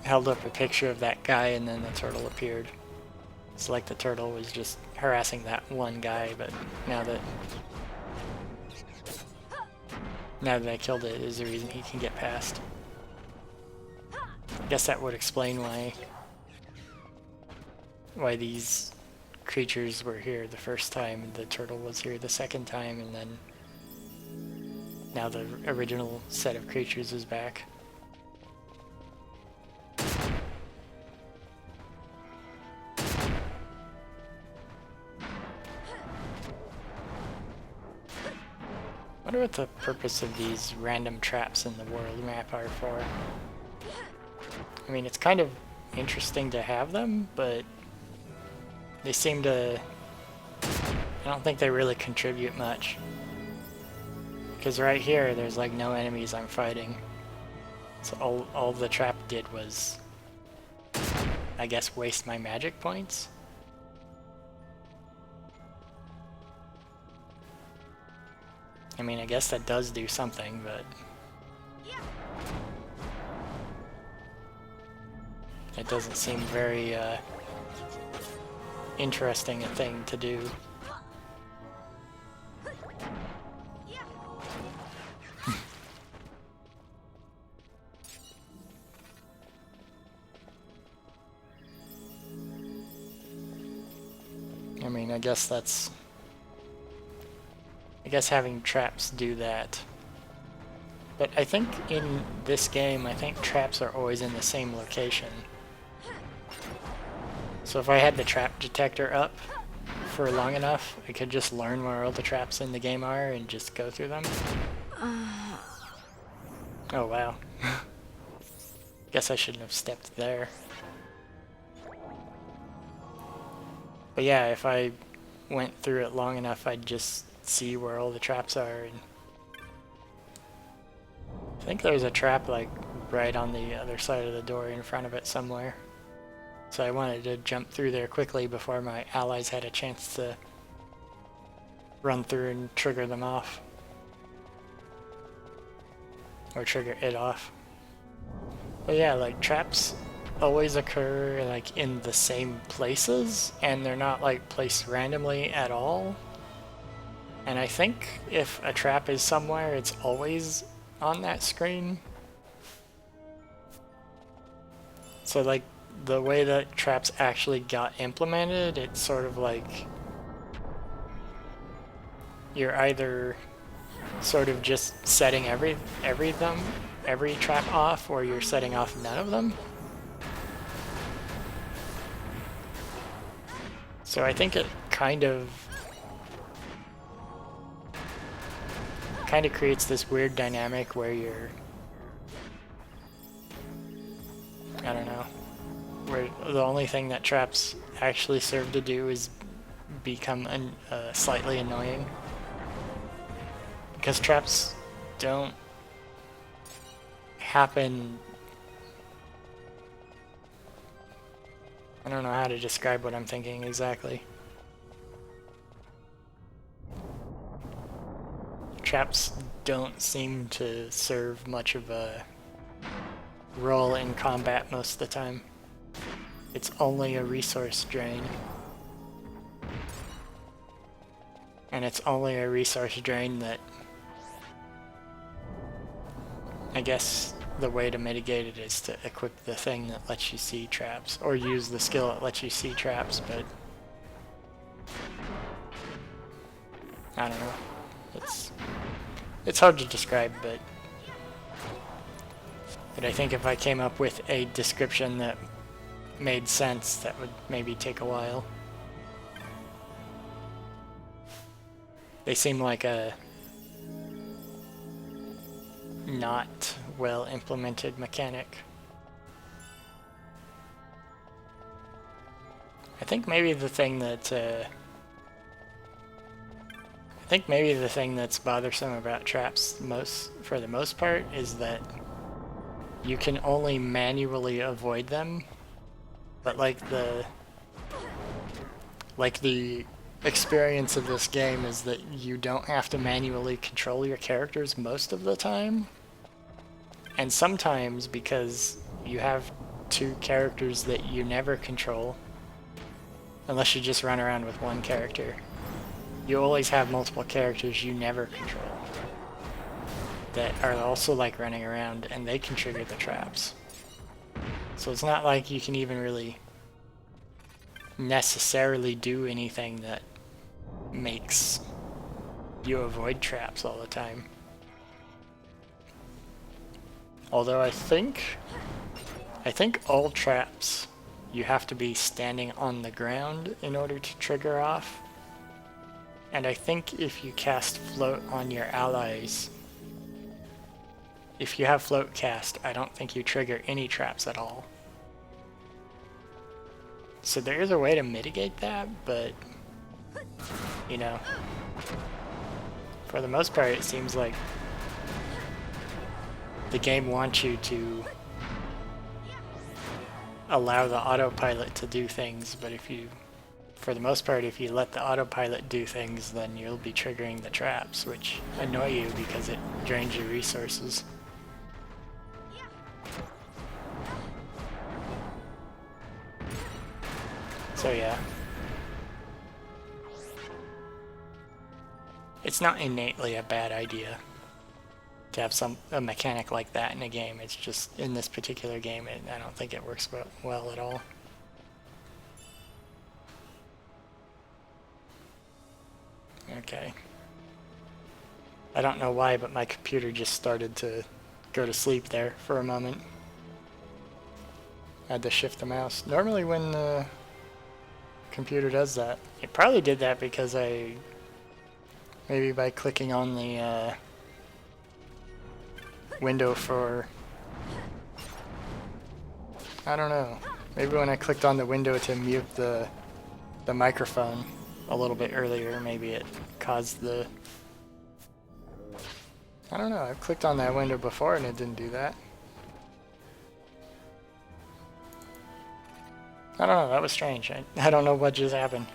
held up a picture of that guy and then the turtle appeared. It's like the turtle was just harassing that one guy, but now that I killed it is the reason he can get past. I guess that would explain why these creatures were here the first time and the turtle was here the second time, and then now the original set of creatures is back. I wonder what the purpose of these random traps in the world map are for. I mean, it's kind of interesting to have them, but they seem to... I don't think they really contribute much. Because right here, there's like no enemies I'm fighting. So all the trap did was, I guess, waste my magic points. I mean, I guess that does do something, but... it doesn't seem very, interesting a thing to do. I mean, I guess that's... I guess having traps do that. But I think in this game, I think traps are always in the same location. So if I had the trap detector up for long enough, I could just learn where all the traps in the game are and just go through them. Oh wow. Guess I shouldn't have stepped there. But yeah, if I went through it long enough, I'd just see where all the traps are. And I think there's a trap like right on the other side of the door in front of it somewhere. So I wanted to jump through there quickly before my allies had a chance to run through and trigger them off. Or trigger it off. But yeah, like traps always occur like in the same places, and they're not like placed randomly at all. And I think if a trap is somewhere, it's always on that screen. So like the way that traps actually got implemented, it's sort of like you're either sort of just setting every trap off, or you're setting off none of them. So I think it kind of creates this weird dynamic where you're, I don't know, where the only thing that traps actually serve to do is become slightly annoying. Because traps don't happen... I don't know how to describe what I'm thinking exactly. Traps don't seem to serve much of a role in combat most of the time. It's only a resource drain. And it's only a resource drain that... I guess the way to mitigate it is to equip the thing that lets you see traps, or use the skill that lets you see traps, but... I don't know. It's hard to describe, but I think if I came up with a description that made sense, that would maybe take a while. They seem like a not well implemented mechanic. I think maybe the thing that that's bothersome about traps for the most part is that you can only manually avoid them, but like the experience of this game is that you don't have to manually control your characters most of the time. And sometimes, because you have two characters that you never control, unless you just run around with one character, you always have multiple characters you never control that are also like running around, and they can trigger the traps. So it's not like you can even really necessarily do anything that makes you avoid traps all the time. Although I think all traps you have to be standing on the ground in order to trigger off. And I think if you cast float on your allies, if you have float cast, I don't think you trigger any traps at all. So there is a way to mitigate that, but you know, for the most part it seems like the game wants you to allow the autopilot to do things, but for the most part, if you let the autopilot do things, then you'll be triggering the traps, which annoy you because it drains your resources. So yeah. It's not innately a bad idea to have a mechanic like that in a game. It's just, in this particular game, I don't think it works well at all. Okay. I don't know why, but my computer just started to go to sleep there for a moment. I had to shift the mouse. Normally when the computer does that, it probably did that because maybe by clicking on the window for, I don't know, maybe when I clicked on the window to mute the microphone a little bit earlier, maybe it caused the, I don't know, I've clicked on that window before and it didn't do that. I don't know, that was strange. I don't know what just happened.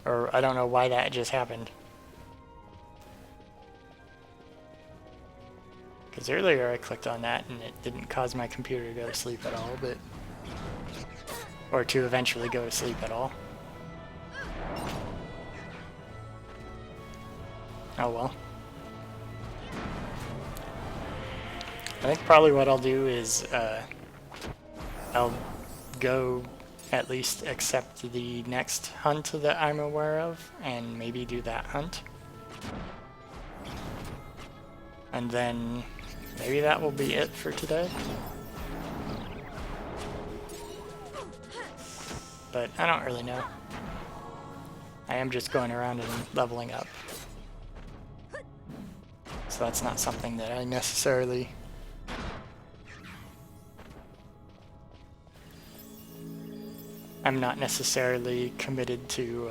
Or I don't know why that just happened. Because earlier I clicked on that and it didn't cause my computer to go to sleep at all, but... or to eventually go to sleep at all. Oh well. I think probably what I'll do is I'll go at least accept the next hunt that I'm aware of and maybe do that hunt. And then maybe that will be it for today. But I don't really know. I am just going around and leveling up. So that's not something that I necessarily... I'm not necessarily committed to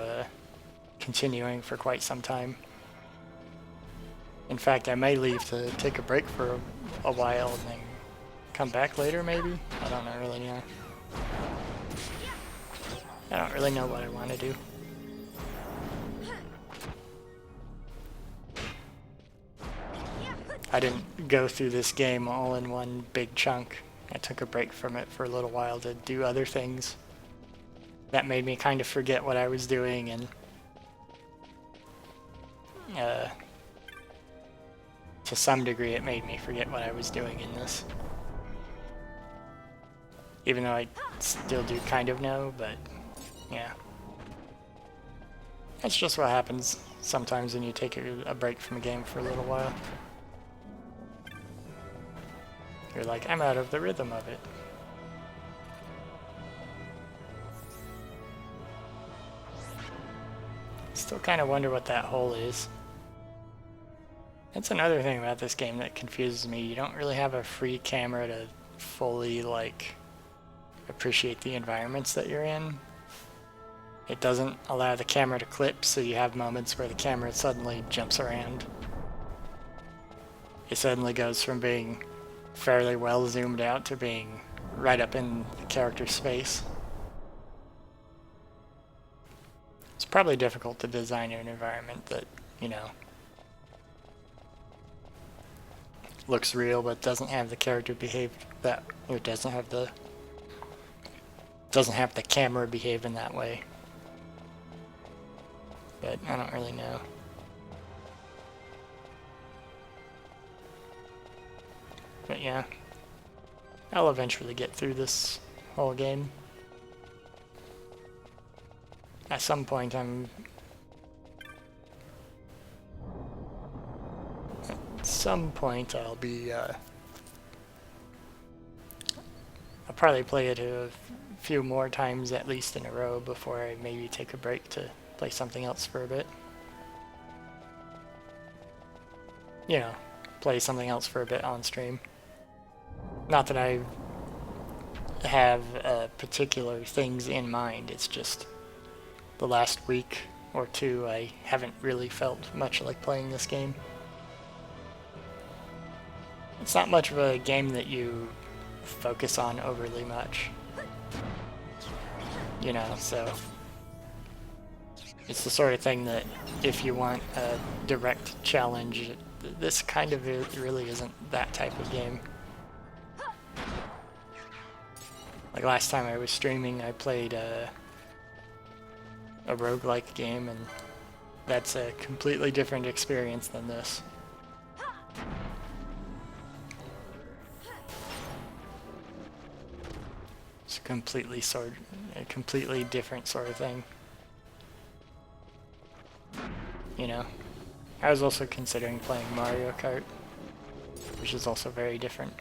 continuing for quite some time. In fact, I may leave to take a break for a while and then come back later, maybe? I don't really know. I don't really know what I want to do. I didn't go through this game all in one big chunk. I took a break from it for a little while to do other things. That made me kind of forget what I was doing, and to some degree it made me forget what I was doing in this. Even though I still do kind of know, but yeah. That's just what happens sometimes when you take a break from a game for a little while. You're like, I'm out of the rhythm of it. Still kind of wonder what that hole is. That's another thing about this game that confuses me. You don't really have a free camera to fully, like, appreciate the environments that you're in. It doesn't allow the camera to clip, so you have moments where the camera suddenly jumps around. It suddenly goes from being fairly well zoomed out to being right up in the character's face. It's probably difficult to design an environment that, you know, looks real but doesn't have the character behave that, or doesn't have the camera behave in that way. But I don't really know. But yeah, I'll eventually get through this whole game. At some point I'll be, I'll probably play it a few more times at least in a row before I maybe take a break to play something else for a bit. You know, play something else for a bit on stream. Not that I have particular things in mind, it's just the last week or two I haven't really felt much like playing this game. It's not much of a game that you focus on overly much. You know, so it's the sort of thing that if you want a direct challenge, this kind of really isn't that type of game. Like last time I was streaming, I played a roguelike game, and that's a completely different experience than this. It's a completely different sort of thing. You know, I was also considering playing Mario Kart, which is also very different.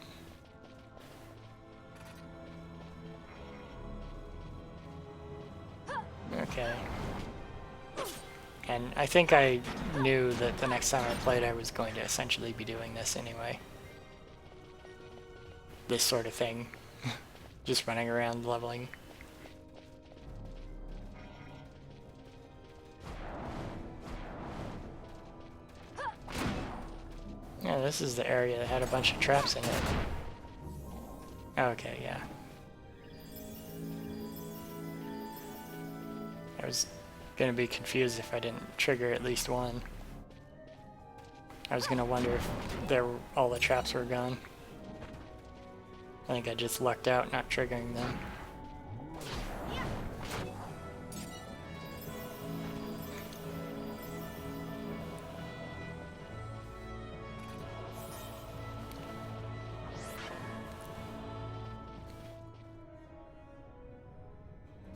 Okay. And I think I knew that the next time I played I was going to essentially be doing this anyway. This sort of thing. Just running around leveling. Yeah, this is the area that had a bunch of traps in it. Okay, yeah. I was gonna be confused if I didn't trigger at least one. I was gonna wonder if all the traps were gone. I think I just lucked out not triggering them.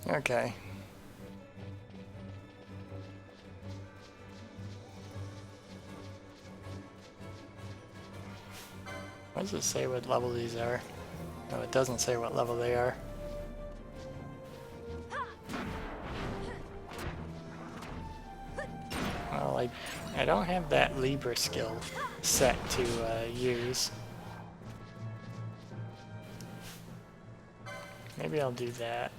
Okay. What does it say what level these are? No, it doesn't say what level they are. Well, I don't have that Libra skill set to use. Maybe I'll do that.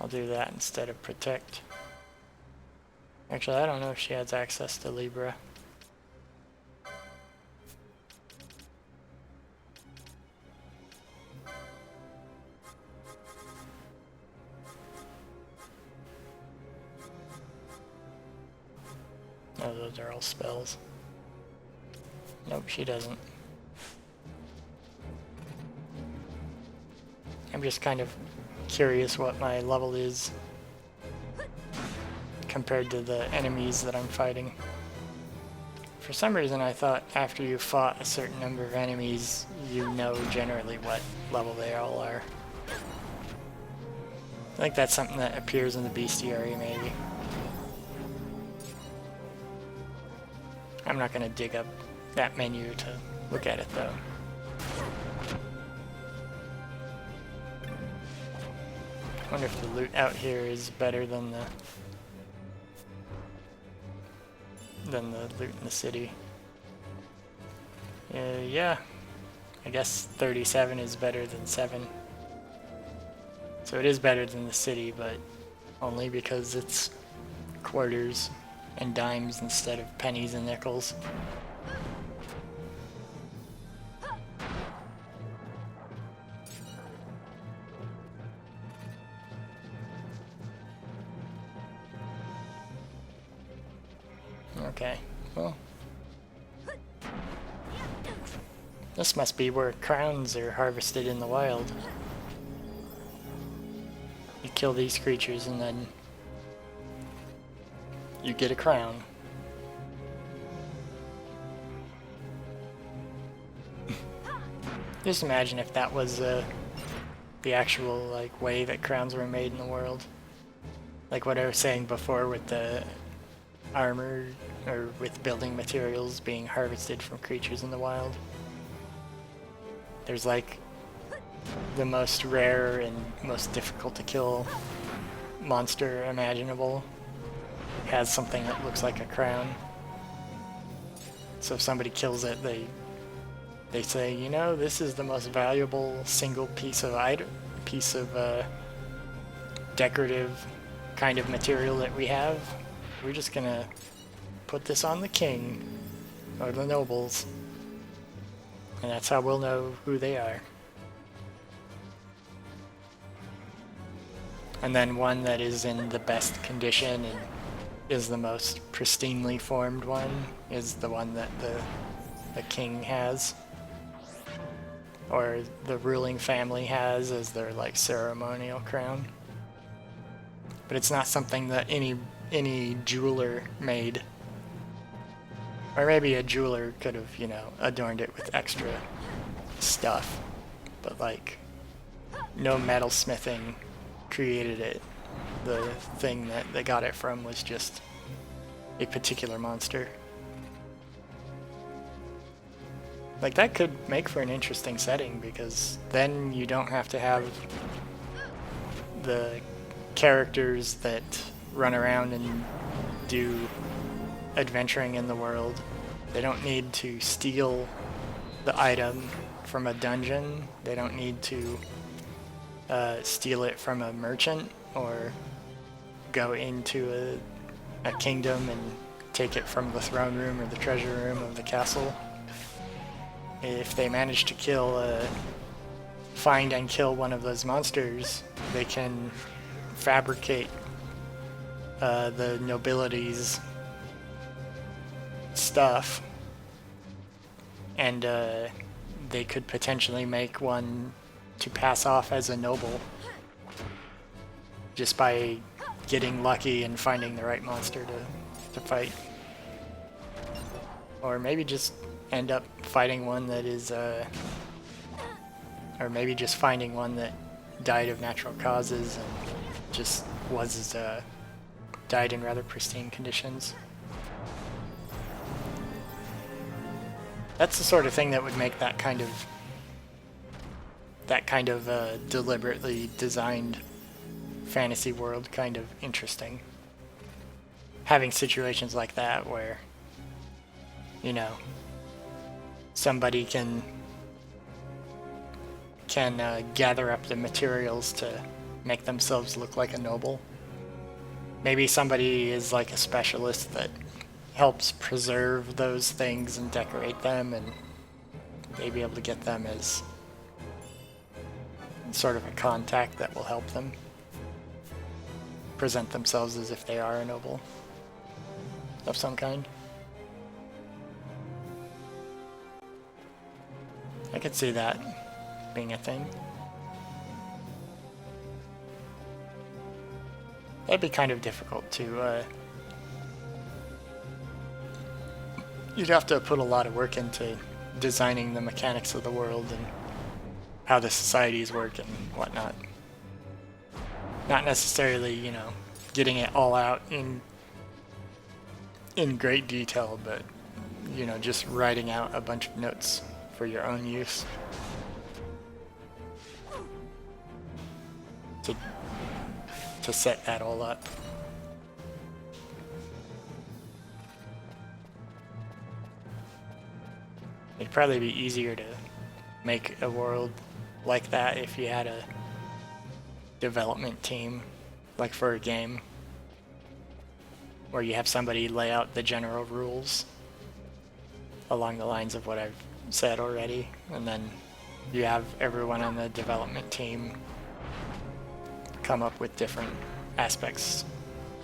I'll do that instead of Protect. Actually, I don't know if she has access to Libra. Oh, those are all spells. Nope, she doesn't. I'm just kind of curious what my level is compared to the enemies that I'm fighting. For some reason I thought after you fought a certain number of enemies, you know generally what level they all are. I think that's something that appears in the bestiary maybe. I'm not going to dig up that menu to look at it though. I wonder if the loot out here is better than the than the loot in the city. Yeah, I guess 37 is better than 7. So it is better than the city, but only because it's quarters and dimes instead of pennies and nickels. Okay, well, this must be where crowns are harvested in the wild. You kill these creatures and then you get a crown. Just imagine if that was the actual like way that crowns were made in the world. Like what I was saying before with the armor or with building materials being harvested from creatures in the wild. There's like the most rare and most difficult to kill monster imaginable has something that looks like a crown. So if somebody kills it, they say, you know, this is the most valuable single piece of decorative kind of material that we have. We're just gonna put this on the king or the nobles, and that's how we'll know who they are. And then one that is in the best condition and is the most pristinely formed one is the one that the king has, or the ruling family has as their like ceremonial crown. But it's not something that any jeweler made. Or maybe a jeweler could have, you know, adorned it with extra stuff. But like, no metalsmithing created it. The thing that they got it from was just a particular monster. Like, that could make for an interesting setting, because then you don't have to have the characters that run around and do adventuring in the world. They don't need to steal the item from a dungeon. They don't need to steal it from a merchant or go into a kingdom and take it from the throne room or the treasure room of the castle. If they manage to find and kill one of those monsters, they can fabricate the nobility's stuff, and they could potentially make one to pass off as a noble just by getting lucky and finding the right monster to fight. Or maybe just end up fighting one that is or maybe just finding one that died of natural causes and just died in rather pristine conditions. That's the sort of thing that would make that kind of deliberately designed fantasy world kind of interesting. Having situations like that where, you know, somebody can gather up the materials to make themselves look like a noble. Maybe somebody is like a specialist that helps preserve those things and decorate them, and may be able to get them as sort of a contact that will help them present themselves as if they are a noble of some kind. I could see that being a thing. That'd be kind of difficult to you'd have to put a lot of work into designing the mechanics of the world and how the societies work and whatnot. Not necessarily, you know, getting it all out in great detail, but, you know, just writing out a bunch of notes for your own use. To set that all up. It'd probably be easier to make a world like that if you had a development team, like for a game, where you have somebody lay out the general rules along the lines of what I've said already, and then you have everyone on the development team come up with different aspects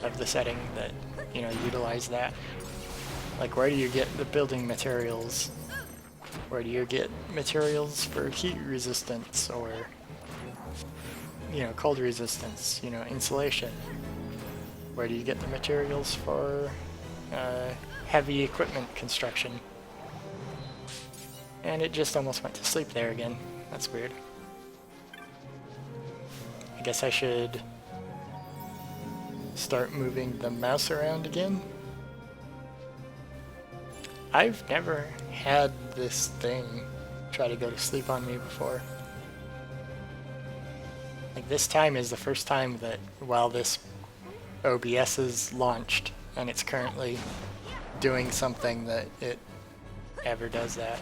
of the setting that, you know, utilize that. Like, where do you get the building materials? Where do you get materials for heat resistance or, you know, cold resistance, you know, insulation? Where do you get the materials for heavy equipment construction? And it just almost went to sleep there again. That's weird. I guess I should start moving the mouse around again. I've never had this thing try to go to sleep on me before. Like, this time is the first time that while this OBS is launched and it's currently doing something that it ever does that.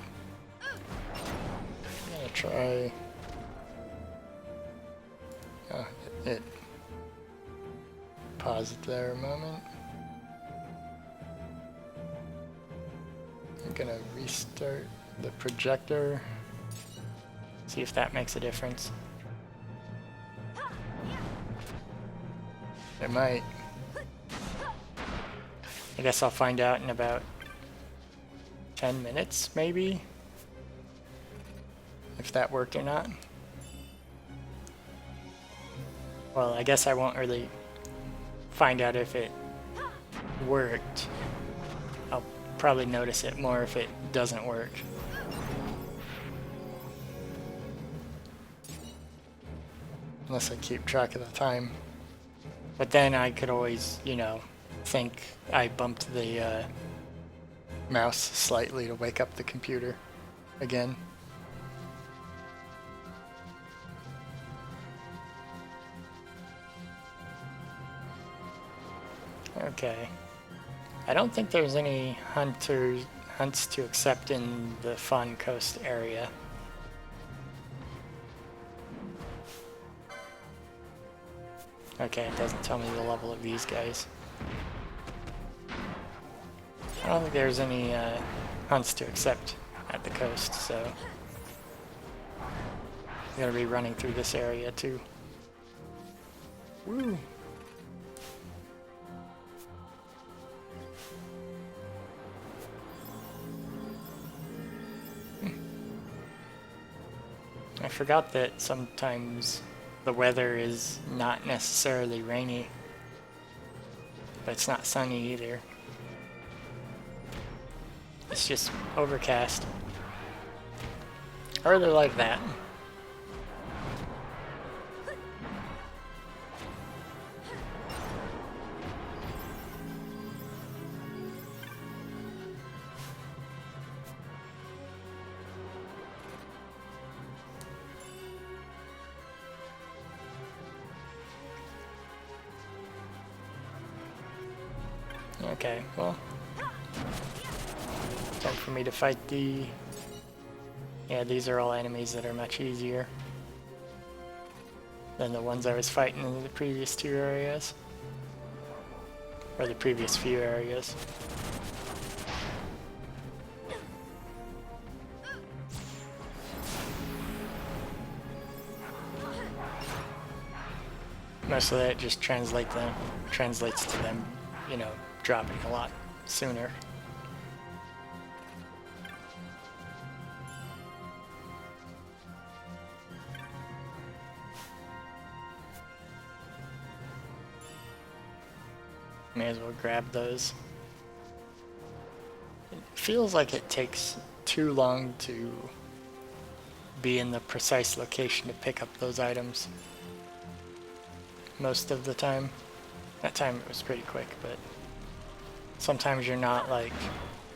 I'm gonna try... Oh, it paused there a moment. I'm gonna restart the projector, see if that makes a difference. It might. I guess I'll find out in about 10 minutes, maybe, if that worked or not. Well, I guess I won't really find out if it worked. I'll probably notice it more if it doesn't work. Unless I keep track of the time. But then I could always, you know, think I bumped the mouse slightly to wake up the computer again. Okay. I don't think there's any hunts to accept in the Fawn Coast area. Okay, it doesn't tell me the level of these guys. I don't think there's any hunts to accept at the coast, so I'm gonna be running through this area too. Woo! I forgot that sometimes the weather is not necessarily rainy, but it's not sunny either. It's just overcast. I really like that. Okay, well, time for me to fight the... Yeah, these are all enemies that are much easier than the ones I was fighting in the previous two areas. Or the previous few areas. Most of that just translates to them, you know, dropping a lot sooner. May as well grab those. It feels like it takes too long to be in the precise location to pick up those items. Most of the time. That time it was pretty quick, but sometimes you're not like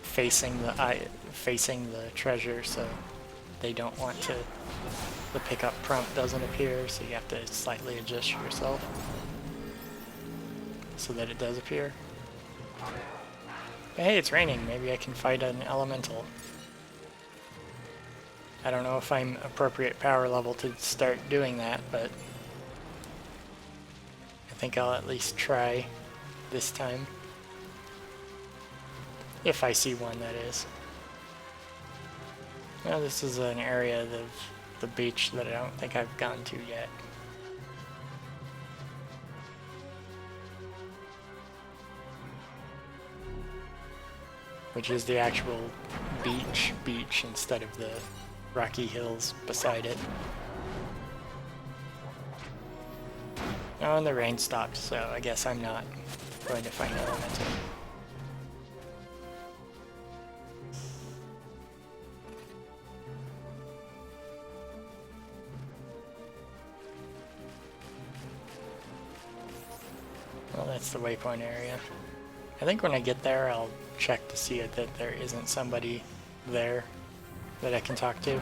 facing the treasure, so they don't want to. The pickup prompt doesn't appear, so you have to slightly adjust yourself so that it does appear. But hey, it's raining. Maybe I can fight an elemental. I don't know if I'm appropriate power level to start doing that, but I think I'll at least try this time. If I see one, that is. Now this is an area of the beach that I don't think I've gone to yet. Which is the actual beach instead of the rocky hills beside it. Oh, and the rain stopped, so I guess I'm not going to find elemental. Well, that's the waypoint area. I think when I get there, I'll check to see that there isn't somebody there that I can talk to.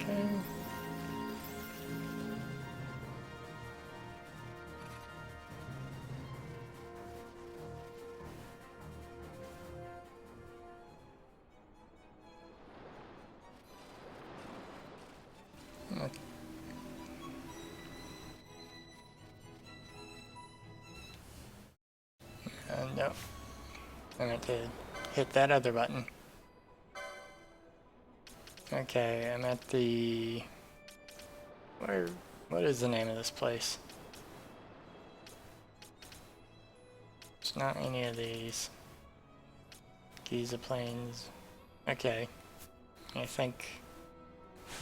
Okay. No. I meant to hit that other button. Okay, I'm at the... What is the name of this place? It's not any of these. Giza Plains. Okay. I think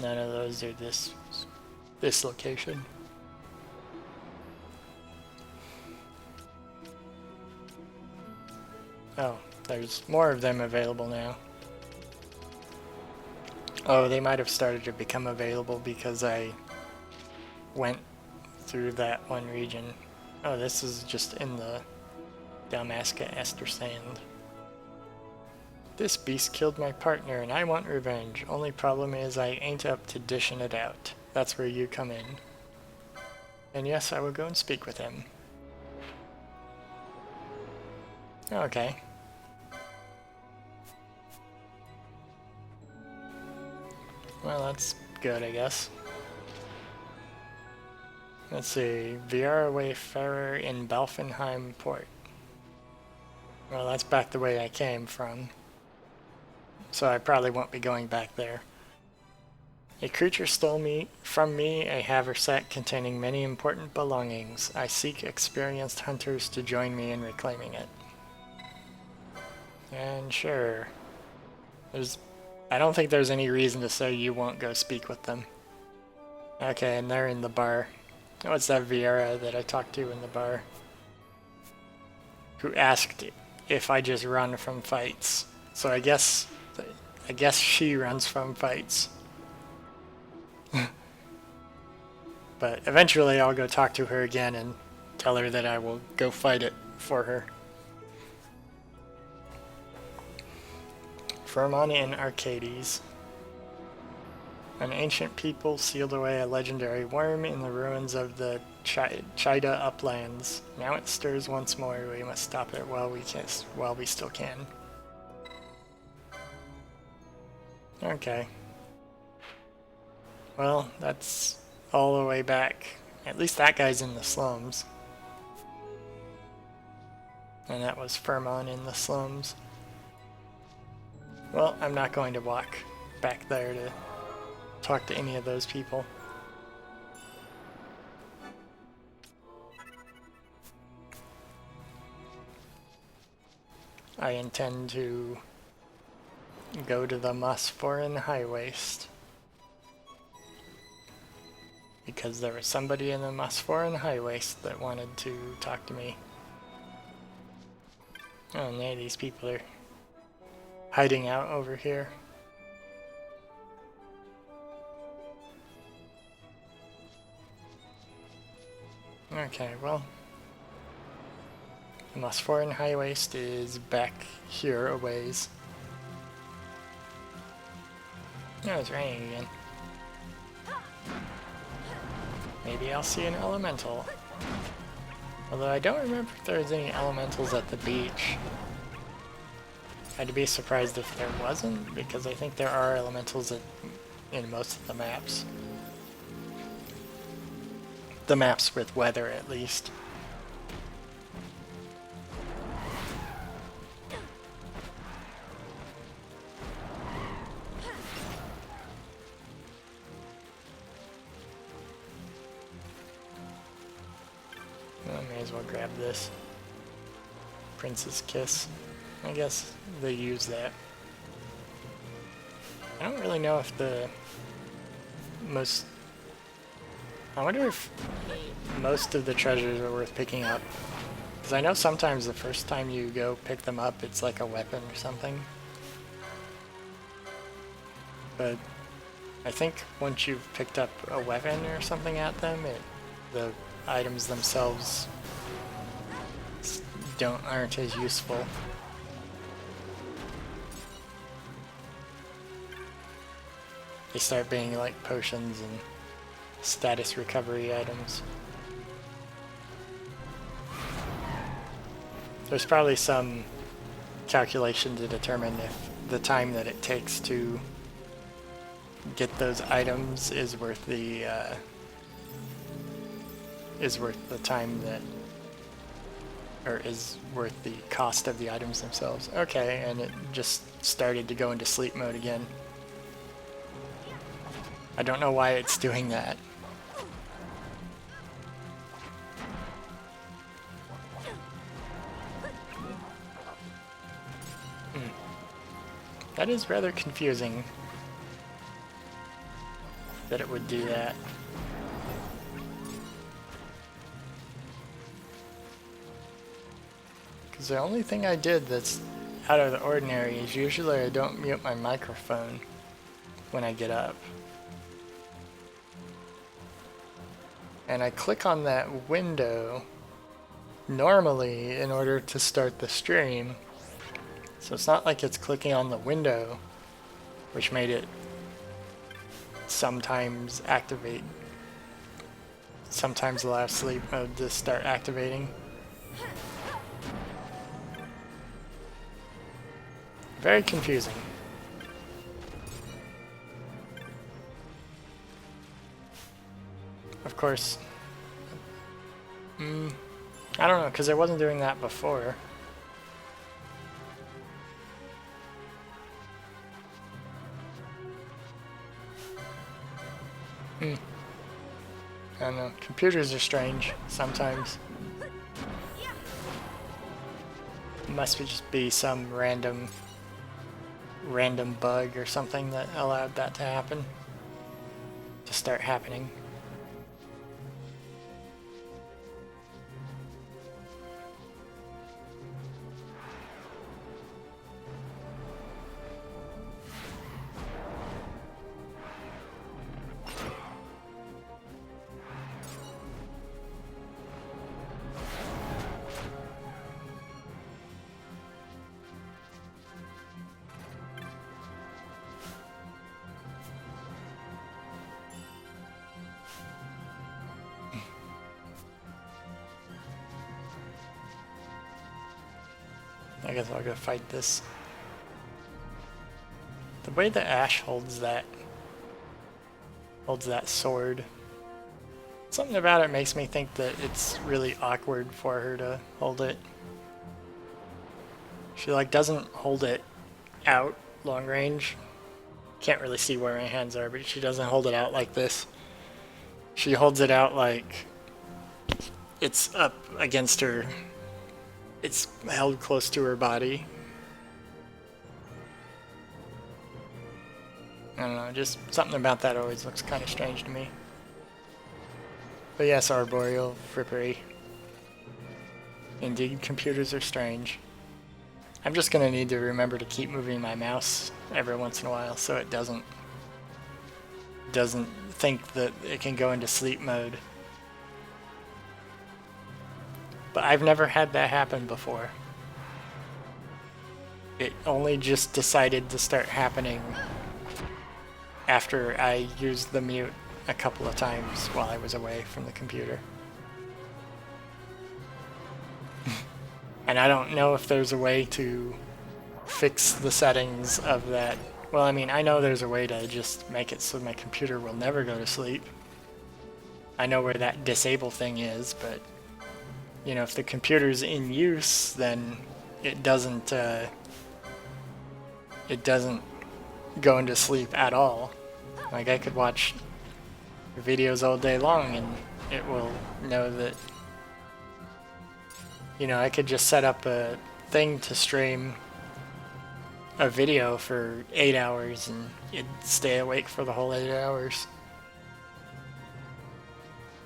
none of those are this location. Oh, there's more of them available now. Oh, they might have started to become available because I went through that one region. Oh, this is just in the Dalmasca Ester Sand. This beast killed my partner and I want revenge. Only problem is I ain't up to dishing it out. That's where you come in. And yes, I will go and speak with him. Okay. Well, that's good, I guess. Let's see. Viera Wayfarer in Balfenheim Port. Well, that's back the way I came from. So I probably won't be going back there. A creature stole from me a haversack containing many important belongings. I seek experienced hunters to join me in reclaiming it. And sure. I don't think there's any reason to say you won't go speak with them. Okay, and they're in the bar. Oh, it's that Viera that I talked to in the bar. Who asked if I just run from fights. So I guess she runs from fights. But eventually I'll go talk to her again and tell her that I will go fight it for her. Fermon in Arcades. An ancient people sealed away a legendary worm in the ruins of the Chida uplands. Now it stirs once more. We must stop it while we still can. Okay. Well, that's all the way back. At least that guy's in the slums. And that was Fermon in the slums. Well, I'm not going to walk back there to talk to any of those people. I intend to go to the Mosforan High Waste. Because there was somebody in the Mosforan High Waste that wanted to talk to me. Oh, no, these people are hiding out over here. Okay, well, the Mosforan High Waste is back here a ways. Oh, it's raining again. Maybe I'll see an elemental. Although I don't remember if there was any elementals at the beach. I'd be surprised if there wasn't, because I think there are elementals in most of the maps. The maps with weather, at least. I may as well grab this. Prince's Kiss. I guess they use that. I don't really know if the most... I wonder if most of the treasures are worth picking up. Because I know sometimes the first time you go pick them up, it's like a weapon or something. But I think once you've picked up a weapon or something at them, the items themselves aren't as useful. They start being like potions and status recovery items. There's probably some calculation to determine if the time that it takes to get those items is worth the time that, or is worth the cost of the items themselves. Okay, and it just started to go into sleep mode again. I don't know why it's doing that. That is rather confusing that it would do that. Because the only thing I did that's out of the ordinary is usually I don't mute my microphone when I get up. And I click on that window normally in order to start the stream. So it's not like it's clicking on the window, which made it sometimes activate, sometimes allow sleep mode to start activating. Very confusing. Of course, I don't know, because I wasn't doing that before. I don't know, computers are strange sometimes. It must just be some random bug or something that allowed that to happen, to start happening. I guess I'll go fight this. The way that Ash holds that sword, something about it makes me think that it's really awkward for her to hold it. She like doesn't hold it out long range. Can't really see where my hands are, but she doesn't hold it out like this. She holds it out like it's up against her. It's held close to her body. I don't know, just something about that always looks kind of strange to me. But yes, arboreal frippery. Indeed, computers are strange. I'm just gonna need to remember to keep moving my mouse every once in a while so it doesn't think that it can go into sleep mode. But I've never had that happen before. It only just decided to start happening after I used the mute a couple of times while I was away from the computer. And I don't know if there's a way to fix the settings of that. Well, I mean, I know there's a way to just make it so my computer will never go to sleep. I know where that disable thing is, but you know, if the computer's in use, then it doesn't go into sleep at all. Like, I could watch videos all day long and it will know that, you know, I could just set up a thing to stream a video for 8 hours and it'd stay awake for the whole 8 hours.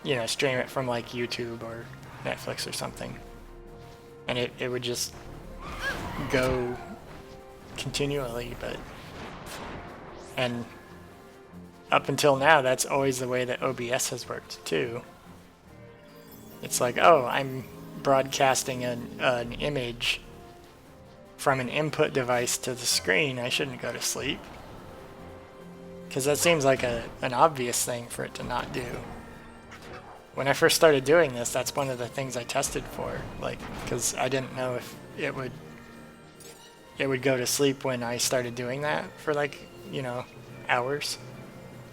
You know, stream it from like YouTube or Netflix or something. And it would just go continually, but... And up until now, that's always the way that OBS has worked too. It's like, oh, I'm broadcasting an image from an input device to the screen, I shouldn't go to sleep. Because that seems like an obvious thing for it to not do. When I first started doing this, that's one of the things I tested for, like, because I didn't know if it would go to sleep when I started doing that for, like, you know, hours.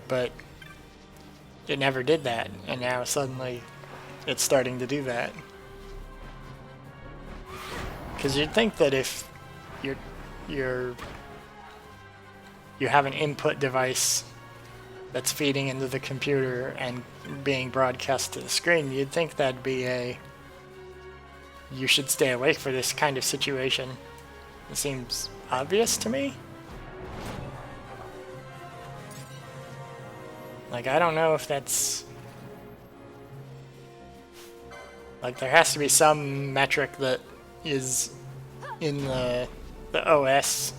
But it never did that, and now suddenly it's starting to do that. Because you'd think that if you have an input device that's feeding into the computer and being broadcast to the screen, you'd think that'd be you should stay awake for this kind of situation. It seems obvious to me. Like, I don't know if that's... Like, there has to be some metric that is in the OS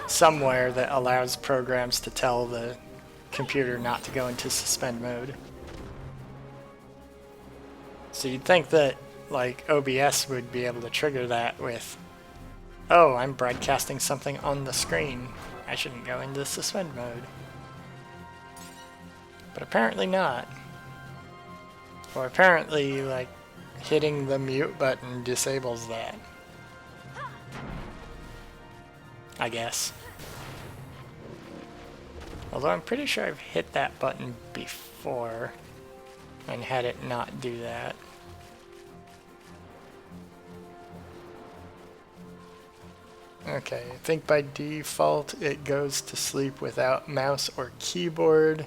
somewhere that allows programs to tell the computer not to go into suspend mode. So you'd think that, like, OBS would be able to trigger that with, oh, I'm broadcasting something on the screen, I shouldn't go into suspend mode. But apparently not. Or apparently, like, hitting the mute button disables that. I guess. Although I'm pretty sure I've hit that button before and had it not do that. Okay, I think by default it goes to sleep without mouse or keyboard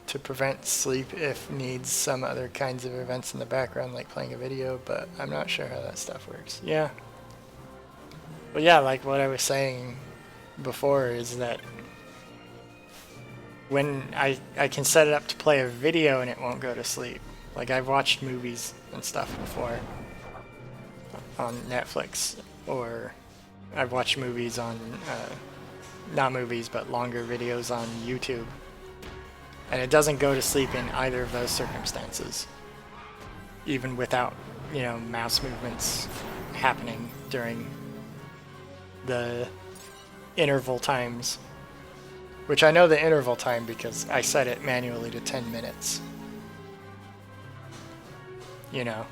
to prevent sleep if needs some other kinds of events in the background like playing a video, but I'm not sure how that stuff works. Yeah. Well, yeah, like what I was saying before is that when I can set it up to play a video and it won't go to sleep. Like, I've watched movies and stuff before on Netflix, or I've watched movies on, not movies, but longer videos on YouTube. And it doesn't go to sleep in either of those circumstances, even without, you know, mouse movements happening during the interval times. Which I know the interval time because I set it manually to 10 minutes. You know,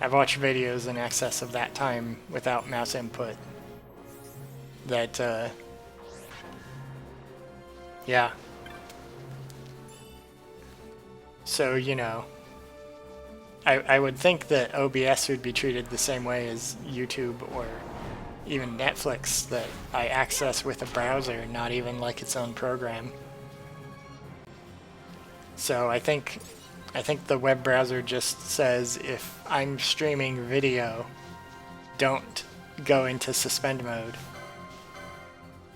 I've watched videos in excess of that time without mouse input. That, yeah. So, you know, I would think that OBS would be treated the same way as YouTube or even Netflix, that I access with a browser, not even like its own program. So I think the web browser just says, if I'm streaming video, don't go into suspend mode.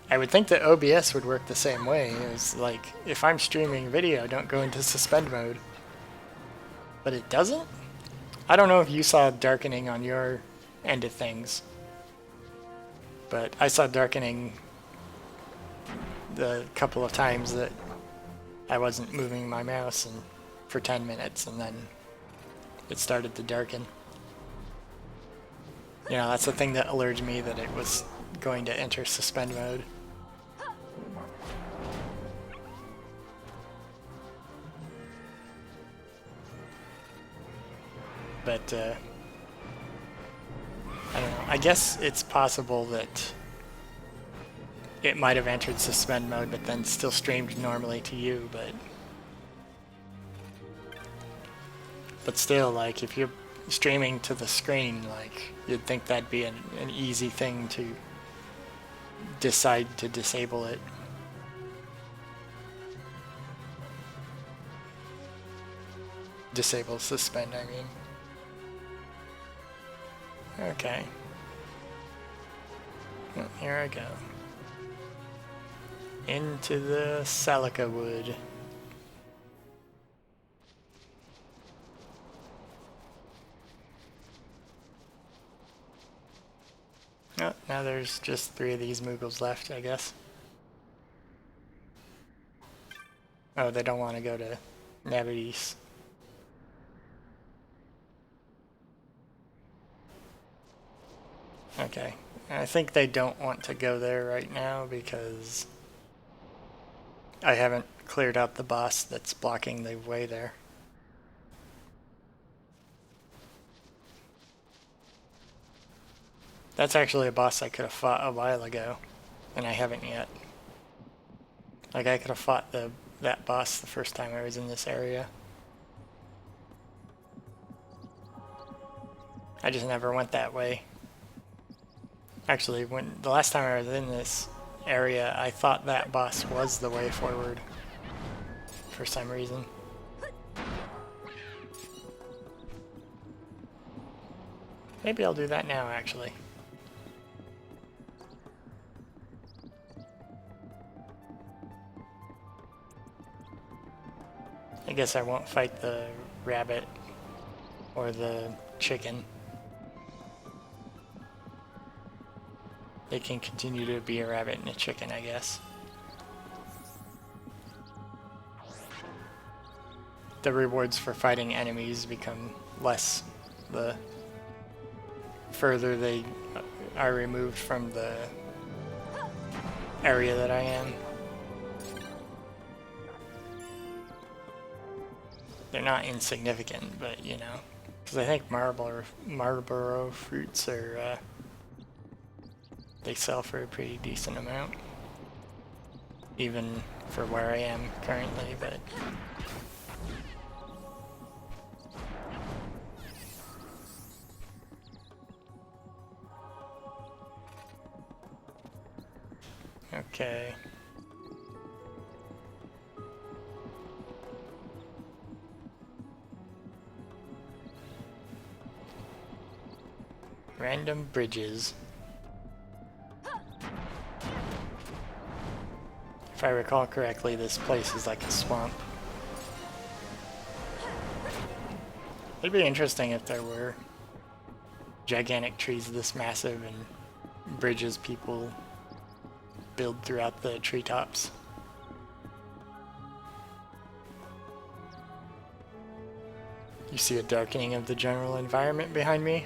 I would think that OBS would work the same way, is like, if I'm streaming video, don't go into suspend mode. But it doesn't? I don't know if you saw darkening on your end of things, but I saw darkening the couple of times that I wasn't moving my mouse and for 10 minutes, and then it started to darken. You know, that's the thing that alerted me that it was going to enter suspend mode. But, I don't know. I guess it's possible that it might have entered suspend mode, but then still streamed normally to you, but still, like, if you're streaming to the screen, like, you'd think that'd be an easy thing to decide to disable it. Disable suspend, I mean. Okay. Well, here I go. Into the Salica wood. Oh, now there's just 3 of these Moogles left, I guess. Oh, they don't want to go to Navides. Okay. I think they don't want to go there right now because I haven't cleared out the boss that's blocking the way there. That's actually a boss I could have fought a while ago, and I haven't yet. Like, I could have fought that boss the first time I was in this area. I just never went that way. Actually, when the last time I was in this area, I thought that boss was the way forward for some reason. Maybe I'll do that now, actually. I guess I won't fight the rabbit or the chicken. They can continue to be a rabbit and a chicken, I guess. The rewards for fighting enemies become less the further they are removed from the area that I am. They're not insignificant, but you know, because I think Marlboro fruits are they sell for a pretty decent amount, even for where I am currently, but okay. Random bridges. If I recall correctly, this place is like a swamp. It'd be interesting if there were gigantic trees this massive and bridges people build throughout the treetops. You see a darkening of the general environment behind me?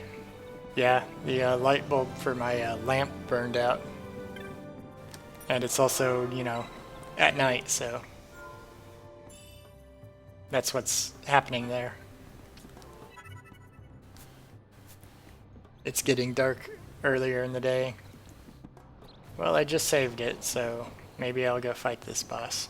Yeah, the light bulb for my lamp burned out. And it's also, you know, at night, so that's what's happening there. It's getting dark earlier in the day. Well, I just saved it, so maybe I'll go fight this boss.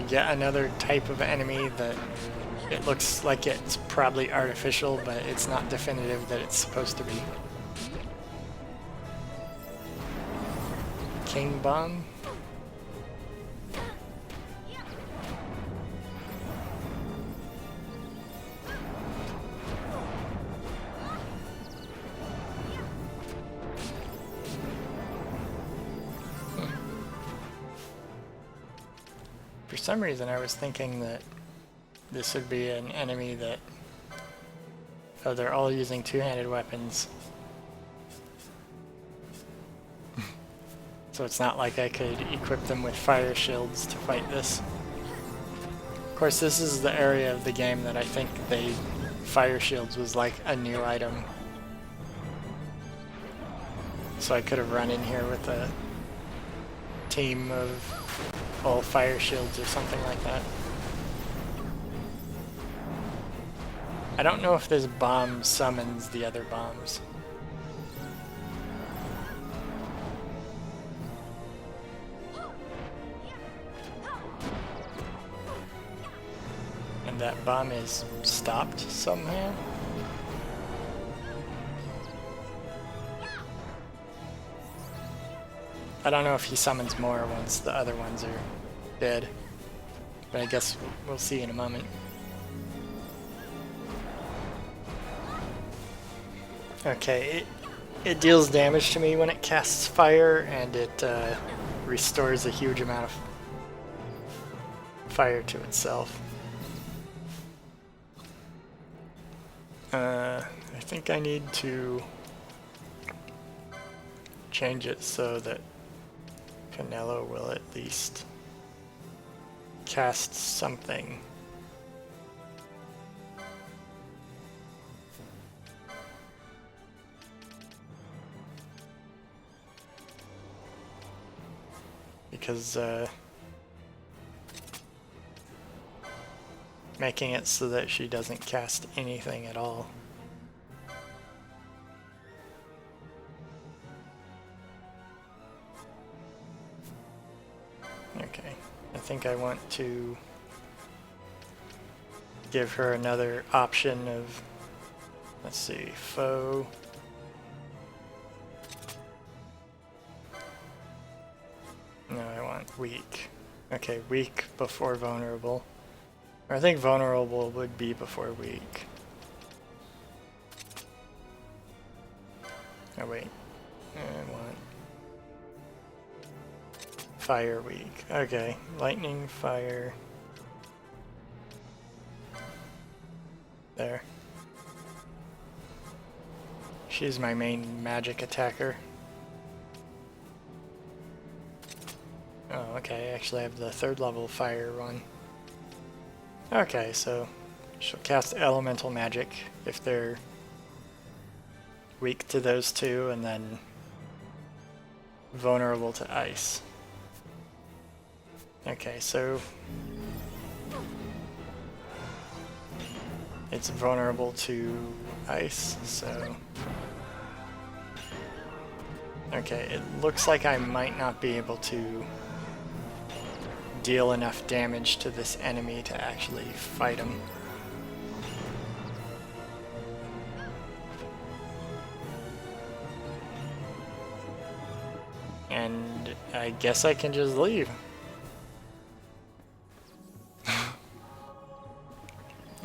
Yet another type of enemy that it looks like it's probably artificial, but it's not definitive that it's supposed to be. King Bomb? For some reason I was thinking that this would be an enemy that... Oh, they're all using two-handed weapons. So it's not like I could equip them with fire shields to fight this. Of course, this is the area of the game that I think fire shields was like a new item. So I could have run in here with a team of all fire shields or something like that. I don't know if this bomb summons the other bombs. And that bomb is stopped somehow. I don't know if he summons more once the other ones are dead, but I guess we'll see in a moment. Okay, it deals damage to me when it casts fire, and it restores a huge amount of fire to itself. I think I need to change it so that Canelo will at least cast something. Because making it so that she doesn't cast anything at all. Okay, I think I want to give her another option of, let's see, foe. No, I want weak. Okay, weak before vulnerable. Or I think vulnerable would be before weak. Oh wait, I want fire weak. Okay, lightning, fire. There. She's my main magic attacker. Oh, okay, I actually have the 3rd level fire one. Okay, so she'll cast elemental magic if they're weak to those two, and then vulnerable to ice. Okay, so it's vulnerable to ice, so okay, it looks like I might not be able to deal enough damage to this enemy to actually fight him. And I guess I can just leave.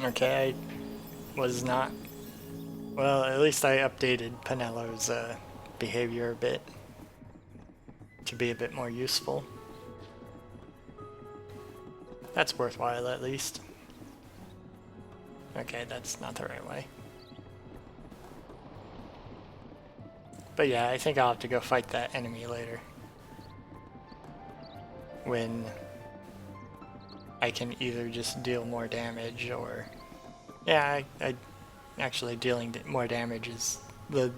Okay, I was not... Well, at least I updated Penelo's behavior a bit to be a bit more useful. That's worthwhile, at least. Okay, that's not the right way. But yeah, I think I'll have to go fight that enemy later. When I can either just deal more damage or... Yeah, I actually dealing more damage is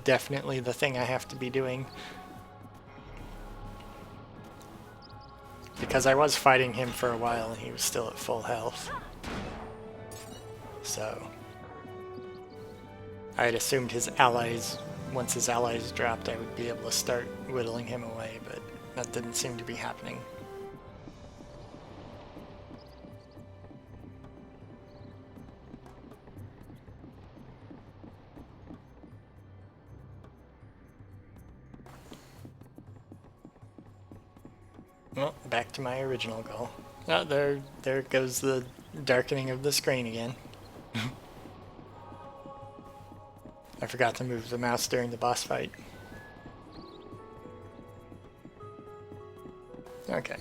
definitely the thing I have to be doing. Because I was fighting him for a while and he was still at full health. So I had assumed his allies, once his allies dropped, I would be able to start whittling him away, but that didn't seem to be happening. Well, back to my original goal. Oh, there goes the darkening of the screen again. I forgot to move the mouse during the boss fight. Okay.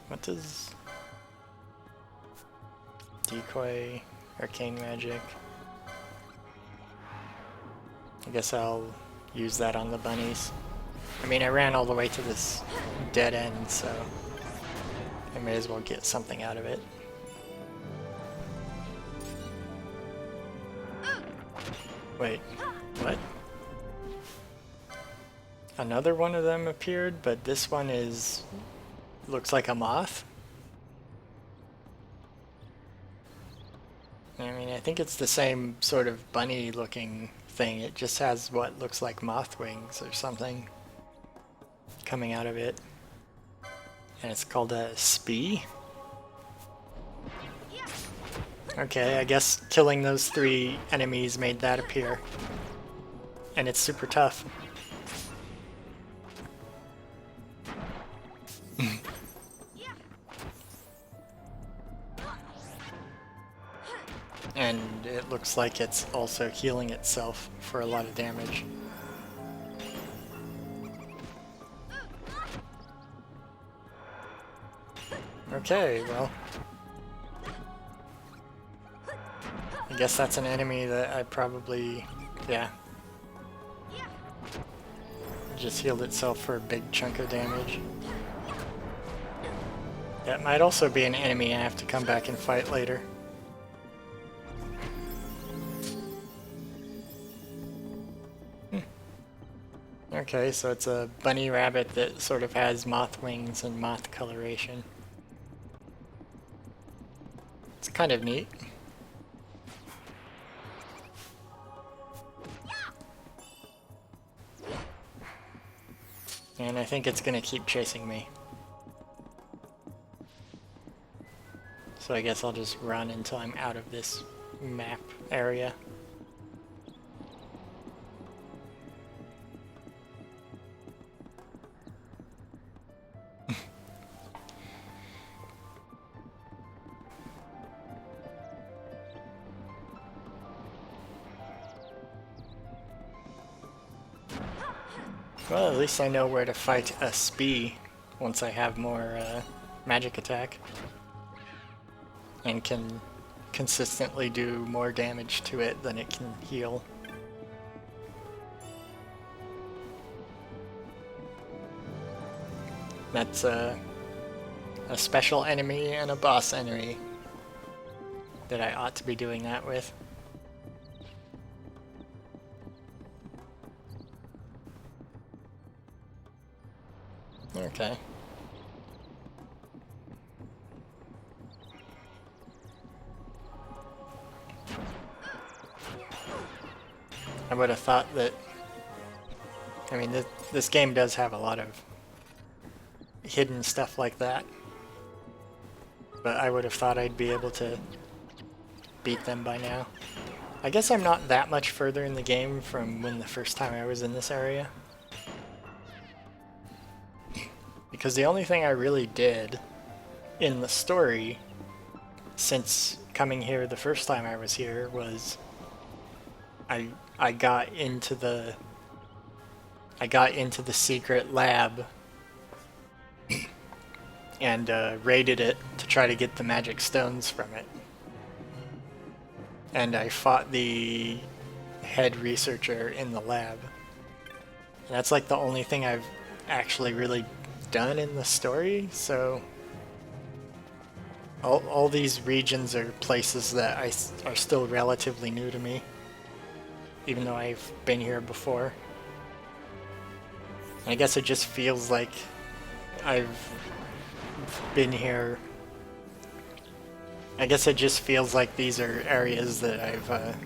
What What does decoy, arcane magic? I guess I'll use that on the bunnies. I mean, I ran all the way to this dead end, so I may as well get something out of it. Wait, what? Another one of them appeared, but this one looks like a moth. I mean, I think it's the same sort of bunny-looking thing. It just has what looks like moth wings or something coming out of it. And it's called a spee. Okay, I guess killing those 3 enemies made that appear. And it's super tough. And it looks like it's also healing itself for a lot of damage. Okay, well, I guess that's an enemy that I probably, yeah, just healed itself for a big chunk of damage. That might also be an enemy I have to come back and fight later. Okay, so it's a bunny rabbit that sort of has moth wings and moth coloration. It's kind of neat. And I think it's gonna keep chasing me. So I guess I'll just run until I'm out of this map area. Well, at least I know where to fight a spee once I have more magic attack. And can consistently do more damage to it than it can heal. That's a special enemy and a boss enemy that I ought to be doing that with. Okay. I would have thought that, I mean, this game does have a lot of hidden stuff like that, but I would have thought I'd be able to beat them by now. I guess I'm not that much further in the game from when the first time I was in this area. Because the only thing I really did in the story since coming here the first time I was here was I got into the secret lab and raided it to try to get the magic stones from it. And I fought the head researcher in the lab. And that's like the only thing I've actually really done in the story, so all these regions are places that are still relatively new to me, even though I've been here before. I guess it just feels like I've been here. I guess it just feels like these are areas that I've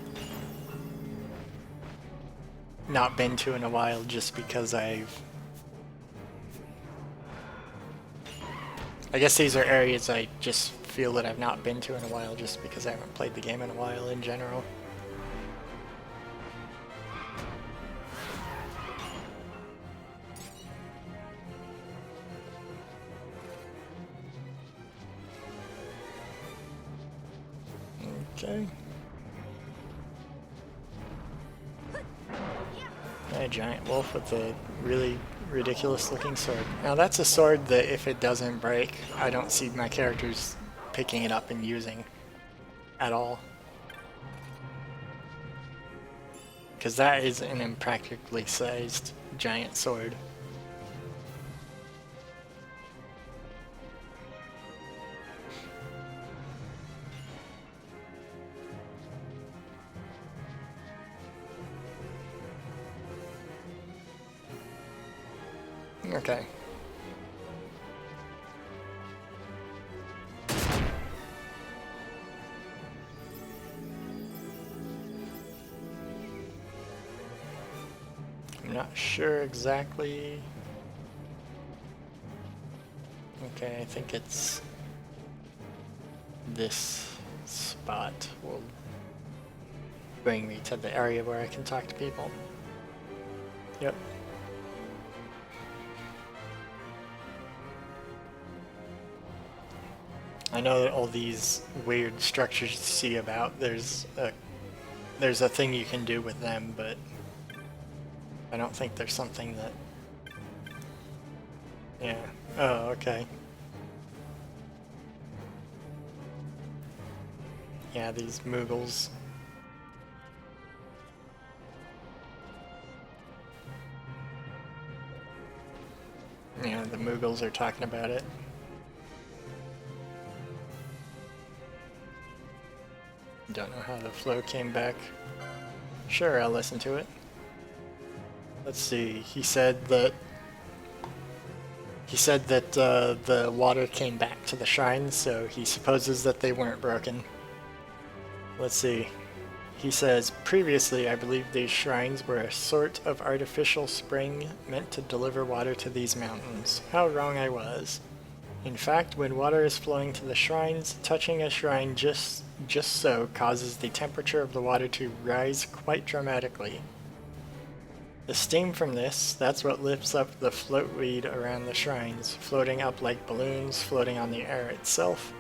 not been to in a while, just because I guess these are areas I just feel that I've not been to in a while, just because I haven't played the game in a while in general. Okay. A giant wolf with a really ridiculous looking sword. Now that's a sword that if it doesn't break, I don't see my characters picking it up and using at all. Because that is an impractically sized giant sword. Okay. I'm not sure exactly. Okay, I think it's this spot will bring me to the area where I can talk to people. Yep. I know that all these weird structures you see about, there's a thing you can do with them, but I don't think there's something that... Yeah. Oh, okay. Yeah, these Moogles. Yeah, the Moogles are talking about it. Don't know how the flow came back. Sure, I'll listen to it. Let's see. He said that the water came back to the shrines, so he supposes that they weren't broken. Let's see. He says, previously I believe these shrines were a sort of artificial spring meant to deliver water to these mountains. How wrong I was. In fact, when water is flowing to the shrines, touching a shrine just so causes the temperature of the water to rise quite dramatically. The steam from this, that's what lifts up the floatweed around the shrines, floating up like balloons floating on the air itself.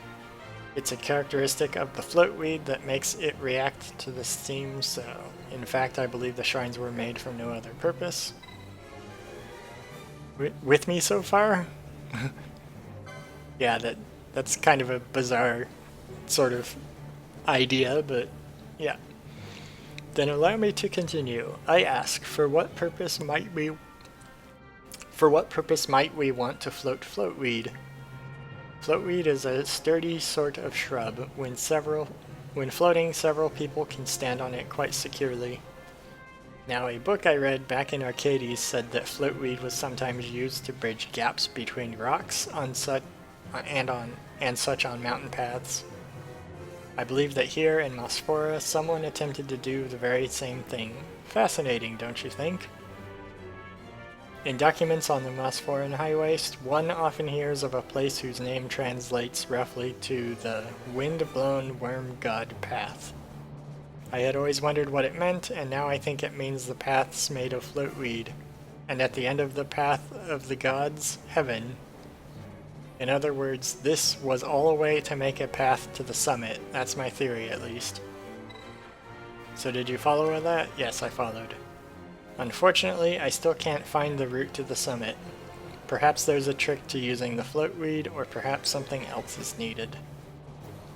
It's a characteristic of the floatweed that makes it react to the steam, so in fact I believe the shrines were made for no other purpose. With me so far? Yeah, that's kind of a bizarre sort of idea, but yeah. Then allow me to continue. I ask, for what purpose might we want to float floatweed? Floatweed is a sturdy sort of shrub. When floating, several people can stand on it quite securely. Now, a book I read back in Arcades said that floatweed was sometimes used to bridge gaps between rocks on such on mountain paths. I believe that here in Mosphora, someone attempted to do the very same thing. Fascinating, don't you think? In documents on the Mosphoran Highway, one often hears of a place whose name translates roughly to the Wind-Blown Worm God Path. I had always wondered what it meant, and now I think it means the paths made of floatweed, and at the end of the path of the gods, heaven. In other words, this was all a way to make a path to the summit. That's my theory, at least. So did you follow with that? Yes, I followed. Unfortunately, I still can't find the route to the summit. Perhaps there's a trick to using the floatweed, or perhaps something else is needed.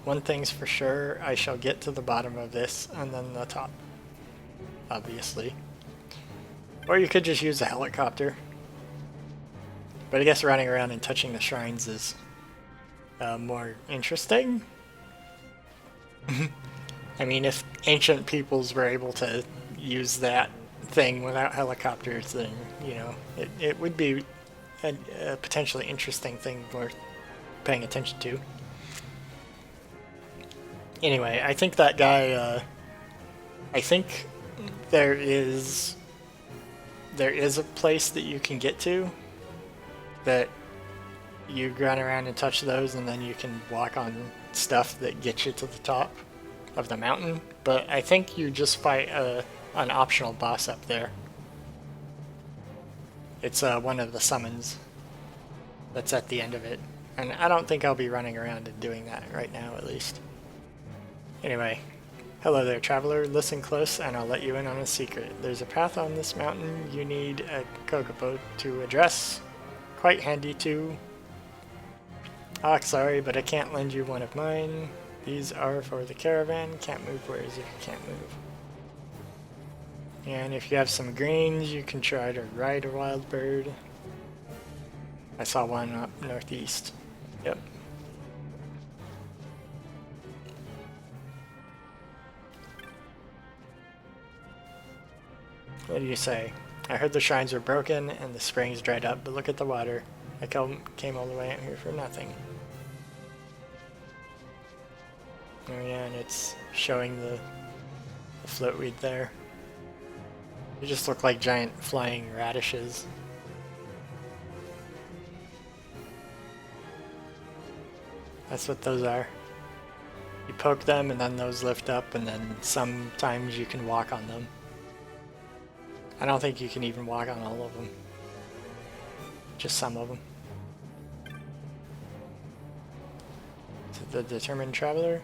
One thing's for sure, I shall get to the bottom of this, and then the top. Obviously. Or you could just use a helicopter. But I guess running around and touching the shrines is more interesting. I mean, if ancient peoples were able to use that thing without helicopters, then, you know, it would be a potentially interesting thing worth paying attention to. Anyway, I think that guy, I think there is a place that you can get to that you run around and touch those, and then you can walk on stuff that gets you to the top of the mountain. But I think you just fight an optional boss up there. It's one of the summons that's at the end of it. And I don't think I'll be running around and doing that right now, at least. Anyway, Hello there, traveler. Listen close and I'll let you in on a secret. There's a path on this mountain you need a kokopo to address. Quite handy too. Ah, sorry, but I can't lend you one of mine. These are for the caravan. Can't move wares if you can't move. And if you have some greens, you can try to ride a wild bird. I saw one up northeast. Yep. What do you say? I heard the shrines were broken and the springs dried up, but look at the water. I came all the way out here for nothing. Oh yeah, and it's showing the floatweed there. They just look like giant flying radishes. That's what those are. You poke them and then those lift up, and then sometimes you can walk on them. I don't think you can even walk on all of them. Just some of them. To the determined traveler.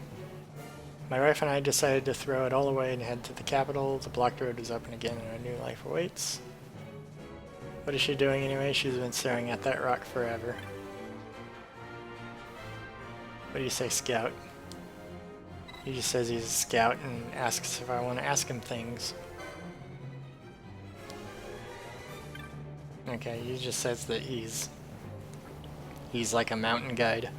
My wife and I decided to throw it all away and head to the capital. The blocked road is open again and a new life awaits. What is she doing anyway? She's been staring at that rock forever. What do you say, Scout? He just says he's a scout and asks if I want to ask him things. Okay, he just says that he's like a mountain guide.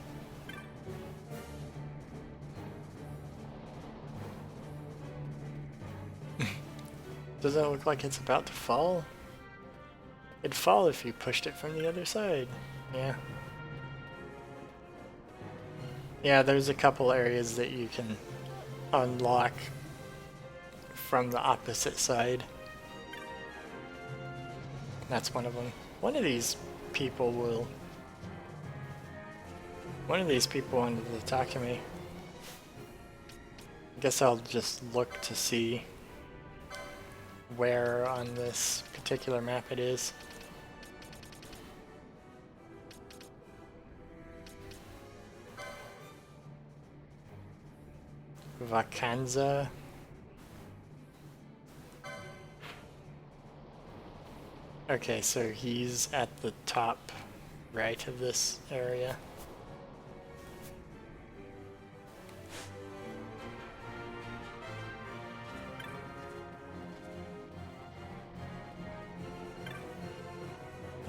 Doesn't it look like it's about to fall? It'd fall if you pushed it from the other side. Yeah. Yeah, there's a couple areas that you can unlock from the opposite side. That's one of them. One of these people wanted to talk to me. I guess I'll just look to see where on this particular map it is. Vacanza. Okay, so he's at the top right of this area.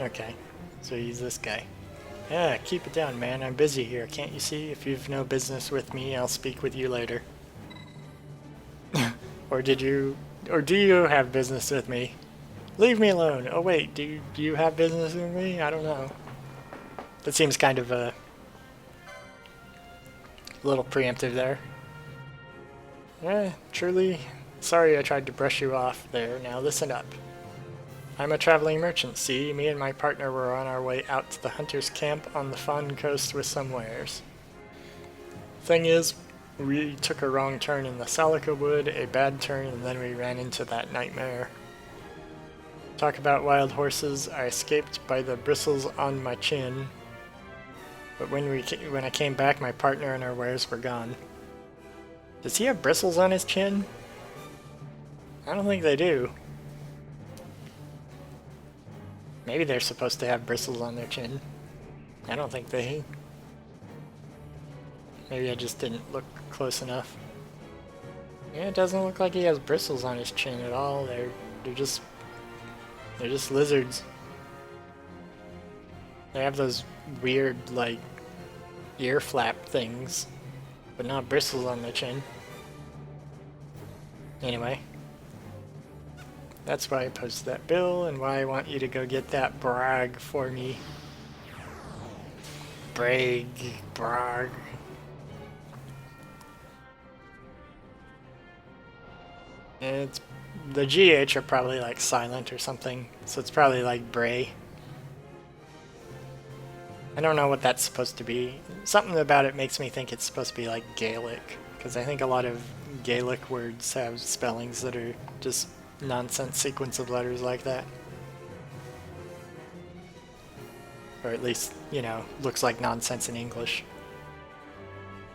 Okay, so he's this guy. Yeah, keep it down, man. I'm busy here. Can't you see? If you've no business with me, I'll speak with you later. Or do you have business with me? Leave me alone. Oh wait, do you have business with me? I don't know. That seems kind of a little preemptive there. Truly, sorry I tried to brush you off there. Now listen up. I'm a traveling merchant, see? Me and my partner were on our way out to the hunter's camp on the Fawn Coast with some wares. Thing is, we took a wrong turn in the Salica Wood, a bad turn, and then we ran into that nightmare. Talk about wild horses, I escaped by the bristles on my chin. But when I came back, my partner and our wares were gone. Does he have bristles on his chin? I don't think they do. Maybe they're supposed to have bristles on their chin. I don't think they... Maybe I just didn't look close enough. Yeah, it doesn't look like he has bristles on his chin at all. They're just lizards. They have those weird, like, ear flap things, but not bristles on their chin. Anyway. That's why I posted that bill, and why I want you to go get that brag for me. Brag. It's the GH are probably like silent or something, so it's probably like Bray. I don't know what that's supposed to be. Something about it makes me think it's supposed to be like Gaelic, because I think a lot of Gaelic words have spellings that are just nonsense sequence of letters like that. Or at least, you know, looks like nonsense in English.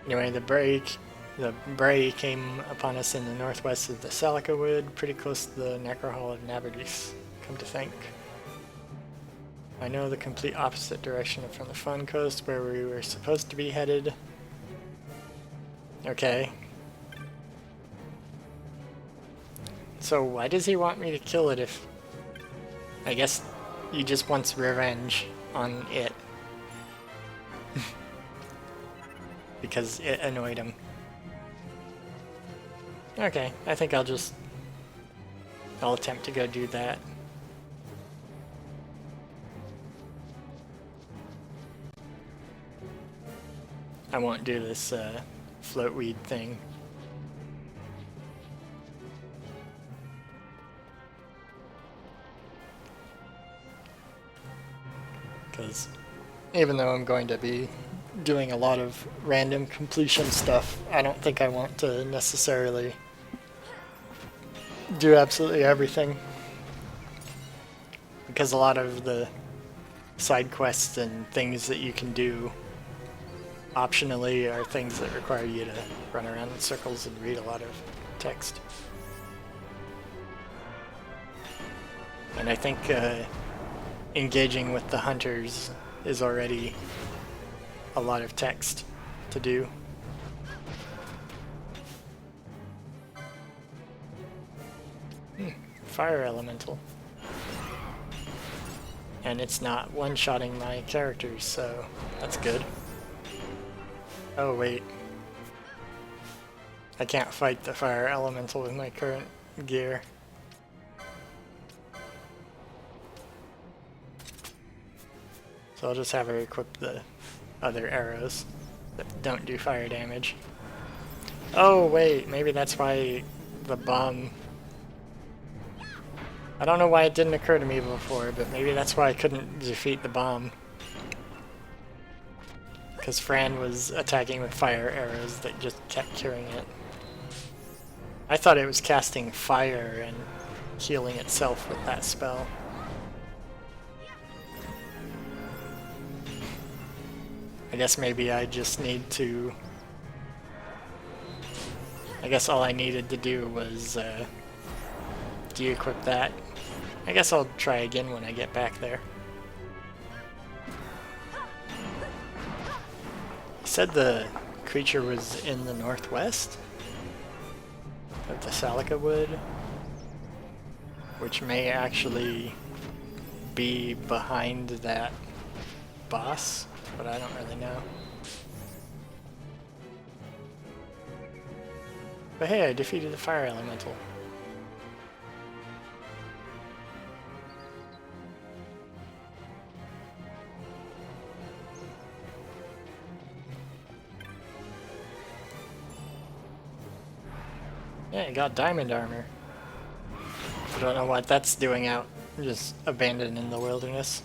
Anyway, the break The Bray came upon us in the northwest of the Salica Wood, pretty close to the Necrohall of Nabardis, come to think. I know the complete opposite direction from the Fun Coast where we were supposed to be headed. Okay. So why does he want me to kill it if... I guess he just wants revenge on it. Because it annoyed him. Okay, I think I'll attempt to go do that. I won't do this float weed thing. Because even though I'm going to be doing a lot of random completion stuff, I don't think I want to necessarily do absolutely everything. Because a lot of the side quests and things that you can do optionally are things that require you to run around in circles and read a lot of text. And I think engaging with the hunters is already a lot of text to do. Fire elemental. And it's not one-shotting my characters, so that's good. Oh wait. I can't fight the fire elemental with my current gear. So I'll just have her equip the other arrows that don't do fire damage. Oh wait, maybe that's why the bomb... I don't know why it didn't occur to me before, but maybe that's why I couldn't defeat the bomb. Because Fran was attacking with fire arrows that just kept curing it. I thought it was casting fire and healing itself with that spell. I guess maybe I just need to... I guess all I needed to do was de-equip that. I guess I'll try again when I get back there. You said the creature was in the northwest of the Salica Wood, which may actually be behind that boss, but I don't really know. But hey, I defeated the fire elemental. Yeah, I got diamond armor. I don't know what that's doing out, just abandoned in the wilderness.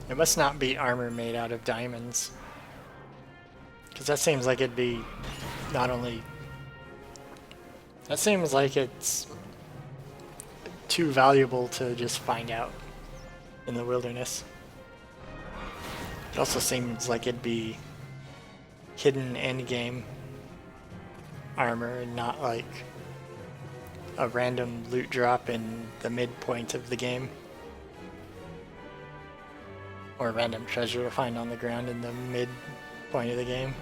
It must not be armor made out of diamonds. Because that seems like it'd be not only... That seems like it's too valuable to just find out in the wilderness. It also seems like it'd be hidden endgame armor and not like a random loot drop in the midpoint of the game. Or a random treasure to find on the ground in the midpoint of the game.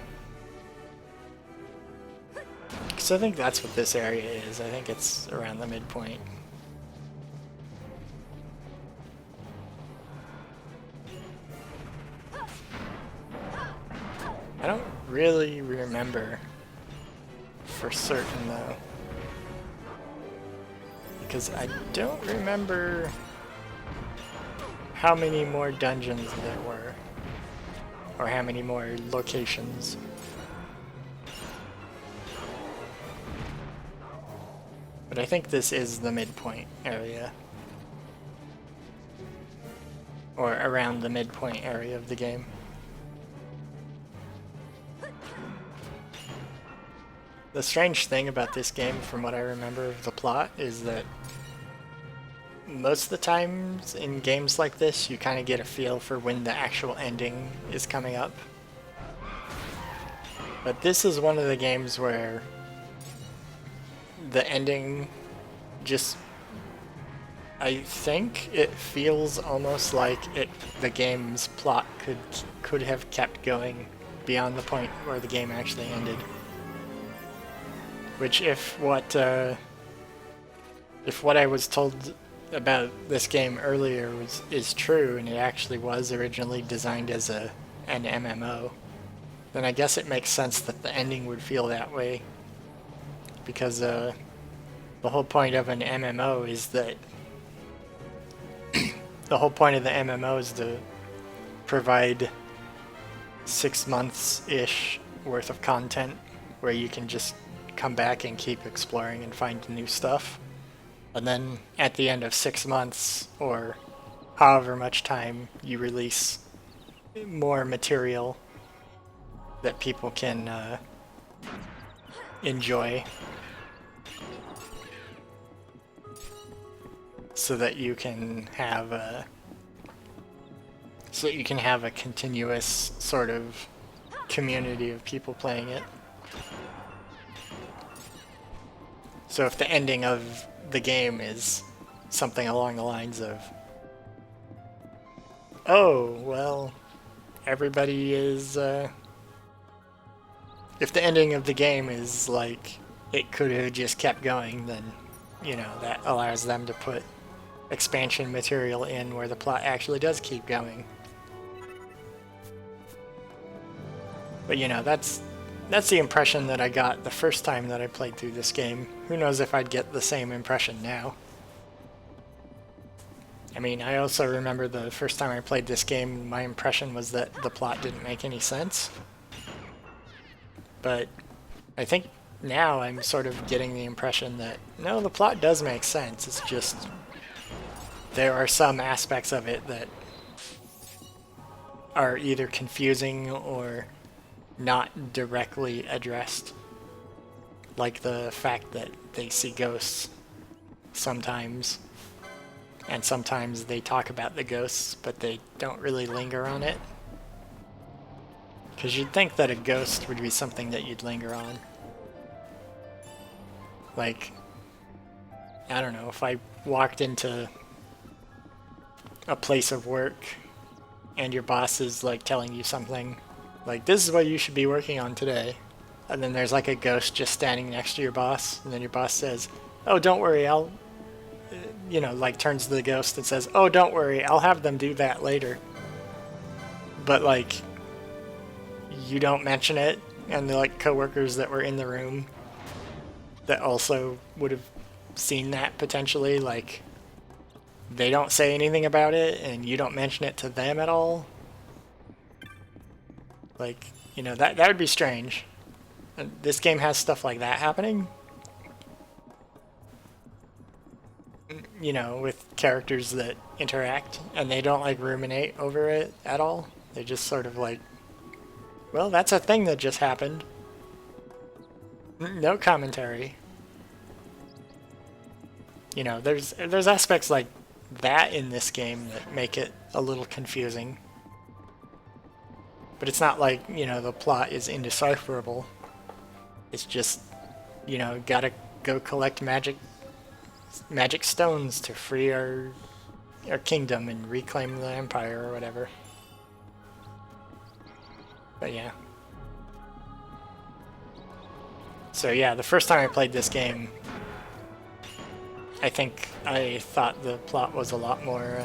Because I think that's what this area is. I think it's around the midpoint. I don't really remember for certain though. Because I don't remember how many more dungeons there were. Or how many more locations. But I think this is the midpoint area. Or around the midpoint area of the game. The strange thing about this game, from what I remember of the plot, is that most of the times in games like this, you kind of get a feel for when the actual ending is coming up. But this is one of the games where the ending just, I think it feels almost like the game's plot could have kept going beyond the point where the game actually ended. Which, if what I was told about this game earlier is true, and it actually was originally designed as an MMO, then I guess it makes sense that the ending would feel that way. Because the whole point of an MMO is that the whole point of the MMO is to provide 6 months-ish worth of content where you can just come back and keep exploring and find new stuff. And then at the end of 6 months, or however much time, you release more material that people can enjoy, so that you can have a continuous sort of community of people playing it. So if the ending of the game is something along the lines of, oh, well, everybody is, if the ending of the game is like, it could have just kept going, then, you know, that allows them to put expansion material in where the plot actually does keep going. But, you know, that's the impression that I got the first time that I played through this game. Who knows if I'd get the same impression now. I mean, I also remember the first time I played this game, my impression was that the plot didn't make any sense. But I think now I'm sort of getting the impression that, no, the plot does make sense. It's just there are some aspects of it that are either confusing or not directly addressed. Like the fact that they see ghosts sometimes, and sometimes they talk about the ghosts, but they don't really linger on it. Because you'd think that a ghost would be something that you'd linger on. Like, I don't know, if I walked into a place of work and your boss is like telling you something, like, this is what you should be working on today, and then there's like a ghost just standing next to your boss, and then your boss says, oh, don't worry, I'll, you know, like turns to the ghost and says, oh, don't worry, I'll have them do that later. But like, you don't mention it, and the like coworkers that were in the room that also would have seen that potentially, like, they don't say anything about it, and you don't mention it to them at all. Like, you know, that would be strange. And this game has stuff like that happening. You know, with characters that interact, and they don't like ruminate over it at all. They just sort of like, well, that's a thing that just happened. No commentary. You know, there's aspects like that in this game that make it a little confusing. But it's not like, you know, the plot is indecipherable. It's just, you know, gotta go collect magic stones to free our kingdom and reclaim the empire or whatever. But yeah. So yeah, the first time I played this game, I think I thought the plot was a lot more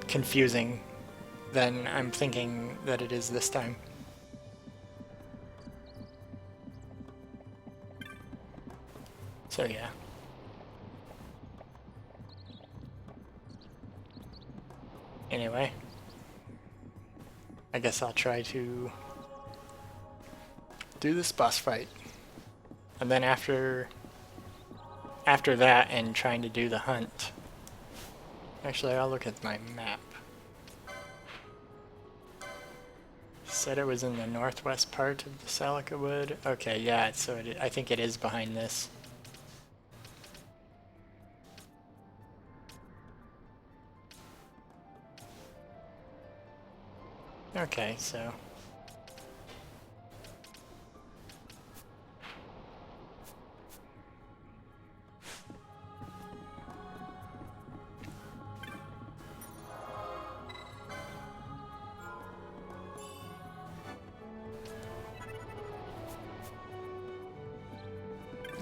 confusing than I'm thinking that it is this time. So yeah. Anyway, I guess I'll try to do this boss fight. And then after that and trying to do the hunt. Actually, I'll look at my map. Said it was in the northwest part of the Salica Wood. Okay, yeah, so I think it is behind this. Okay, so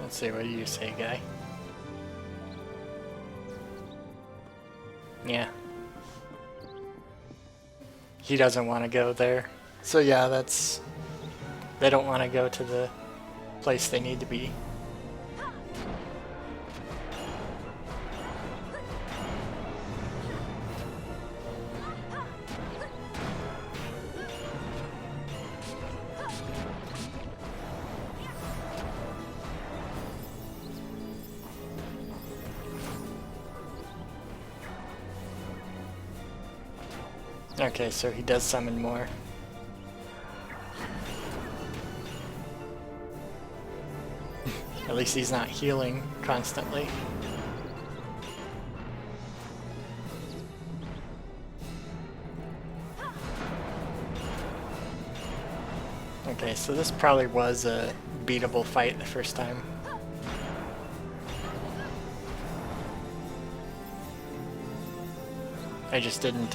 Let's see, what do you say, guy? Yeah. He doesn't want to go there. So yeah, that's... They don't want to go to the place they need to be. Okay, so he does summon more. At least he's not healing constantly. Okay, so this probably was a beatable fight the first time. I just didn't,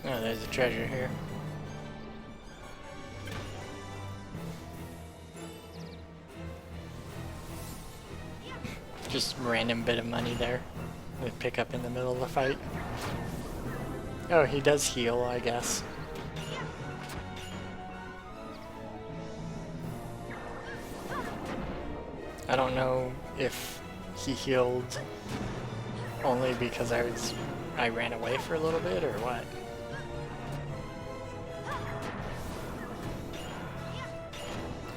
Oh, there's a treasure here. Just random bit of money there. We pick up in the middle of the fight. Oh, he does heal, I guess. I don't know if he healed only because I ran away for a little bit or what.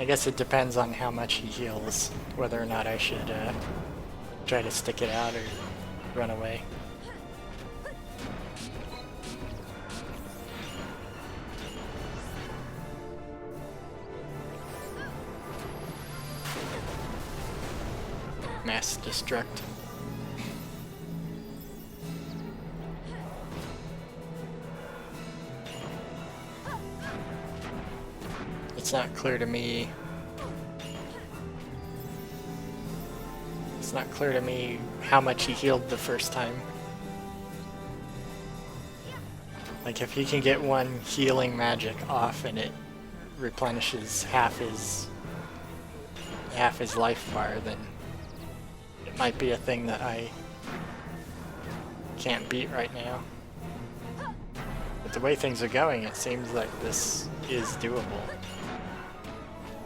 I guess it depends on how much he heals, whether or not I should try to stick it out or run away. Mass destruct. It's not clear to me. It's not clear to me how much he healed the first time. Like if he can get one healing magic off and it replenishes half his life bar, then it might be a thing that I can't beat right now. But the way things are going, it seems like this is doable.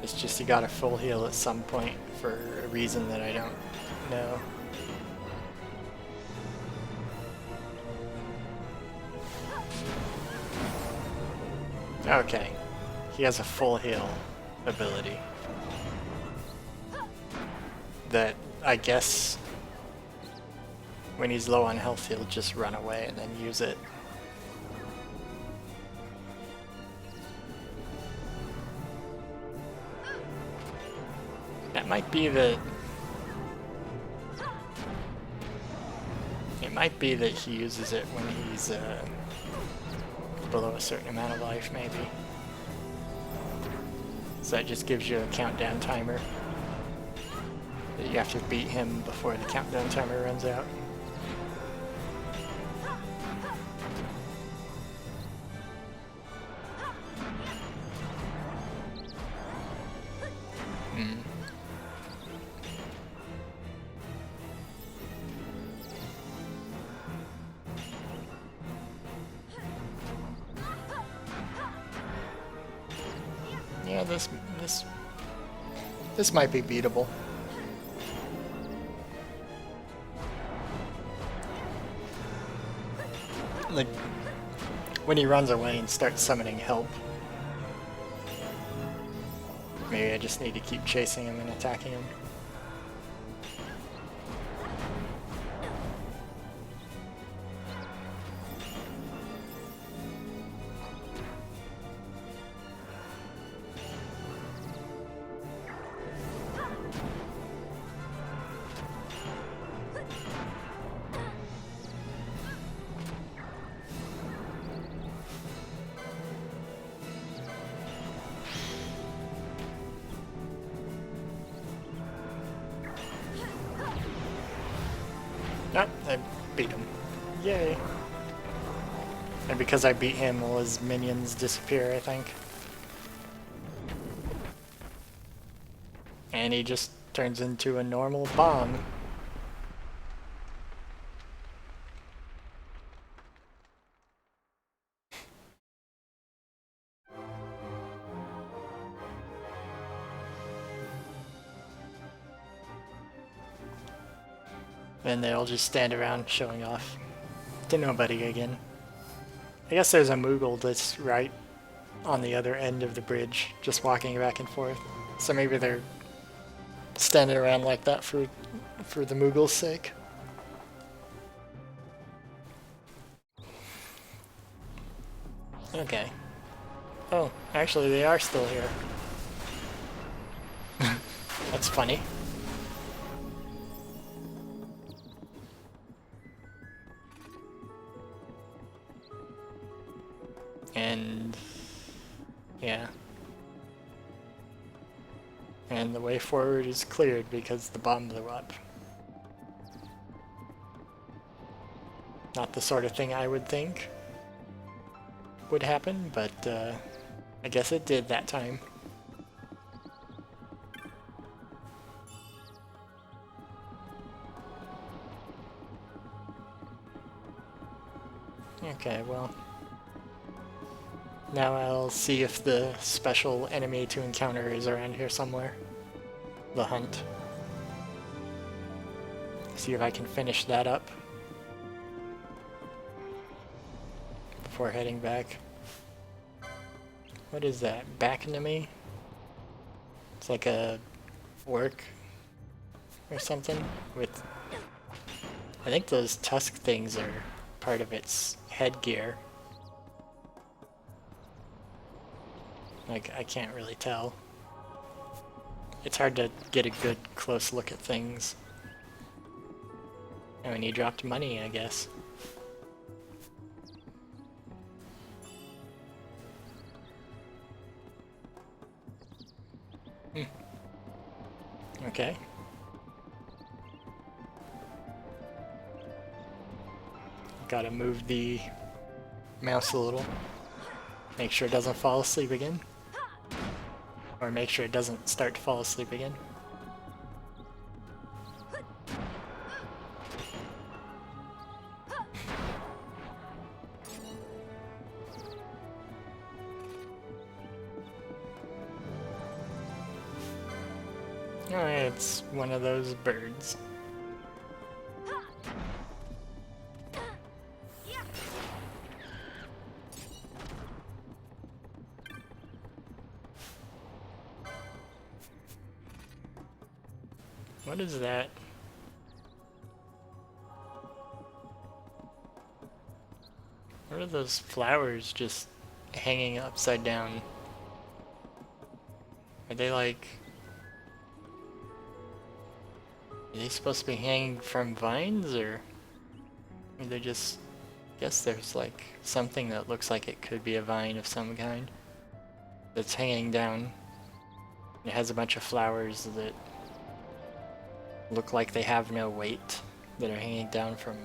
It's just you got a full heal at some point for a reason that I don't know. Okay, he has a full heal ability that I guess when he's low on health he'll just run away and then use it. That might be that... It might be that he uses it when he's below a certain amount of life, maybe. So that just gives you a countdown timer. That you have to beat him before the countdown timer runs out. Yeah, this might be beatable. Like when he runs away and starts summoning help. Maybe I just need to keep chasing him and attacking him. Nope, I beat him. Yay. And because I beat him, all his minions disappear, I think. And he just turns into a normal bomb. And they all just stand around showing off to nobody again. I guess there's a Moogle that's right on the other end of the bridge, just walking back and forth. So maybe they're standing around like that for the Moogle's sake. Okay. Oh, actually they are still here. That's funny. And yeah. And the way forward is cleared because the bomb blew up. Not the sort of thing I would think would happen, but I guess it did that time. Okay, well. Now I'll see if the special enemy to encounter is around here somewhere. The hunt. See if I can finish that up before heading back. What is that? Back into me? It's like a orc or something with... I think those tusk things are part of its headgear. Like, I can't really tell. It's hard to get a good close look at things. Oh, and he dropped money, I guess. Okay. Gotta move the mouse a little. Make sure it doesn't fall asleep again. Or make sure it doesn't start to fall asleep again. Alright, it's one of those birds. What is that? What are those flowers just hanging upside down? Are they like... Are they supposed to be hanging from vines, or are they just... I guess there's like something that looks like it could be a vine of some kind that's hanging down. It has a bunch of flowers that look like they have no weight, that are hanging down from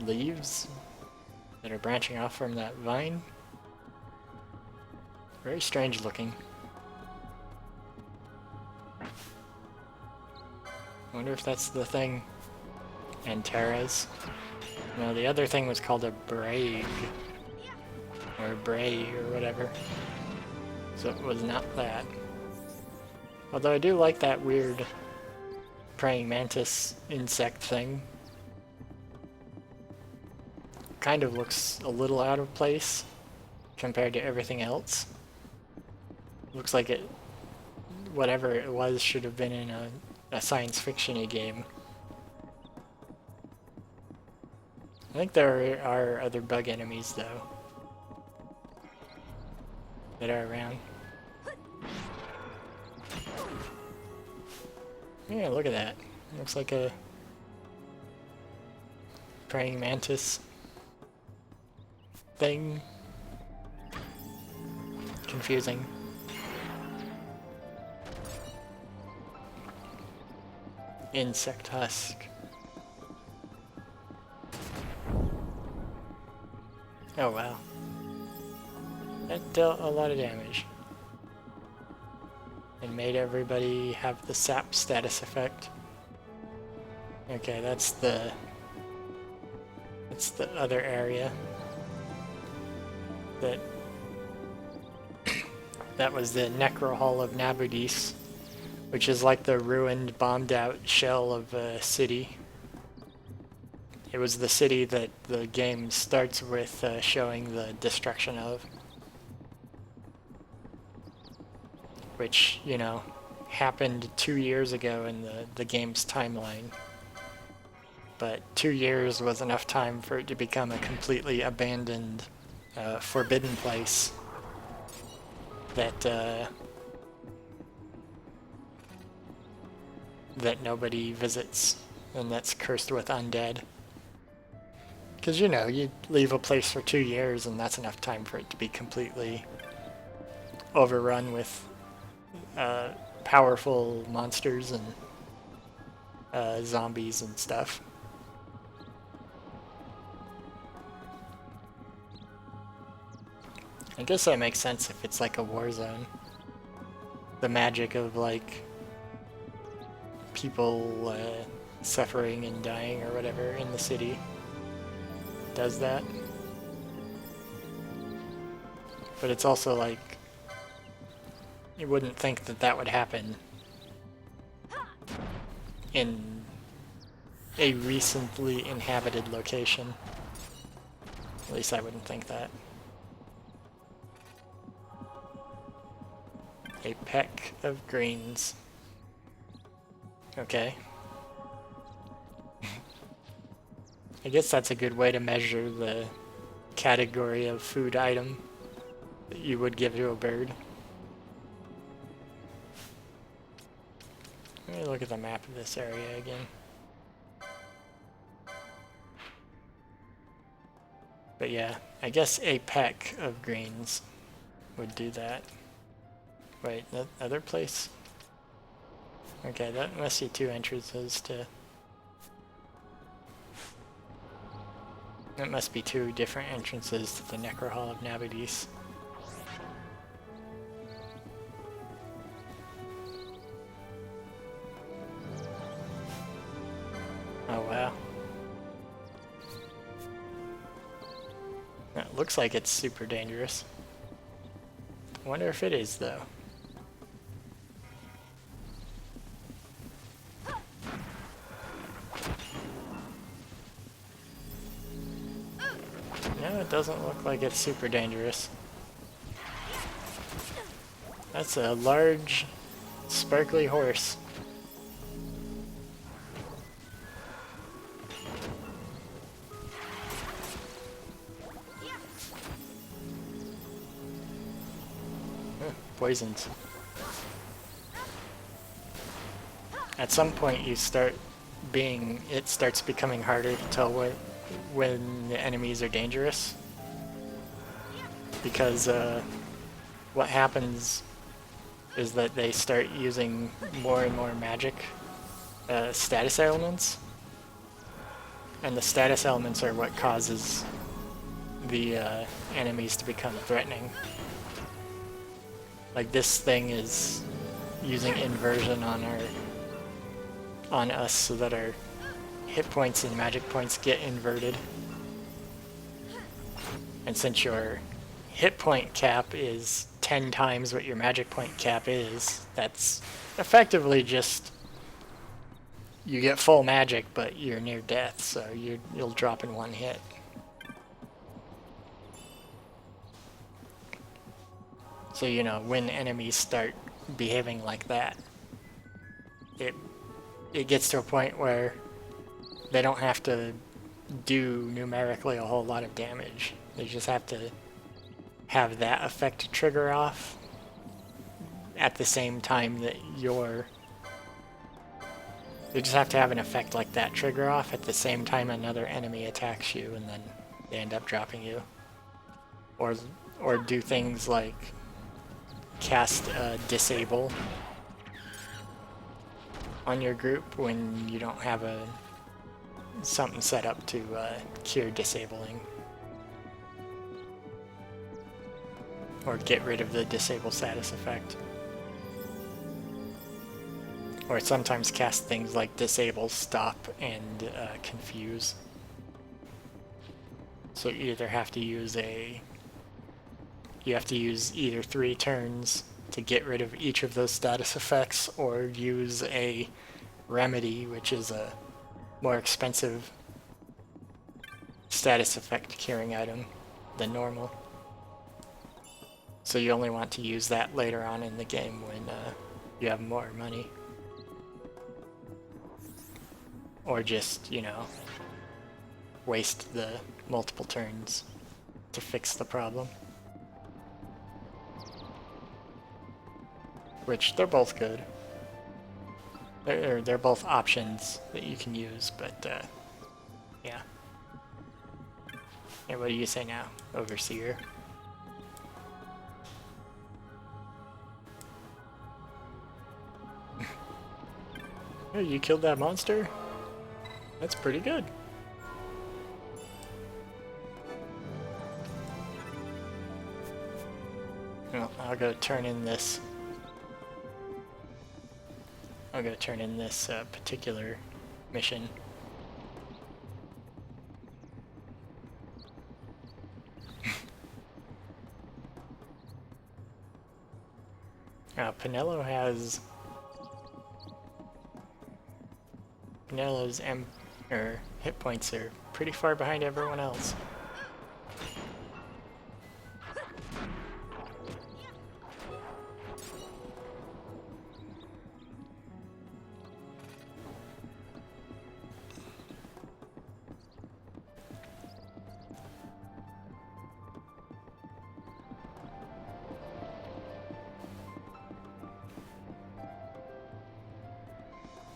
leaves that are branching off from that vine. Very strange looking. I wonder if that's the thing. Antares. No, the other thing was called a brag. Or bray, or whatever. So it was not that. Although I do like that weird praying mantis insect thing. Kind of looks a little out of place compared to everything else. Looks like it, whatever it was, should have been in a science fiction-y game. I think there are other bug enemies though that are around. Yeah, look at that. Looks like a praying mantis thing. Confusing. Insect husk. Oh wow. That dealt a lot of damage. and made everybody have the sap status effect. Okay, that's the other area. That was the Necro Hall of Nabudis, which is like the ruined, bombed-out shell of a city. It was the city that the game starts with showing the destruction of. Which, you know, happened 2 years ago in the game's timeline. But 2 years was enough time for it to become a completely abandoned, forbidden place that that nobody visits, and that's cursed with undead. Because, you know, you leave a place for 2 years and that's enough time for it to be completely overrun with powerful monsters and zombies and stuff. I guess that makes sense if it's like a war zone. The magic of like people suffering and dying or whatever in the city does that. But it's also like, you wouldn't think that that would happen in a recently inhabited location. At least I wouldn't think that. A peck of greens. Okay. I guess that's a good way to measure the category of food item that you would give to a bird. Let me look at the map of this area again. But yeah, I guess a peck of greens would do that. Wait, that other place? Okay, that must be 2 entrances to... That must be 2 different entrances to the Necro Hall of Nabudis. Oh wow. It looks like it's super dangerous. I wonder if it is though. No, it doesn't look like it's super dangerous. That's a large, sparkly horse. Poisoned. At some point you start being, it starts becoming harder to tell when the enemies are dangerous. Because what happens is that they start using more and more magic status elements. And the status elements are what causes the enemies to become threatening. Like this thing is using inversion on us so that our hit points and magic points get inverted. And since your hit point cap is 10 times what your magic point cap is, that's effectively just you get full magic but you're near death, so you'll drop in 1 hit. So, you know, when enemies start behaving like that, it gets to a point where they don't have to do numerically a whole lot of damage. They just have to have that effect trigger off at the same time that they just have to have an effect like that trigger off at the same time another enemy attacks you, and then they end up dropping you. Or do things like cast disable on your group when you don't have something set up to cure disabling. Or get rid of the disable status effect. Or sometimes cast things like disable, stop, and confuse. So you either have to use you have to use either 3 turns to get rid of each of those status effects, or use a remedy, which is a more expensive status effect curing item than normal. So you only want to use that later on in the game when you have more money. Or just, you know, waste the multiple turns to fix the problem. Which, they're both good. They're both options that you can use, but yeah. Hey, what do you say now, Overseer? Hey, you killed that monster? That's pretty good. Well, I'll go turn in this. I'll go turn in this particular mission. Pinello has... Pinello's hit points are pretty far behind everyone else.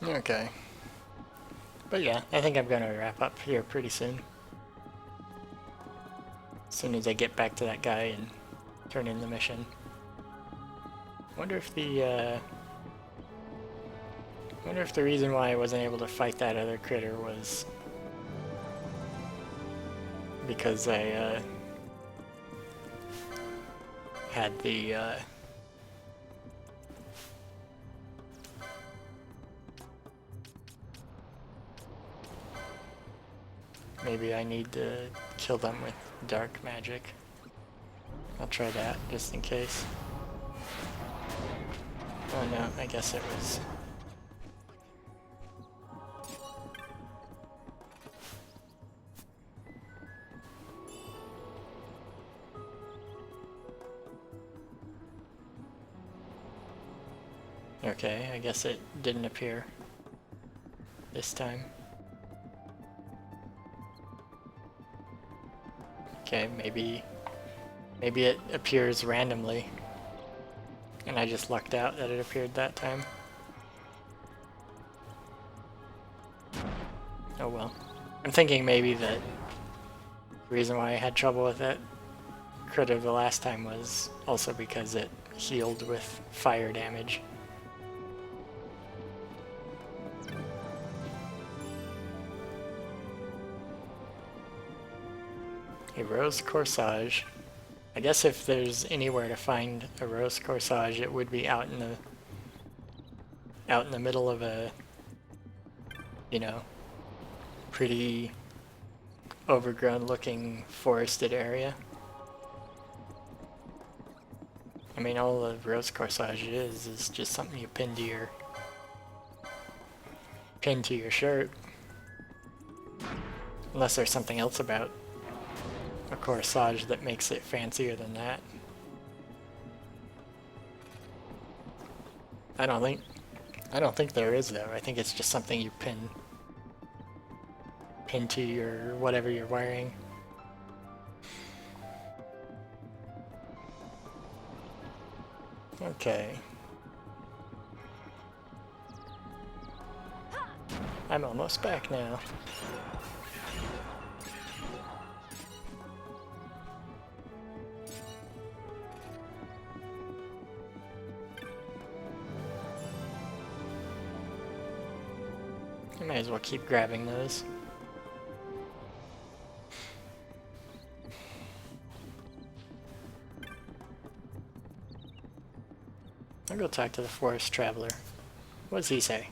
Okay. But yeah, I think I'm gonna wrap up here pretty soon. As soon as I get back to that guy and turn in the mission. Wonder if the reason why I wasn't able to fight that other critter was because I had the maybe I need to kill them with dark magic. I'll try that just in case. Oh no, I guess it was... Okay, I guess it didn't appear this time. Okay, maybe it appears randomly, and I just lucked out that it appeared that time. Oh well. I'm thinking maybe that the reason why I had trouble with that critter the last time was also because it healed with fire damage. A rose corsage. I guess if there's anywhere to find a rose corsage, it would be out in the middle of a, you know, pretty overgrown looking forested area. I mean, all the rose corsage is just something you pin to your shirt. Unless there's something else about a corsage that makes it fancier than that. I don't think there is though. I think it's just something you pin to your whatever you're wearing. Okay. I'm almost back now. I might as well keep grabbing those. I'll go talk to the forest traveler. What does he say?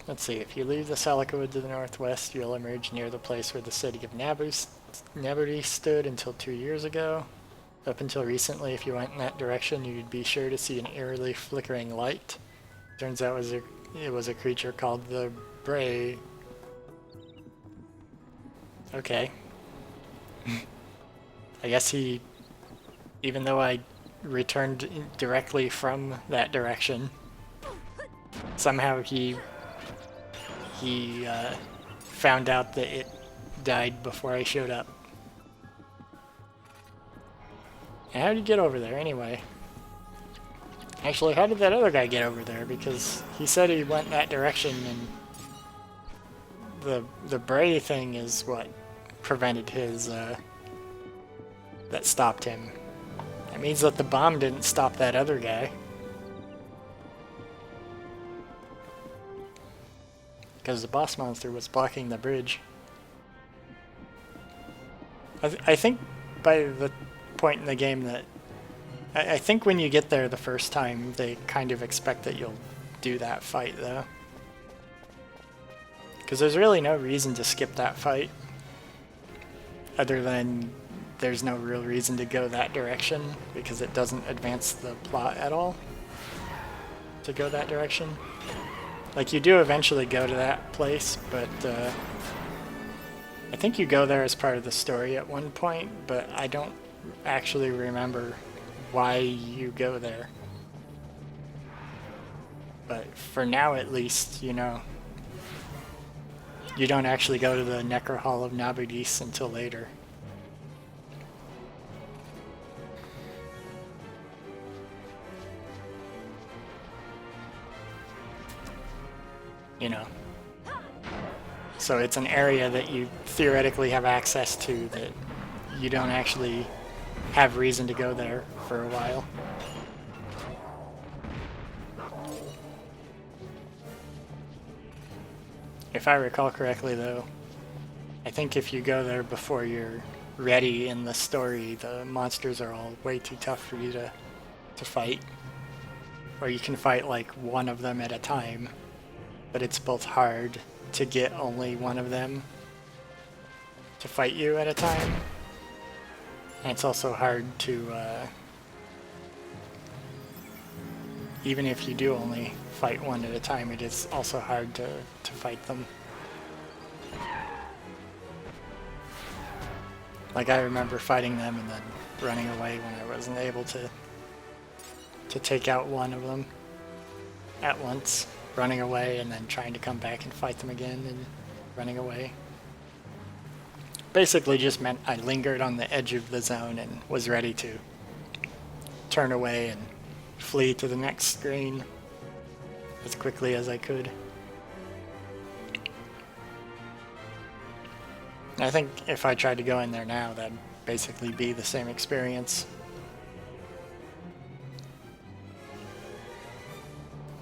Let's see, if you leave the Salica Wood to the northwest, you'll emerge near the place where the city of Nabury stood until 2 years ago. Up until recently, if you went in that direction, you'd be sure to see an eerily flickering light. Turns out it was a creature called the Bray. Okay. I guess he, even though I returned directly from that direction, somehow he found out that it died before I showed up. And how did you get over there anyway? Actually, how did that other guy get over there? Because he said he went that direction, and the Bray thing is what prevented his, that stopped him. That means that the bomb didn't stop that other guy. Because the boss monster was blocking the bridge. I think by the point in the game that... I think when you get there the first time, they kind of expect that you'll do that fight, though. Because there's really no reason to skip that fight. Other than there's no real reason to go that direction, because it doesn't advance the plot at all to go that direction. Like, you do eventually go to that place, but I think you go there as part of the story at one point, but I don't actually remember why you go there. But for now, at least, you know, you don't actually go to the Necro Hall of Nabudis until later. You know. So it's an area that you theoretically have access to that you don't actually have reason to go there for a while. If I recall correctly, though, I think if you go there before you're ready in the story, the monsters are all way too tough for you to fight. Or you can fight like one of them at a time, but it's both hard to get only one of them to fight you at a time. And it's also hard to, even if you do only fight one at a time, it is also hard to fight them. Like, I remember fighting them and then running away when I wasn't able to take out one of them at once. Running away and then trying to come back and fight them again and running away. Basically just meant I lingered on the edge of the zone and was ready to turn away and flee to the next screen as quickly as I could. I think if I tried to go in there now, that'd basically be the same experience.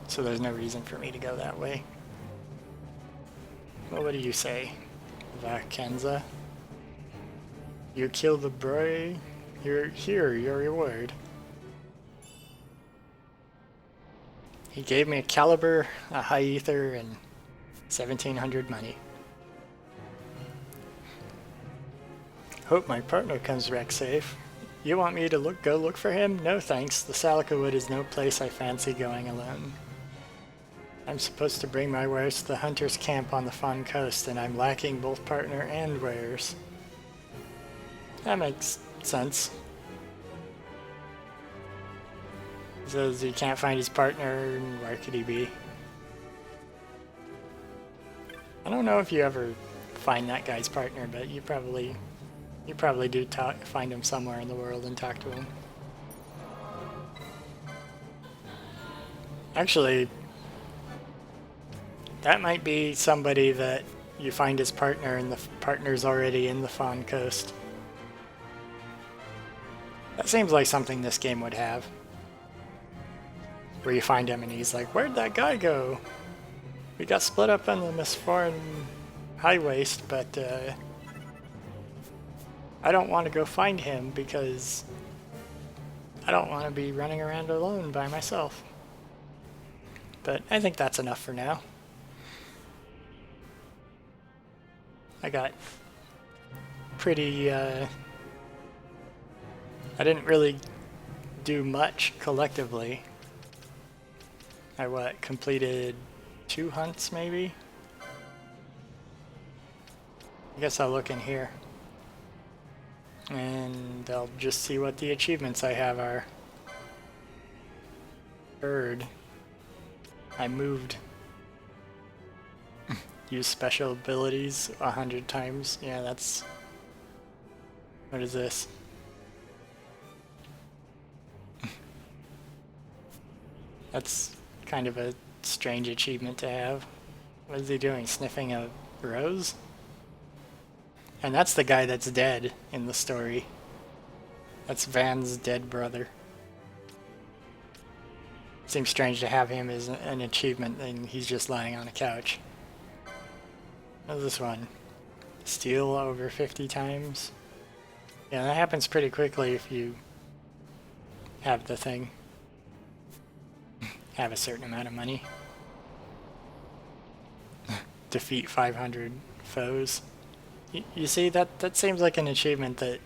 So there's no reason for me to go that way. Well, what do you say, Vakenza? You killed the Bray. Here, your reward. He gave me a caliber, a high ether, and 1,700 money. Hope my partner comes back safe. You want me to go look for him? No thanks. The Salica Wood is no place I fancy going alone. I'm supposed to bring my wares to the hunter's camp on the Fawn Coast, and I'm lacking both partner and wares. That makes sense. He says he can't find his partner, and where could he be? I don't know if you ever find that guy's partner, but you probably do find him somewhere in the world and talk to him. Actually, that might be somebody that you find his partner and the partner's already in the Fawn Coast. That seems like something this game would have. Where you find him and he's like, where'd that guy go? We got split up on the Misforeign High Waste, but I don't want to go find him because I don't want to be running around alone by myself. But I think that's enough for now. I got pretty, I didn't really do much collectively. I completed 2 hunts maybe? I guess I'll look in here. And I'll just see what the achievements I have are. Bird. I moved. Use special abilities 100 times. Yeah, that's... What is this? That's kind of a strange achievement to have. What is he doing? Sniffing a rose? And that's the guy that's dead in the story. That's Van's dead brother. Seems strange to have him as an achievement and he's just lying on a couch. What is this one? Steal over 50 times? Yeah, that happens pretty quickly if you have the thing. Have a certain amount of money. Defeat 500 foes. You see, that seems like an achievement that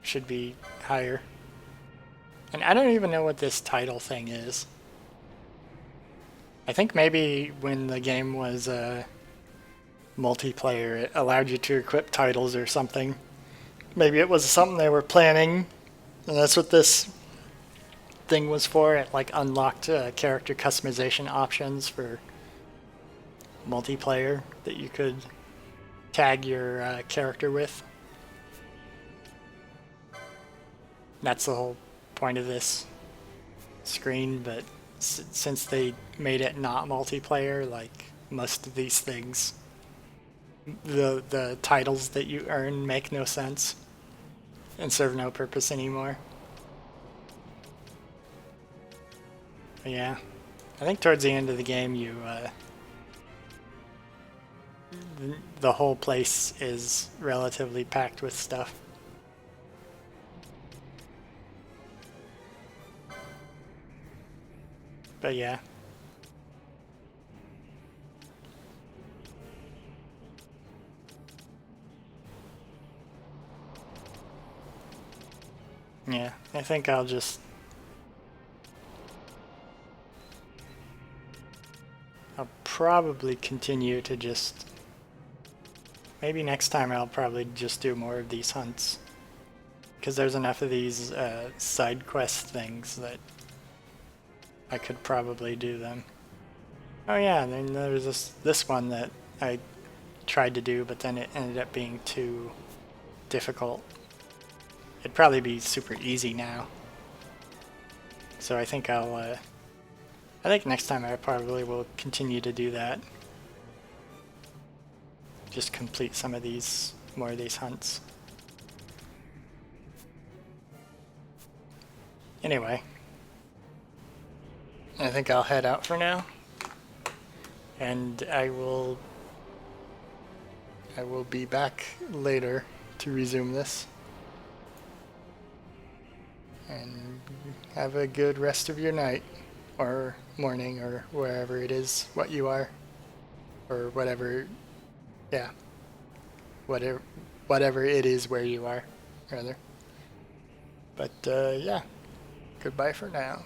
should be higher. And I don't even know what this title thing is. I think maybe when the game was multiplayer, it allowed you to equip titles or something. Maybe it was something they were planning, and that's what this thing was for. It like unlocked character customization options for multiplayer that you could tag your character with. That's the whole point of this screen, but since they made it not multiplayer, like most of these things, the titles that you earn make no sense and serve no purpose anymore. But yeah, I think towards the end of the game you the whole place is relatively packed with stuff. But yeah. Yeah, I think I'll probably continue to just... Maybe next time I'll probably just do more of these hunts. Because there's enough of these side quest things that I could probably do them. Oh yeah, and then there's this one that I tried to do, but then it ended up being too difficult. It'd probably be super easy now. So I think I think next time I probably will continue to do that. Just complete some of these, more of these hunts. Anyway, I think I'll head out for now, and I will be back later to resume this. And have a good rest of your night, or morning, or wherever it is, what you are, or whatever, yeah, whatever it is where you are, rather. But yeah, goodbye for now.